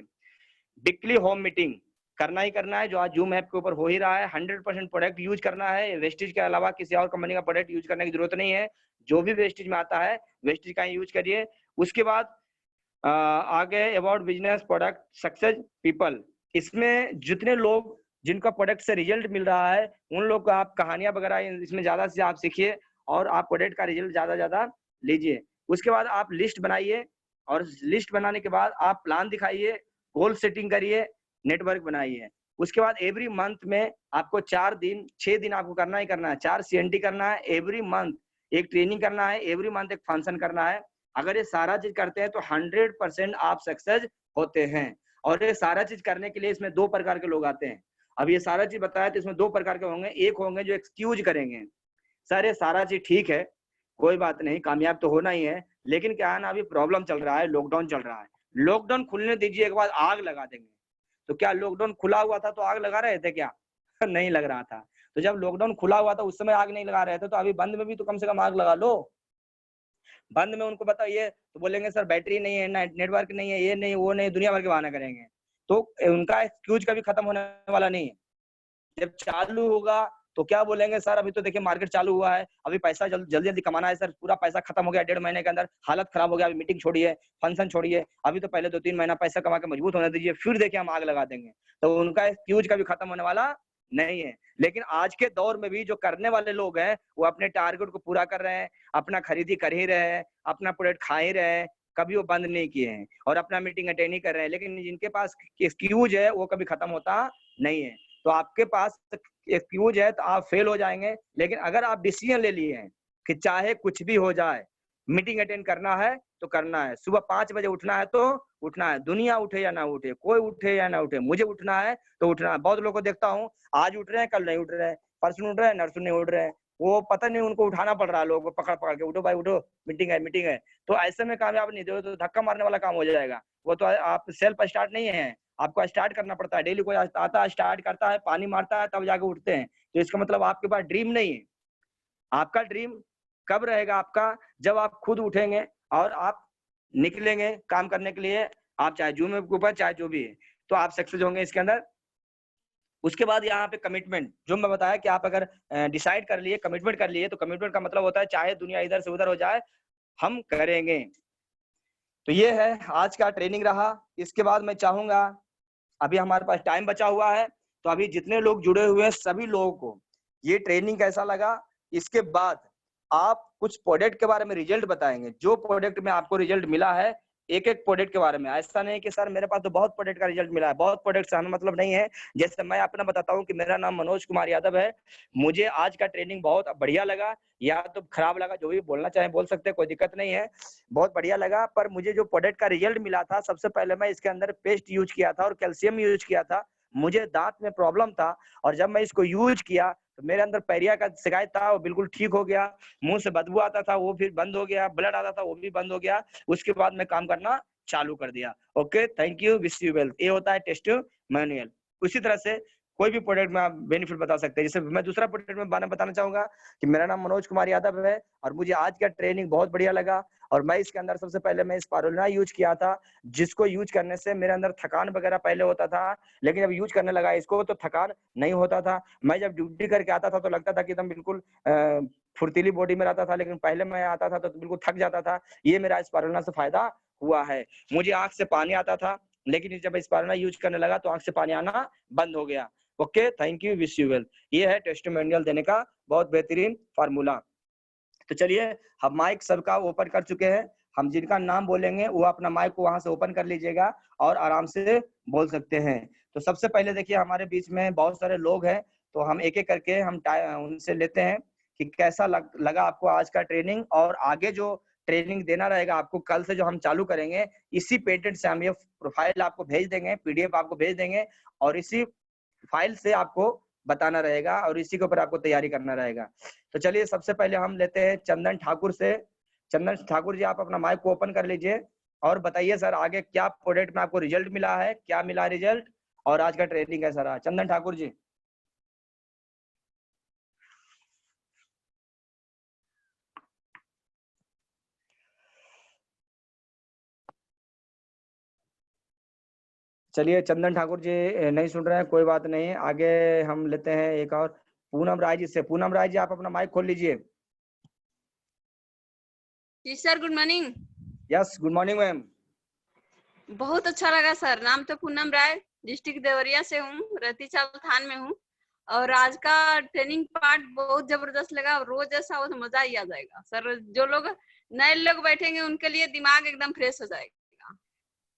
वीकली होम मीटिंग करना ही करना है, जो आज जूम ऐप के ऊपर हो ही रहा है। 100% प्रोडक्ट यूज करना है, वेस्टेज के अलावा किसी और कंपनी का प्रोडक्ट यूज करने की जरूरत नहीं है। जो भी वेस्टेज में आता है वेस्टेज का ही यूज करिए। उसके बाद आगे about business product success people, इसमें जितने लोग जिनका प्रोडक्ट से रिजल्ट मिल रहा है उन लोग को आप कहानियां वगैरह इसमें ज्यादा से आप सीखिए और आप प्रोडक्ट का रिजल्ट ज्यादा लीजिए। उसके बाद आप लिस्ट बनाइए और लिस्ट बनाने के बाद आप प्लान दिखाइए, गोल सेटिंग करिए, नेटवर्क बनाइए। उसके बाद एवरी मंथ में आपको 4 दिन 6 दिन आपको करना ही करना है, 4 CNT करना है, एवरी मंथ एक ट्रेनिंग करना है, एवरी मंथ एक फंक्शन करना है। अगर ये सारा चीज करते हैं तो 100% आप सक्सेस होते हैं। और ये सारा चीज करने के लिए इसमें 2 प्रकार के लोग आते हैं। अब ये सारा चीज बताया तो इसमें 2 प्रकार के होंगे। एक होंगे जो एक्सक्यूज करेंगे, सर ये सारा चीज ठीक है, कोई बात नहीं, कामयाब तो होना ही है, लेकिन क्या है ना अभी प्रॉब्लम चल रहा है, लॉकडाउन चल रहा है, लॉकडाउन खुलने दीजिए एक बार आग लगा देंगे। तो क्या लॉकडाउन खुला हुआ था तो आग लगा रहे थे क्या? नहीं लग रहा था। तो जब लॉकडाउन खुला हुआ था उस समय आग नहीं लगा रहे थे तो अभी बंद में भी तो कम से कम आग लगा लो। बंद में उनको बताइए तो बोलेंगे सर बैटरी नहीं है, नेटवर्क नहीं है, ये नहीं वो नहीं, दुनिया भर के बहाना करेंगे। तो उनका एक्सक्यूज कभी खत्म होने वाला नहीं है। जब चालू होगा तो क्या बोलेंगे सर अभी तो देखिए मार्केट चालू हुआ है, अभी पैसा जल्दी कमाना है सर, पूरा पैसा खत्म हो गया 1.5 महीने के अंदर, हालत खराब हो गया, अभी मीटिंग छोड़िए, फंक्शन छोड़िए, अभी तो पहले 2-3 महीना पैसा कमा के मजबूत होने दीजिए, फिर देखिए हम आग लगा देंगे। तो उनका एक्सक्यूज कभी खत्म होने वाला नहीं है। लेकिन आज के दौर में भी जो करने वाले लोग हैं वो अपने टारगेट को पूरा कर रहे हैं, अपना खरीदी कर ही रहे हैं, अपना प्रोडक्ट खा ही रहे हैं, कभी वो बंद नहीं किए हैं और अपना मीटिंग अटेंड ही कर रहे हैं। लेकिन जिनके पास एक्सक्यूज है वो कभी खत्म होता नहीं है। तो आपके पास एक्सक्यूज है तो आप फेल हो जाएंगे। लेकिन अगर आप डिसीजन ले लिए हैं कि चाहे कुछ भी हो जाए, मीटिंग अटेंड करना है तो करना है, सुबह 5 बजे उठना है तो उठना है, दुनिया उठे या ना उठे, कोई उठे या ना उठे, मुझे उठना है तो उठना है। बहुत लोगों को देखता हूँ आज उठ रहे हैं, कल नहीं उठ रहे हैं, परसों उठ रहे हैं, नरसों नहीं उठ रहे हैं, वो पता नहीं उनको उठाना पड़ रहा है, लोगों को पकड़ के उठो भाई उठो, मीटिंग है मीटिंग है। तो ऐसे में कामयाब नहीं, तो धक्का मारने वाला काम हो जाएगा। वो तो आप सेल्फ स्टार्ट नहीं है, आपको स्टार्ट करना पड़ता है। डेली कोई आता है, स्टार्ट करता है, पानी मारता है, तब जाके उठते हैं। तो इसका मतलब आपके पास ड्रीम नहीं है। आपका ड्रीम कब रहेगा आपका? जब आप खुद उठेंगे और आप निकलेंगे काम करने के लिए, आप चाहे जूम ऐप के ऊपर चाहे जो भी है, तो आप सक्सेस होंगे इसके अंदर। उसके बाद यहाँ पे कमिटमेंट, जो मैं बताया कि आप अगर डिसाइड कर लिए, कमिटमेंट कर लिए, तो कमिटमेंट का मतलब होता है चाहे दुनिया इधर से उधर हो जाए हम करेंगे। तो ये है आज का ट्रेनिंग रहा। इसके बाद मैं चाहूंगा, अभी हमारे पास टाइम बचा हुआ है, तो अभी जितने लोग जुड़े हुए हैं सभी लोगों को ये ट्रेनिंग कैसा लगा, इसके बाद आप कुछ प्रोडक्ट के बारे में रिजल्ट बताएंगे, जो प्रोडक्ट में आपको रिजल्ट मिला है, एक एक प्रोडक्ट के बारे में। ऐसा नहीं कि सर मेरे पास तो बहुत प्रोडक्ट का रिजल्ट मिला है, बहुत प्रोडक्ट से हमें मतलब नहीं है। जैसे मैं अपना बताता हूँ कि मेरा नाम मनोज कुमार यादव है, मुझे आज का ट्रेनिंग बहुत बढ़िया लगा या तो खराब लगा, जो भी बोलना चाहे बोल सकते हैं, कोई दिक्कत नहीं है। बहुत बढ़िया लगा, पर मुझे जो प्रोडक्ट का रिजल्ट मिला था, सबसे पहले मैं इसके अंदर पेस्ट यूज किया था और कैल्शियम यूज किया था, मुझे दांत में प्रॉब्लम था और जब मैं इसको यूज किया तो मेरे अंदर पैरिया का शिकायत था वो बिल्कुल ठीक हो गया, मुंह से बदबू आता था वो फिर बंद हो गया, ब्लड आता था वो भी बंद हो गया। उसके बाद मैं काम करना चालू कर दिया। Okay, thank you, wish you well. ये होता है टेस्टिमोनियल। उसी तरह से कोई भी प्रोडक्ट में आप बेनिफिट बता सकते हैं। जैसे मैं दूसरा प्रोडक्ट में बताना चाहूंगा कि मेरा नाम मनोज कुमार यादव है और मुझे आज का ट्रेनिंग बहुत बढ़िया लगा और मैं इसके अंदर सबसे पहले मैं स्पारुलिना यूज किया था, जिसको यूज करने से मेरे अंदर थकान वगैरह पहले होता था, लेकिन जब यूज करने लगा इसको तो थकान नहीं होता था। मैं जब ड्यूटी करके आता था तो लगता था कि एकदम बिल्कुल फुर्तीली बॉडी में रहता था, लेकिन पहले मैं आता था तो बिल्कुल थक जाता था। ये मेरा स्पारुलिना से फायदा हुआ है। मुझे आंख से पानी आता था, लेकिन जब स्पारुलिना यूज करने लगा तो आंख से पानी आना बंद हो गया। Okay, thank you, wish you well. ये है टेस्टिमोनियल देने का बहुत बेहतरीन फार्मूला। तो चलिए, हम माइक सबका ओपन कर चुके हैं। हम जिनका नाम बोलेंगे वो अपना माइक को वहां से ओपन कर लीजिएगा और आराम से बोल सकते हैं। तो सबसे पहले देखिए, हमारे बीच में बहुत सारे लोग हैं, तो हम एक एक करके हम उनसे लेते हैं कि कैसा लगा आपको आज का ट्रेनिंग, और आगे जो ट्रेनिंग देना रहेगा आपको कल से जो हम चालू करेंगे, इसी पेटेंट से हम ये प्रोफाइल आपको भेज देंगे, पीडीएफ आपको भेज देंगे और इसी फाइल से आपको बताना रहेगा और इसी के ऊपर आपको तैयारी करना रहेगा। तो चलिए, सबसे पहले हम लेते हैं चंदन ठाकुर से। चंदन ठाकुर जी, आप अपना माइक को ओपन कर लीजिए और बताइए सर आगे क्या प्रोडक्ट में आपको रिजल्ट मिला है, क्या मिला रिजल्ट, और आज का ट्रेनिंग कैसा रहा। चंदन ठाकुर जी। चलिए, चंदन ठाकुर जी नहीं सुन रहे हैं, कोई बात नहीं। आगे हम लेते हैं एक और पूनम राय जी से। पूनम राय जी, आप अपना माइक खोल लीजिए। जी sir, good morning. Yes, good morning ma'am. बहुत अच्छा लगा सर। नाम तो पूनम राय, डिस्ट्रिक्ट देवरिया से हूँ, रहती चाल थान में हूँ। और आज का ट्रेनिंग पार्ट बहुत जबरदस्त लगा। रोज ऐसा हो तो मजा ही आ जाएगा सर। जो लोग नए लोग बैठेंगे उनके लिए दिमाग एकदम फ्रेश हो जाएगा।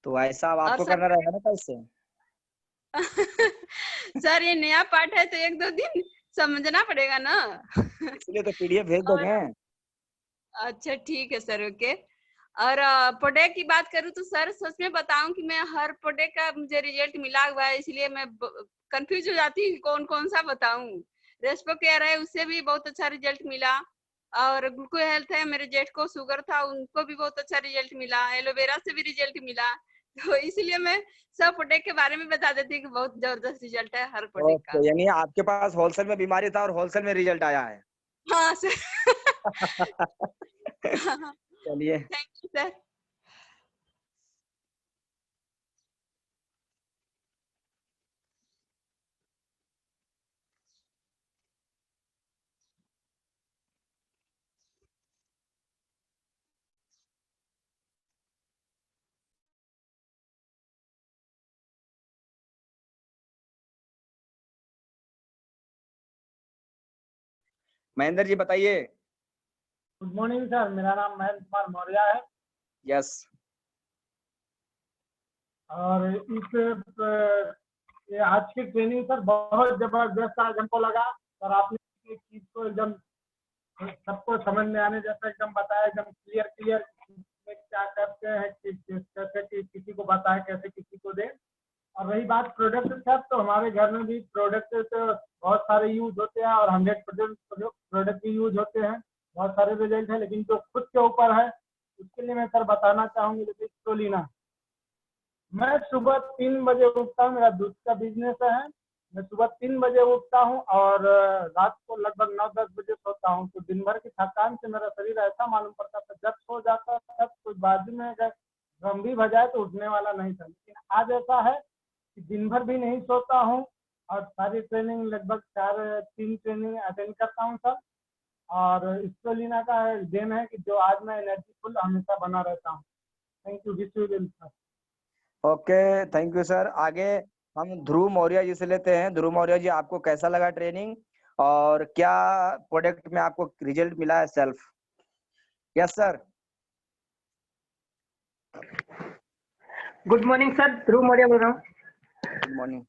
तो ऐसा अब और आपको सर करना रहेगा ना कल से। सर ये नया पार्ट है तो 1-2 दिन समझना पड़ेगा ना। इसलिए तो पीडीएफ भेज और देंगे। अच्छा ठीक है सर, ओके। और प्रोडक्ट की बात करूँ तो सर सच में बताऊं कि मैं हर प्रोडक्ट का मुझे रिजल्ट मिला हुआ है, इसलिए मैं कंफ्यूज हो जाती हूँ कि कौन कौन सा बताऊं। रेस्पो केयर है, उससे भी बहुत अच्छा रिजल्ट मिला। और ग्लूको हेल्थ है, मेरे जेठ को शुगर था, उनको भी बहुत अच्छा रिजल्ट मिला। एलोवेरा से भी रिजल्ट मिला। तो इसलिए मैं सब प्रोडक्ट के बारे में बता देती हूँ कि बहुत जबरदस्त रिजल्ट है हर प्रोडक्ट का। ओके, यानी आपके पास होलसेल में बीमारी था और होलसेल में रिजल्ट आया है। हाँ सर। चलिए, thank you sir. Mahendra ji बताइए। गुड मॉर्निंग सर, मेरा नाम महेंद्र कुमार मौर्य है यस। और ये आज की ट्रेनिंग सर बहुत जबरदस्त आज हमको लगा। और आपने एक चीज को एकदम सबको समझ में आने जैसा एकदम बताया, एकदम क्लियर क्या करते हैं, कैसे किसी को बताएं, कैसे किसी को दें। और रही बात प्रोडक्ट सर, तो हमारे घर में भी प्रोडक्ट तो बहुत सारे यूज होते हैं और 100% प्रोडक्ट भी यूज होते हैं, बहुत सारे रिजल्ट है। लेकिन जो खुद के ऊपर है उसके लिए मैं सर बताना चाहूंगी, जैसे स्प्रुलिना। मैं सुबह 3 बजे उठता हूँ, मेरा दूध का बिजनेस है। मैं सुबह 3 बजे उठता हूँ और रात को लगभग 9-10 बजे सोता हूँ। तो दिन भर की थकान से मेरा शरीर ऐसा मालूम पड़ता था, जब सो जाता था कोई बाजू में अगर गंभीर बजाए तो उठने वाला नहीं था। लेकिन आज ऐसा है कि दिन भर भी नहीं सोता हूँ और सारी ट्रेनिंग लगभग 3 ट्रेनिंग अटेंड करता हूँ सर। और स्प्रुलिना का देन है कि जो आज मैं एनर्जीफुल हमेशा बना रहता हूँ। Thank you, wish you well sir. Okay, thank you sir. आगे हम ध्रुव मौर्य जी से लेते हैं। ध्रुव मौर्य जी, आपको कैसा लगा ट्रेनिंग और क्या प्रोडक्ट में आपको रिजल्ट मिला है self. Yes sir. Good morning sir, Dhruv Maurya बोल रहा हूँ। गुड मॉर्निंग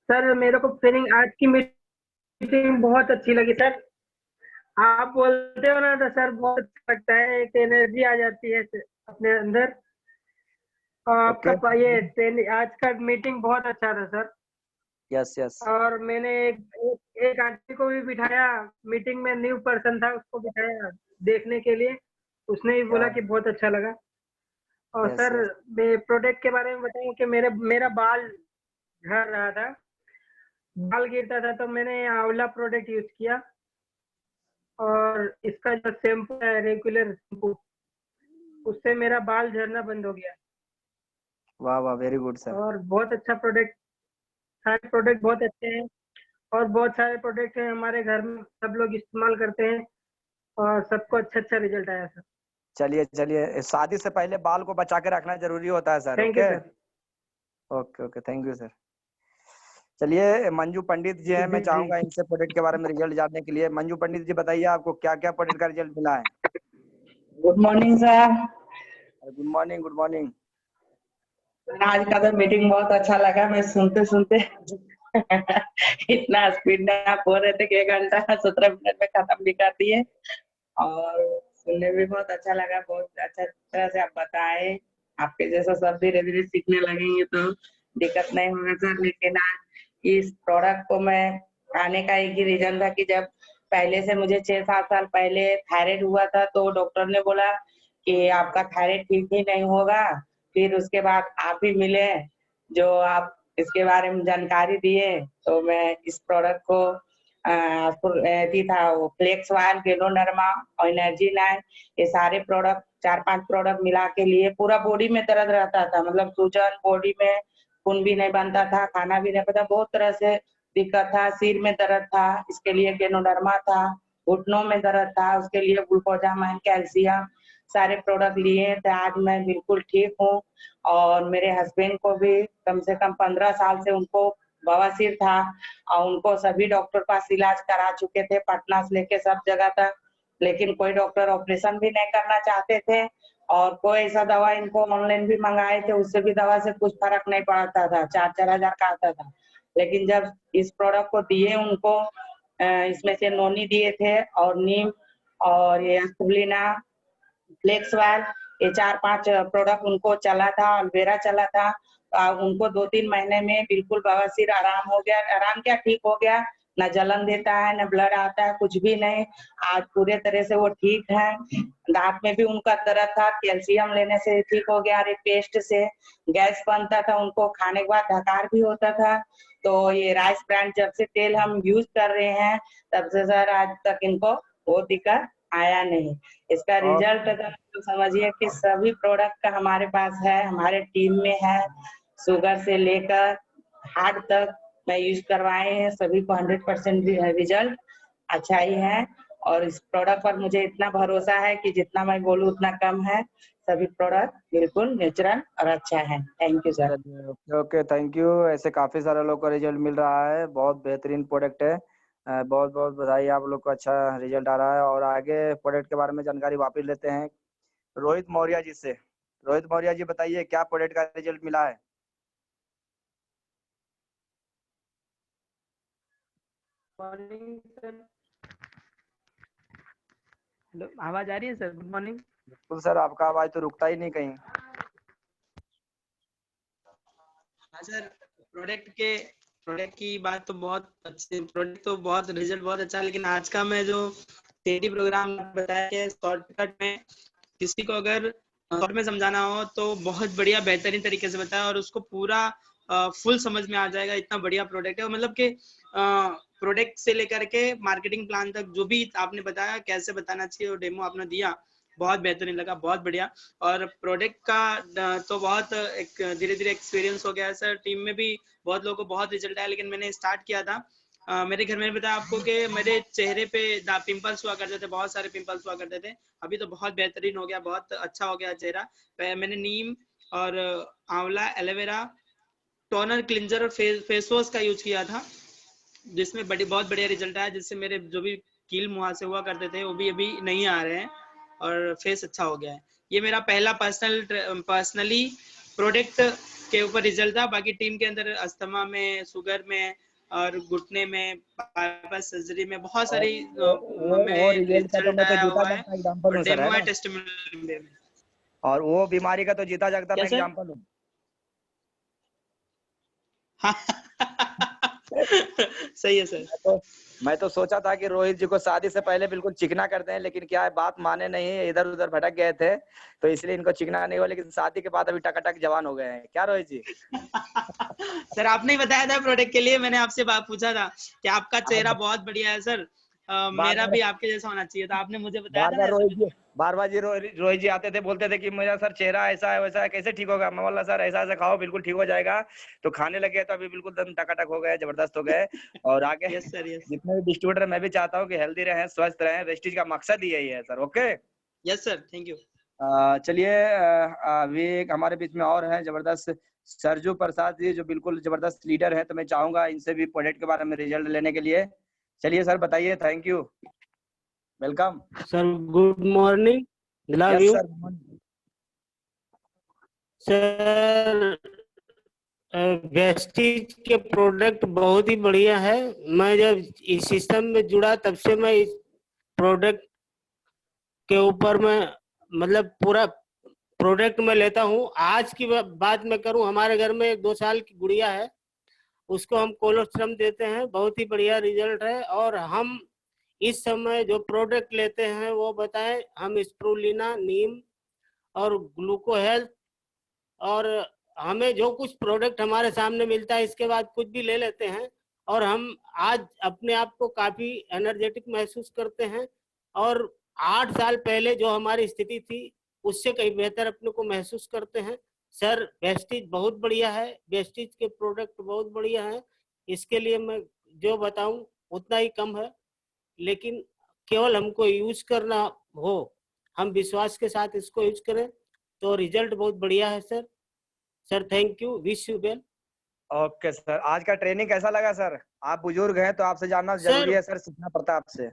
सर मेरे को ट्रेनिंग आज की मीटिंग बहुत अच्छी लगी सर। आप बोलते हो ना तो सर बहुत अच्छा लगता है, एक एनर्जी आ जाती है अपने अंदर। ओके। आपका ये ट्रेनिंग आज का मीटिंग बहुत अच्छा था सर। Yes yes. और मैंने एक आंटी को भी बिठाया मीटिंग में, न्यू पर्सन था, उसको बिठाया देखने के लिए, उसने भी बोला कि बहुत अच्छा लगा। और यस सर यस। मैं प्रोडक्ट के बारे में बताऊं कि मेरा बाल झड़ रहा था, बाल गिरता था, तो मैंने आंवला प्रोडक्ट यूज किया और इसका जो शैम्पू है रेगुलर शैम्पू, उससे मेरा बाल झड़ना बंद हो गया। वाह वाह, वेरी गुड सर। और बहुत अच्छा प्रोडक्ट, सारे प्रोडक्ट बहुत अच्छे हैं और बहुत सारे प्रोडक्ट हैं हमारे घर में, सब लोग इस्तेमाल करते हैं और सबको अच्छा अच्छा रिजल्ट आया सर। चलिए चलिए, शादी से पहले बाल को बचा के रखना जरूरी होता है sir. Thank you okay sir. Okay okay, thank you sir. चलिए, मंजू पंडित जी हैं, मैं जी जी। चाहूंगा इनसे प्रोडक्ट के बारे में रिजल्ट जानने के लिए। मंजू पंडित जी बताइए, आपको क्या क्या प्रोडक्ट का रिजल्ट मिला है? Good morning sir. Good morning, good morning. आज का तो मीटिंग बहुत अच्छा लगा, मैं सुनते सुनते इतना स्पीड में आप बोल रहे थे कि 1 घंटा 17 मिनट में खत्म भी कर दिए, और सुनने में भी बहुत अच्छा लगा। बहुत अच्छा तरह से आप बताए, आपके जैसा सब धीरे धीरे सीखने लगेंगे तो दिक्कत नहीं होगा सर। लेकिन आज इस प्रोडक्ट को मैं आने का एक ही रीजन था कि जब पहले से मुझे 6-7 साल पहले थायराइड हुआ था, तो डॉक्टर ने बोला कि आपका थायराइड ठीक ही नहीं होगा। फिर उसके बाद आप ही मिले, जो आप इसके बारे में जानकारी दिए, तो मैं इस प्रोडक्ट को था वो फ्लेक्स वायल, गेलोडर्मा और एनर्जी 9, ये सारे प्रोडक्ट 4-5 प्रोडक्ट मिला के लिए। पूरा बॉडी में दर्द रहता था, मतलब सूजन, बॉडी में खून भी नहीं बनता था, खाना भी नहीं पता, बहुत तरह से दिक्कत था। सिर में दर्द था, इसके लिए गेलोडर्मा था। घुटनों में दर्द था, उसके लिए ग्लूकोजामाइन, कैल्शियम, सारे प्रोडक्ट लिए थे। आज मैं बिल्कुल ठीक हूँ। और मेरे हस्बैंड को भी कम से कम 15 साल से उनको बवासीर था, और उनको सभी डॉक्टर पास इलाज करा चुके थे, पटना से लेके सब जगह तक, लेकिन कोई डॉक्टर ऑपरेशन भी नहीं करना चाहते थे। और कोई ऐसा दवा इनको ऑनलाइन भी मंगाए थे, उससे भी दवा से कुछ फर्क नहीं पड़ता था, 4-4 हजार का आता था। लेकिन जब इस प्रोडक्ट को दिए उनको, इसमें से नोनी दिए थे और नीम और ये स्पुलिना, फ्लेक्स वायल, ये 4-5 प्रोडक्ट उनको चला था, अल्वेरा चला था। उनको 2-3 महीने में बिल्कुल बवासीर आराम हो गया। आराम क्या, ठीक हो गया, न जलन देता है, न ब्लड आता है, कुछ भी नहीं। आज पूरे तरह से वो ठीक है। दांत में भी उनका दर्द था, कैल्शियम लेने से ठीक हो गया। अरे पेस्ट से गैस बनता था उनको, खाने के बाद डकार भी होता था। तो ये राइस ब्रांड जब से तेल हम यूज कर रहे हैं, तब से सर आज तक इनको वो दिक्कत आया नहीं। इसका रिजल्ट अगर तो समझिए कि सभी प्रोडक्ट का हमारे पास है, हमारे टीम में है। शुगर से लेकर हार्ट तक मैं यूज करवाए हैं, सभी को 100% रिजल्ट अच्छा ही है। और इस प्रोडक्ट पर मुझे इतना भरोसा है कि जितना मैं बोलूँ उतना कम है। सभी प्रोडक्ट बिल्कुल नेचुरल और अच्छा है। Thank you sir. चलिए, ओके ओके, थैंक यू। ऐसे काफी सारे लोग को रिजल्ट मिल रहा है, बहुत बेहतरीन प्रोडक्ट है। बहुत बहुत बधाई, आप लोग को अच्छा रिजल्ट आ रहा है। और आगे प्रोडक्ट के बारे में जानकारी वापस लेते हैं रोहित मौर्य जी से। रोहित मौर्य जी बताइए, क्या प्रोडक्ट का रिजल्ट मिला है? Morning sir. हेलो, आवाज आ रही है सर? Good morning. बिल्कुल सर, आपका आवाज तो रुकता ही नहीं कहीं। हाँ सर, प्रोडक्ट की बात तो बहुत अच्छी, प्रोडक्ट तो बहुत रिजल्ट बहुत अच्छा है। लेकिन आज का मैं जो थ्योरी प्रोग्राम बताया कि शॉर्टकट में किसी को अगर शॉर्ट में समझाना हो तो बहुत बढ़िया बेहतरीन तरीके से बताया, और उसको पूरा फुल समझ में आ जाएगा। इतना बढ़िया प्रोडक्ट है, मतलब कि प्रोडक्ट से लेकर के मार्केटिंग प्लान तक जो भी आपने बताया कैसे बताना चाहिए, और डेमो आपने दिया, बहुत बेहतरीन लगा, बहुत बढ़िया। और प्रोडक्ट का तो बहुत एक धीरे धीरे एक्सपीरियंस हो गया है सर। टीम में भी बहुत लोगों को बहुत रिजल्ट आया। लेकिन मैंने स्टार्ट किया था, मेरे घर में बताया आपको कि मेरे चेहरे पे पिंपल्स हुआ करते थे, बहुत सारे पिंपल्स हुआ करते थे। अभी तो बहुत बेहतरीन हो गया, बहुत अच्छा हो गया चेहरा। मैंने नीम और आंवला, एलोवेरा, टोनर, क्लिंजर और फेस वॉश का यूज किया था, जिसमें बहुत बढ़िया रिजल्ट आया। जिससे मेरे जो भी कील मुहासे हुआ करते थे वो भी अभी नहीं आ रहे हैं, और फेस अच्छा हो गया है। ये मेरा पहला पर्सनली प्रोडक्ट के ऊपर रिजल्ट था। बाकी टीम के अंदर अस्थमा में, शुगर में और घुटने में, बाईपास सर्जरी में बहुत सारी वो रिजल्ट का तो मैं तो आया जीता हुआ है, जागता एग्जांपल और हूँ सर, है डेमो है ना? टेस्टिमोनियल में। और वो बीमारी का तो जीता जागता क्या मैं सर? एग्जांपल हूँ। सही है सर। मैं तो सोचा था कि रोहित जी को शादी से पहले बिल्कुल चिकना करते हैं, लेकिन क्या है बात माने नहीं, इधर उधर भटक गए थे तो इसलिए इनको चिकना नहीं हुआ, लेकिन शादी के बाद अभी टकाटक जवान हो गए हैं। क्या रोहित जी? सर आपने ही बताया था प्रोडक्ट के लिए, मैंने आपसे बात पूछा था कि आपका चेहरा बहुत बढ़िया है सर, मेरा भी आपके जैसा होना चाहिए था, आपने मुझे बताया था। बार बार रोहित जी आते थे, बोलते थे कि मेरा सर चेहरा ऐसा है वैसा है, कैसे ठीक होगा? मैं बोला सर ऐसा ऐसा खाओ बिल्कुल ठीक हो जाएगा। तो खाने लगे तो अभी बिल्कुल दम टकाटक हो गए, जबरदस्त हो गए। और आगे यस सर, यस जितने भी डिस्ट्रीब्यूटर, मैं भी चाहता हूँ कि हेल्दी रहें, स्वस्थ रहें, वेस्टीज का मकसद ही यही है sir. Okay yes sir, thank you. चलिए अभी एक हमारे बीच में और है जबरदस्त सरजू प्रसाद जी, जो बिल्कुल जबरदस्त लीडर है, तो मैं चाहूंगा इनसे भी प्रोजेक्ट के बारे में रिजल्ट लेने के लिए। चलिए सर बताइए। Thank you, welcome sir. Good morning, love you sir. Vestige के प्रोडक्ट बहुत ही बढ़िया है। मैं जब इस सिस्टम में जुड़ा तब से मैं इस प्रोडक्ट के ऊपर मैं मतलब पूरा प्रोडक्ट में लेता हूँ। आज की बात मैं करूँ, हमारे घर में 2 साल की गुड़िया है, उसको हम कोलोस्ट्रम देते हैं, बहुत ही बढ़िया रिजल्ट है। और हम इस समय जो प्रोडक्ट लेते हैं वो बताएं, हम स्प्रुलिना, नीम और ग्लूको हेल्थ, और हमें जो कुछ प्रोडक्ट हमारे सामने मिलता है इसके बाद कुछ भी ले लेते हैं, और हम आज अपने आप को काफी एनर्जेटिक महसूस करते हैं। और 8 साल पहले जो हमारी स्थिति थी उससे कहीं बेहतर अपने को महसूस करते हैं। सर वेस्टीज बहुत बढ़िया है, वेस्टीज के प्रोडक्ट बहुत बढ़िया है। इसके लिए मैं जो बताऊं उतना ही कम है, लेकिन केवल हमको यूज करना हो, हम विश्वास के साथ इसको यूज करें तो रिजल्ट बहुत बढ़िया है sir. Sir thank you, wish you well. Okay sir, आज का ट्रेनिंग कैसा लगा सर? आप बुजुर्ग हैं तो आपसे जानना जरूरी है सर, सीखना पड़ता है आपसे।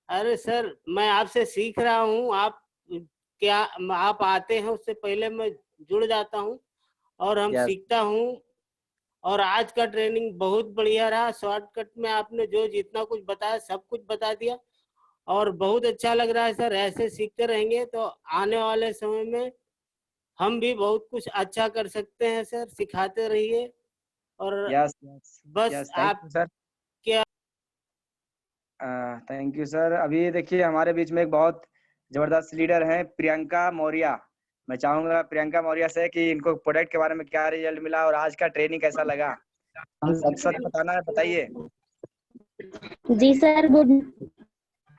अरे सर मैं आपसे सीख रहा हूँ, आप क्या आप आते हैं उससे पहले मैं जुड़ जाता हूँ और हम सीखता हूँ। और आज का ट्रेनिंग बहुत बढ़िया रहा, शॉर्टकट में आपने जो जितना कुछ बताया सब कुछ बता दिया और बहुत अच्छा लग रहा है सर। ऐसे सीखते रहेंगे तो आने वाले समय में हम भी बहुत कुछ अच्छा कर सकते हैं सर। सिखाते रहिए और बस आप सर क्या। Thank you sir. अभी देखिए हमारे बीच में एक बहुत जबरदस्त लीडर हैं, प्रियंका मौर्य। मैं चाहूंगा प्रियंका मौर्य से कि इनको प्रोडक्ट के बारे में क्या रिजल्ट मिला और आज का ट्रेनिंग कैसा लगा, सच सच बताना है, बताइए। जी सर,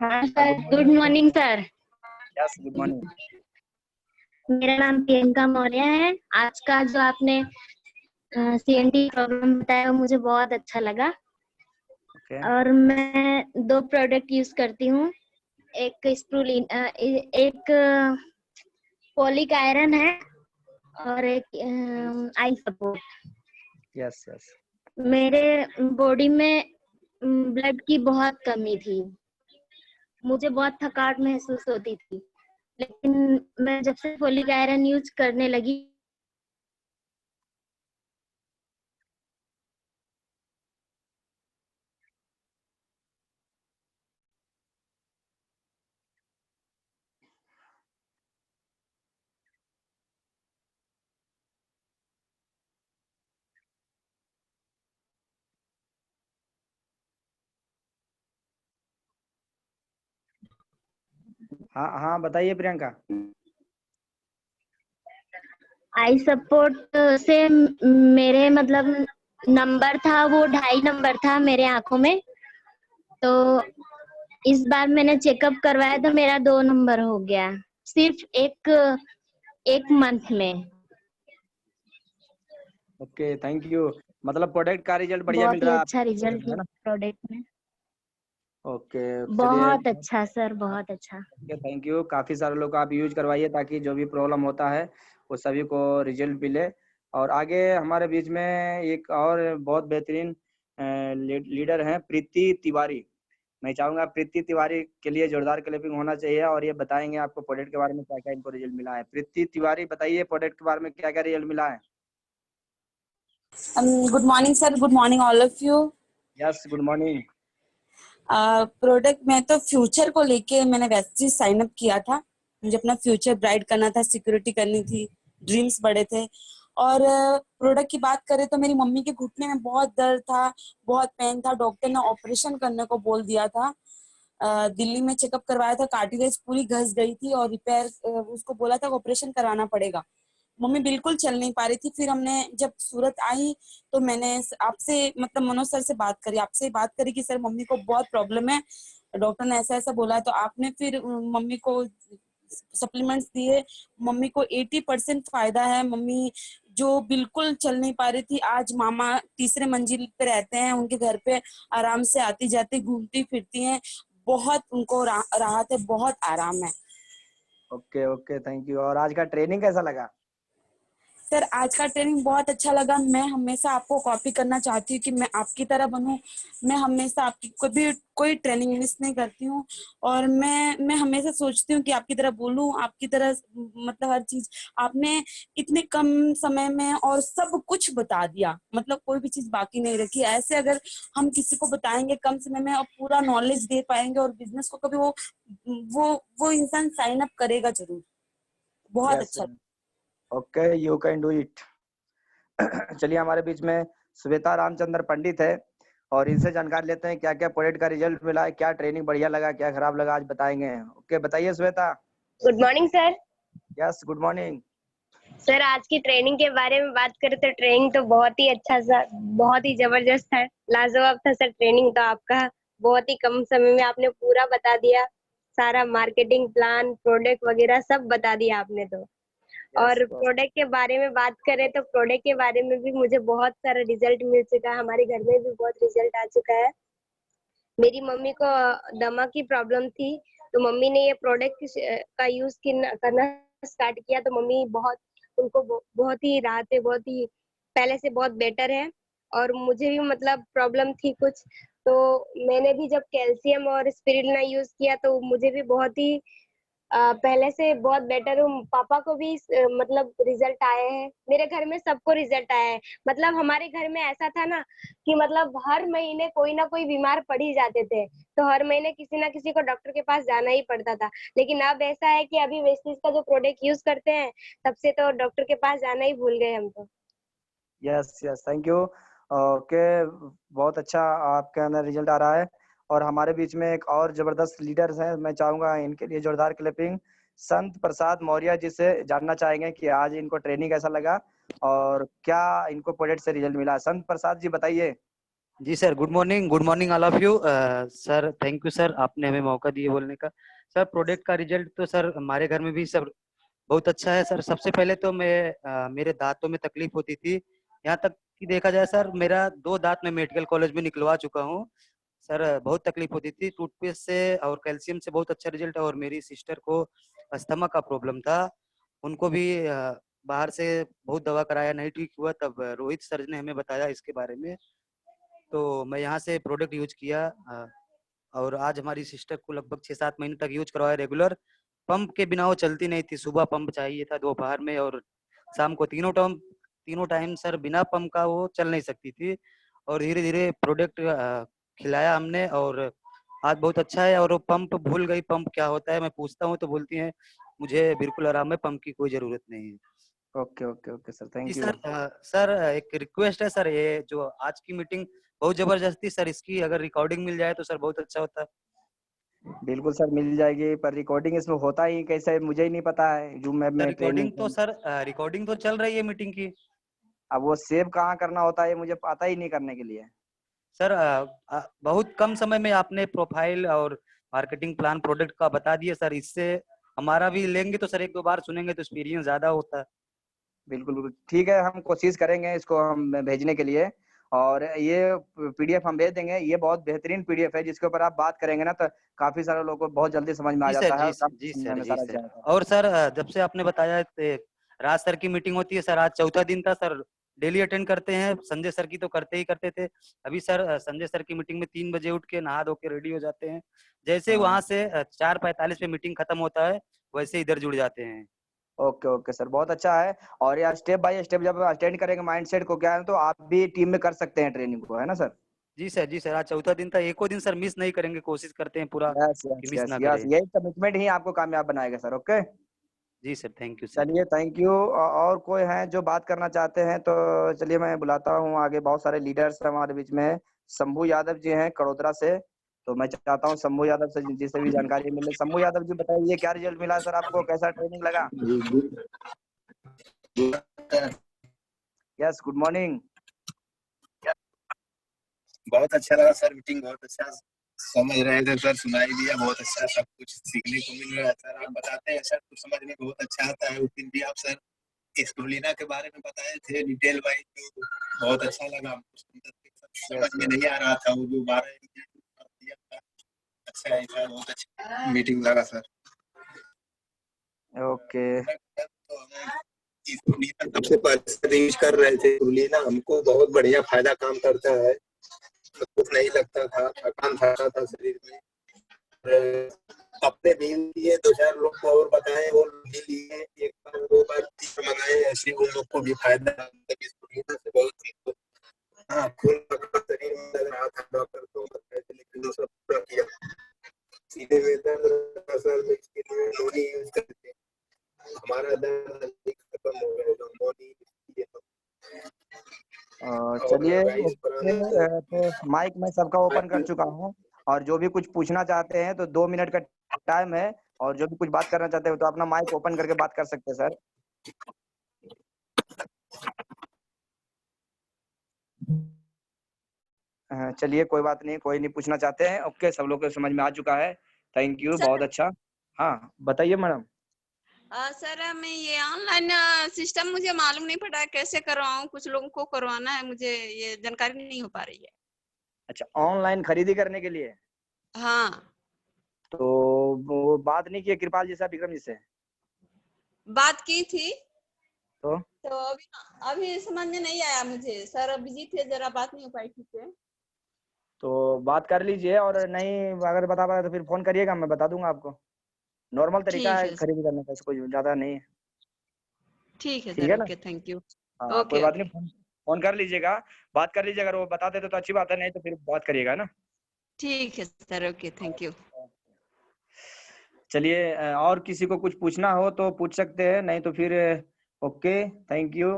हाँ sir, good morning sir. Yes good morning. मेरा नाम प्रियंका मौर्य है। आज का जो आपने CNT प्रोग्राम बताया वो मुझे बहुत अच्छा लगा। और मैं 2 प्रोडक्ट यूज करती हूँ, एक स्प्रुलिन, एक फोलिक आयरन है और एक आई सपोर्ट। Yes yes. मेरे बॉडी में ब्लड की बहुत कमी थी, मुझे बहुत थकावट महसूस होती थी, लेकिन मैं जब से फोलिक आयरन यूज करने लगी हाँ हाँ बताइए प्रियंका। आई सपोर्ट से मेरे मतलब नंबर था वो 2.5 नंबर था मेरे आंखों में, तो इस बार मैंने चेकअप करवाया तो मेरा 2 नंबर हो गया सिर्फ एक मंथ में। Okay thank you. मतलब प्रोडक्ट का रिजल्ट बढ़िया मिल रहा है? बहुत ही अच्छा रिजल्ट है प्रोडक्ट में। ओके बहुत अच्छा सर, बहुत अच्छा। Thank you. काफी सारे लोग आप यूज करवाइए ताकि जो भी प्रॉब्लम होता है वो सभी को रिजल्ट मिले। और आगे हमारे बीच में एक और बहुत बेहतरीन लीडर हैं, प्रीति तिवारी। मैं चाहूंगा प्रीति तिवारी के लिए जोरदार क्लैपिंग होना चाहिए और ये बताएंगे आपको प्रोडक्ट के बारे में क्या क्या इनको रिजल्ट मिला है। प्रीति तिवारी बताइए प्रोडक्ट के बारे में क्या क्या रिजल्ट मिला है। Good morning sir, good morning all of you. Yes good morning. Product में तो फ्यूचर को लेके मैंने वैसे साइन अप किया था, मुझे अपना फ्यूचर ब्राइट करना था, सिक्योरिटी करनी थी, ड्रीम्स बड़े थे और प्रोडक्ट की बात करें तो मेरी मम्मी के घुटने में बहुत दर्द था, बहुत पेन था, डॉक्टर ने ऑपरेशन करने को बोल दिया था। दिल्ली में चेकअप करवाया था, कार्टिलेज पूरी घस गई थी और रिपेयर उसको बोला था ऑपरेशन करवाना पड़ेगा। मम्मी बिल्कुल चल नहीं पा रही थी। फिर हमने जब सूरत आई तो मैंने आपसे मतलब मनोज सर से बात करी, आपसे बात करी कि सर मम्मी को बहुत प्रॉब्लम है, डॉक्टर ने ऐसा ऐसा बोला है। तो आपने फिर मम्मी को सप्लीमेंट्स दिए, मम्मी को 80% फायदा है। मम्मी जो बिल्कुल चल नहीं पा रही थी, आज मामा तीसरे मंजिल पे रहते हैं, उनके घर पे आराम से आती जाती घूमती फिरती हैं, बहुत उनको राहत है, बहुत आराम है। Okay okay, thank you. और आज का ट्रेनिंग कैसा लगा? सर आज का ट्रेनिंग बहुत अच्छा लगा। मैं हमेशा आपको कॉपी करना चाहती हूँ कि मैं आपकी तरह बनूं। मैं हमेशा आपकी कोई ट्रेनिंग मिस नहीं करती हूँ और मैं हमेशा सोचती हूँ कि आपकी तरह बोलूं, आपकी तरह मतलब हर चीज आपने इतने कम समय में और सब कुछ बता दिया, मतलब कोई भी चीज बाकी नहीं रखी। ऐसे अगर हम किसी को बताएंगे कम समय में और पूरा नॉलेज दे पाएंगे और बिजनेस को कभी वो इंसान साइन अप करेगा जरूर। बहुत यस, अच्छा। Okay, you can do it. चलिए, हमारे बीच में श्वेता रामचंद्र पंडित है और इनसे जानकारी लेते हैं क्या क्या प्रोजेक्ट का रिजल्ट मिला है, क्या ट्रेनिंग बढ़िया लगा, क्या खराब लगा, आज बताएंगे। ओके, बताइए Shweta. Good morning sir. Yes, good morning. Sir आज की ट्रेनिंग के बारे में बात करें तो ट्रेनिंग तो बहुत ही अच्छा सा, बहुत ही जबरदस्त था, लाजवाब था सर। ट्रेनिंग तो आपका बहुत ही कम समय में आपने पूरा बता दिया, सारा मार्केटिंग प्लान, प्रोडक्ट वगैरह सब बता दिया आपने तो। और प्रोडक्ट के बारे में बात करें तो प्रोडक्ट के बारे में भी मुझे बहुत सारा रिजल्ट मिल चुका है, हमारे घर में भी बहुत रिजल्ट आ चुका है। मेरी मम्मी को दमा की प्रॉब्लम थी, तो मम्मी ने ये प्रोडक्ट का यूज करना स्टार्ट किया, तो मम्मी उनको बहुत ही राहत है, बहुत ही पहले से बहुत बेटर है। और मुझे भी मतलब प्रॉब्लम थी कुछ, तो मैंने भी जब कैल्शियम और स्पिरुलिना यूज किया तो मुझे भी बहुत ही पहले से बहुत बेटर हूँ। पापा को भी मतलब रिजल्ट आए हैं, मेरे घर में सबको रिजल्ट आया है। मतलब हमारे घर में ऐसा था ना कि मतलब हर महीने कोई ना कोई बीमार पड़ ही जाते थे, तो हर महीने किसी ना किसी को डॉक्टर के पास जाना ही पड़ता था। लेकिन अब ऐसा है कि अभी वेस्टीज का जो प्रोडक्ट यूज करते हैं तब से तो डॉक्टर के पास जाना ही भूल गए हम तो। Yes yes, thank you. Okay, बहुत अच्छा आपके अंदर रिजल्ट आ रहा है। और हमारे बीच में एक और जबरदस्त लीडर्स हैं, मैं चाहूंगा इनके लिए जोरदार क्लैपिंग। संत प्रसाद मौर्य जी से जानना चाहेंगे कि आज इनको ट्रेनिंग कैसा लगा और क्या इनको प्रोजेक्ट से रिजल्ट मिला। संत प्रसाद जी, बताइए। जी sir, good morning all of you. Sir thank you sir, आपने हमें मौका दिए बोलने का। सर प्रोडक्ट का रिजल्ट तो सर हमारे घर में भी सर बहुत अच्छा है सर। सबसे पहले तो मेरे दांतों में तकलीफ होती थी, यहाँ तक कि देखा जाए सर मेरा 2 दांत में मेडिकल कॉलेज में निकलवा चुका हूँ सर। बहुत तकलीफ होती थी, टूथपेस्ट से और कैल्शियम से बहुत अच्छा रिजल्ट है। और मेरी सिस्टर को अस्थमा का प्रॉब्लम था, उनको भी बाहर से बहुत दवा कराया, नहीं ठीक हुआ। तब रोहित सर ने हमें बताया इसके बारे में, तो मैं यहाँ से प्रोडक्ट यूज किया और आज हमारी सिस्टर को लगभग 6-7 महीने तक यूज करवाया रेगुलर। पंप के बिना वो चलती नहीं थी, सुबह पंप चाहिए था, दोपहर में और शाम को, तीनों टाइम सर बिना पंप का वो चल नहीं सकती थी। और धीरे धीरे प्रोडक्ट खिलाया हमने और आज बहुत अच्छा है। और वो पंप भूल गई, पंप क्या होता है मैं पूछता हूँ तो बोलती है मुझे बिल्कुल आराम है, पंप की कोई जरूरत नहीं है। ओके ओके ओके सर, जी थैंक यू। सर, सर एक रिक्वेस्ट है सर, ये जो आज की मीटिंग बहुत जबरदस्त थी सर, इसकी अगर रिकॉर्डिंग मिल जाए तो सर बहुत अच्छा होता। बिल्कुल सर, मिल जाएगी, पर रिकॉर्डिंग इसमें होता ही कैसे है मुझे ही नहीं पता है। जो मैं ट्रेनिंग, रिकॉर्डिंग तो चल रही है मीटिंग की। अब वो सेव कहाँ करना होता है मुझे पता ही नहीं करने के लिए। सर बहुत कम समय में आपने प्रोफाइल और मार्केटिंग प्लान प्रोडक्ट का बता दिया सर, इससे हमारा भी लेंगे तो सर 1-2 बार सुनेंगे तो एक्सपीरियंस ज्यादा होता है। बिल्कुल बिल्कुल, ठीक है, हम कोशिश करेंगे इसको हम भेजने के लिए। और ये पीडीएफ हम भेज देंगे। ये बहुत बेहतरीन पीडीएफ है, जिसके ऊपर आप बात करेंगे ना तो काफी सारे लोगों को बहुत जल्दी समझ में आ जी सर, जाता है और कम जी समय सर, में जी सारा सर। जाता है। और सर जब से आपने बताया राज सर की मीटिंग होती है सर, आज चौथा दिन था सर, डेली अटेंड करते हैं। संजय सर की तो करते ही करते थे। अभी सर संजय सर की मीटिंग में 3 बजे उठ के नहा धो के रेडी हो जाते हैं, जैसे हाँ, वहां से 4:45 पे मीटिंग खत्म होता है वैसे इधर जुड़ जाते हैं। ओके ओके सर, बहुत अच्छा है। और यार स्टेप बाय स्टेप जब अटेंड करेंगे माइंडसेट को क्या है, तो आप भी टीम में कर सकते हैं ट्रेनिंग को, है ना सर। जी सर, जी सर, आज चौथा दिन था, एको दिन सर मिस नहीं करेंगे, कोशिश करते हैं पूरा यस कि यस मिस यस ना यस, करें। यही कमिटमेंट ही आपको कामयाब बनाएगा सर। ओके, जी सर, थैंक यू सर। चलिए थैंक यू। और कोई है जो बात करना चाहते हैं तो चलिए मैं बुलाता हूँ आगे। बहुत सारे लीडर्स हमारे बीच में। शंभू यादव जी हैं कड़ोदरा से, तो मैं चाहता हूँ शंभू यादव से जिसे भी जानकारी मिले। शंभू यादव जी बताइए क्या रिजल्ट मिला सर आपको, कैसा ट्रेनिंग लगा? Yes, good morning. बहुत अच्छा लगा सर, मीटिंग बहुत अच्छा समझ रहे थे सर, सुनाई दिया बहुत अच्छा, सब कुछ सीखने को मिल रहा है सर। आप बताते हैं सर, कुछ समझ में बहुत अच्छा आता है। उस दिन भी आप सर स्प्रुलिना के बारे में बताए थे डिटेल वाइज, जो बहुत अच्छा लगा हमको। समझ में नहीं आ रहा था वो जो 12 दिया था। अच्छा है सर, बहुत अच्छा मीटिंग लगा सर। ओके। सबसे पहले यूज कर रहे थे स्प्रुलिना, हमको बहुत बढ़िया फायदा काम करता है। कुछ नहीं लगता था, थकान था शरीर में। अपने भी लिए 2-4 लोग को और बताए, वो भी लिए, 1 बार 2 बार 3 बार मंगाए, ऐसे उन लोग को भी फायदा से बहुत। हाँ, खून शरीर में लग रहा था, डॉक्टर को बताए थे, लेकिन दूसरा पूरा किया। सीधे में दर्द सर में इसके लिए नोनी यूज करते हैं, हमारा दर्द खत्म हो गया जो नोनी। चलिए तो माइक मैं सबका ओपन कर चुका हूँ, और जो भी कुछ पूछना चाहते हैं तो 2 मिनट का टाइम है, और जो भी कुछ बात करना चाहते हो तो अपना माइक ओपन करके बात कर सकते हैं सर। चलिए कोई बात नहीं, कोई नहीं पूछना चाहते हैं। ओके, सब लोग को समझ में आ चुका है। थैंक यू, बहुत अच्छा। हाँ बताइए मैडम। सर मैं ये ऑनलाइन सिस्टम मुझे मालूम नहीं पड़ा कैसे करवाऊँ, कुछ लोगों को करवाना है, मुझे ये जानकारी नहीं हो पा रही है। अच्छा, ऑनलाइन खरीदी करने के लिए? हाँ। तो वो बात नहीं की कृपाल जी से, विक्रम जी से? बात की थी तो अभी समझ में नहीं आया मुझे सर, बिजी थे जरा, बात नहीं हो पाई ठीक से। तो बात कर लीजिए, और नहीं अगर बता पाए तो फिर फोन करिएगा, मैं बता दूंगा आपको। नॉर्मल तरीका है खरीदी करने का, कोई ज्यादा नहीं है। ठीक है ठीक सर, है ना? Okay, thank you. हाँ कोई बात नहीं, फोन कर लीजिएगा, बात कर लीजिएगा। अगर वो बता देते तो अच्छी बात है, नहीं तो फिर बात करिएगा ना। ठीक है सर, ओके, थैंक यू। चलिए और किसी को कुछ पूछना हो तो पूछ सकते हैं, नहीं तो फिर okay, thank you,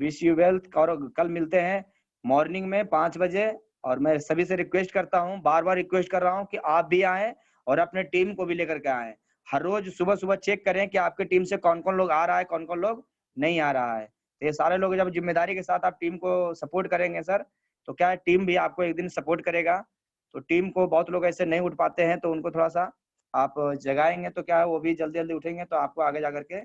wish you wealth. और कल मिलते हैं मॉर्निंग में 5 बजे। और मैं सभी से रिक्वेस्ट करता हूँ, बार बार रिक्वेस्ट कर रहा हूँ कि आप भी आएं और अपने टीम को भी लेकर के आएं। हर रोज सुबह सुबह चेक करें कि आपके टीम से कौन कौन लोग आ रहा है, कौन कौन लोग नहीं आ रहा है। तो ये सारे लोग जब जिम्मेदारी के साथ आप टीम को सपोर्ट करेंगे सर, तो क्या है, टीम भी आपको एक दिन सपोर्ट करेगा। तो टीम को बहुत लोग ऐसे नहीं उठ पाते हैं, तो उनको थोड़ा सा आप जगाएंगे तो क्या है, वो भी जल्दी जल्दी उठेंगे, तो आपको आगे जा करके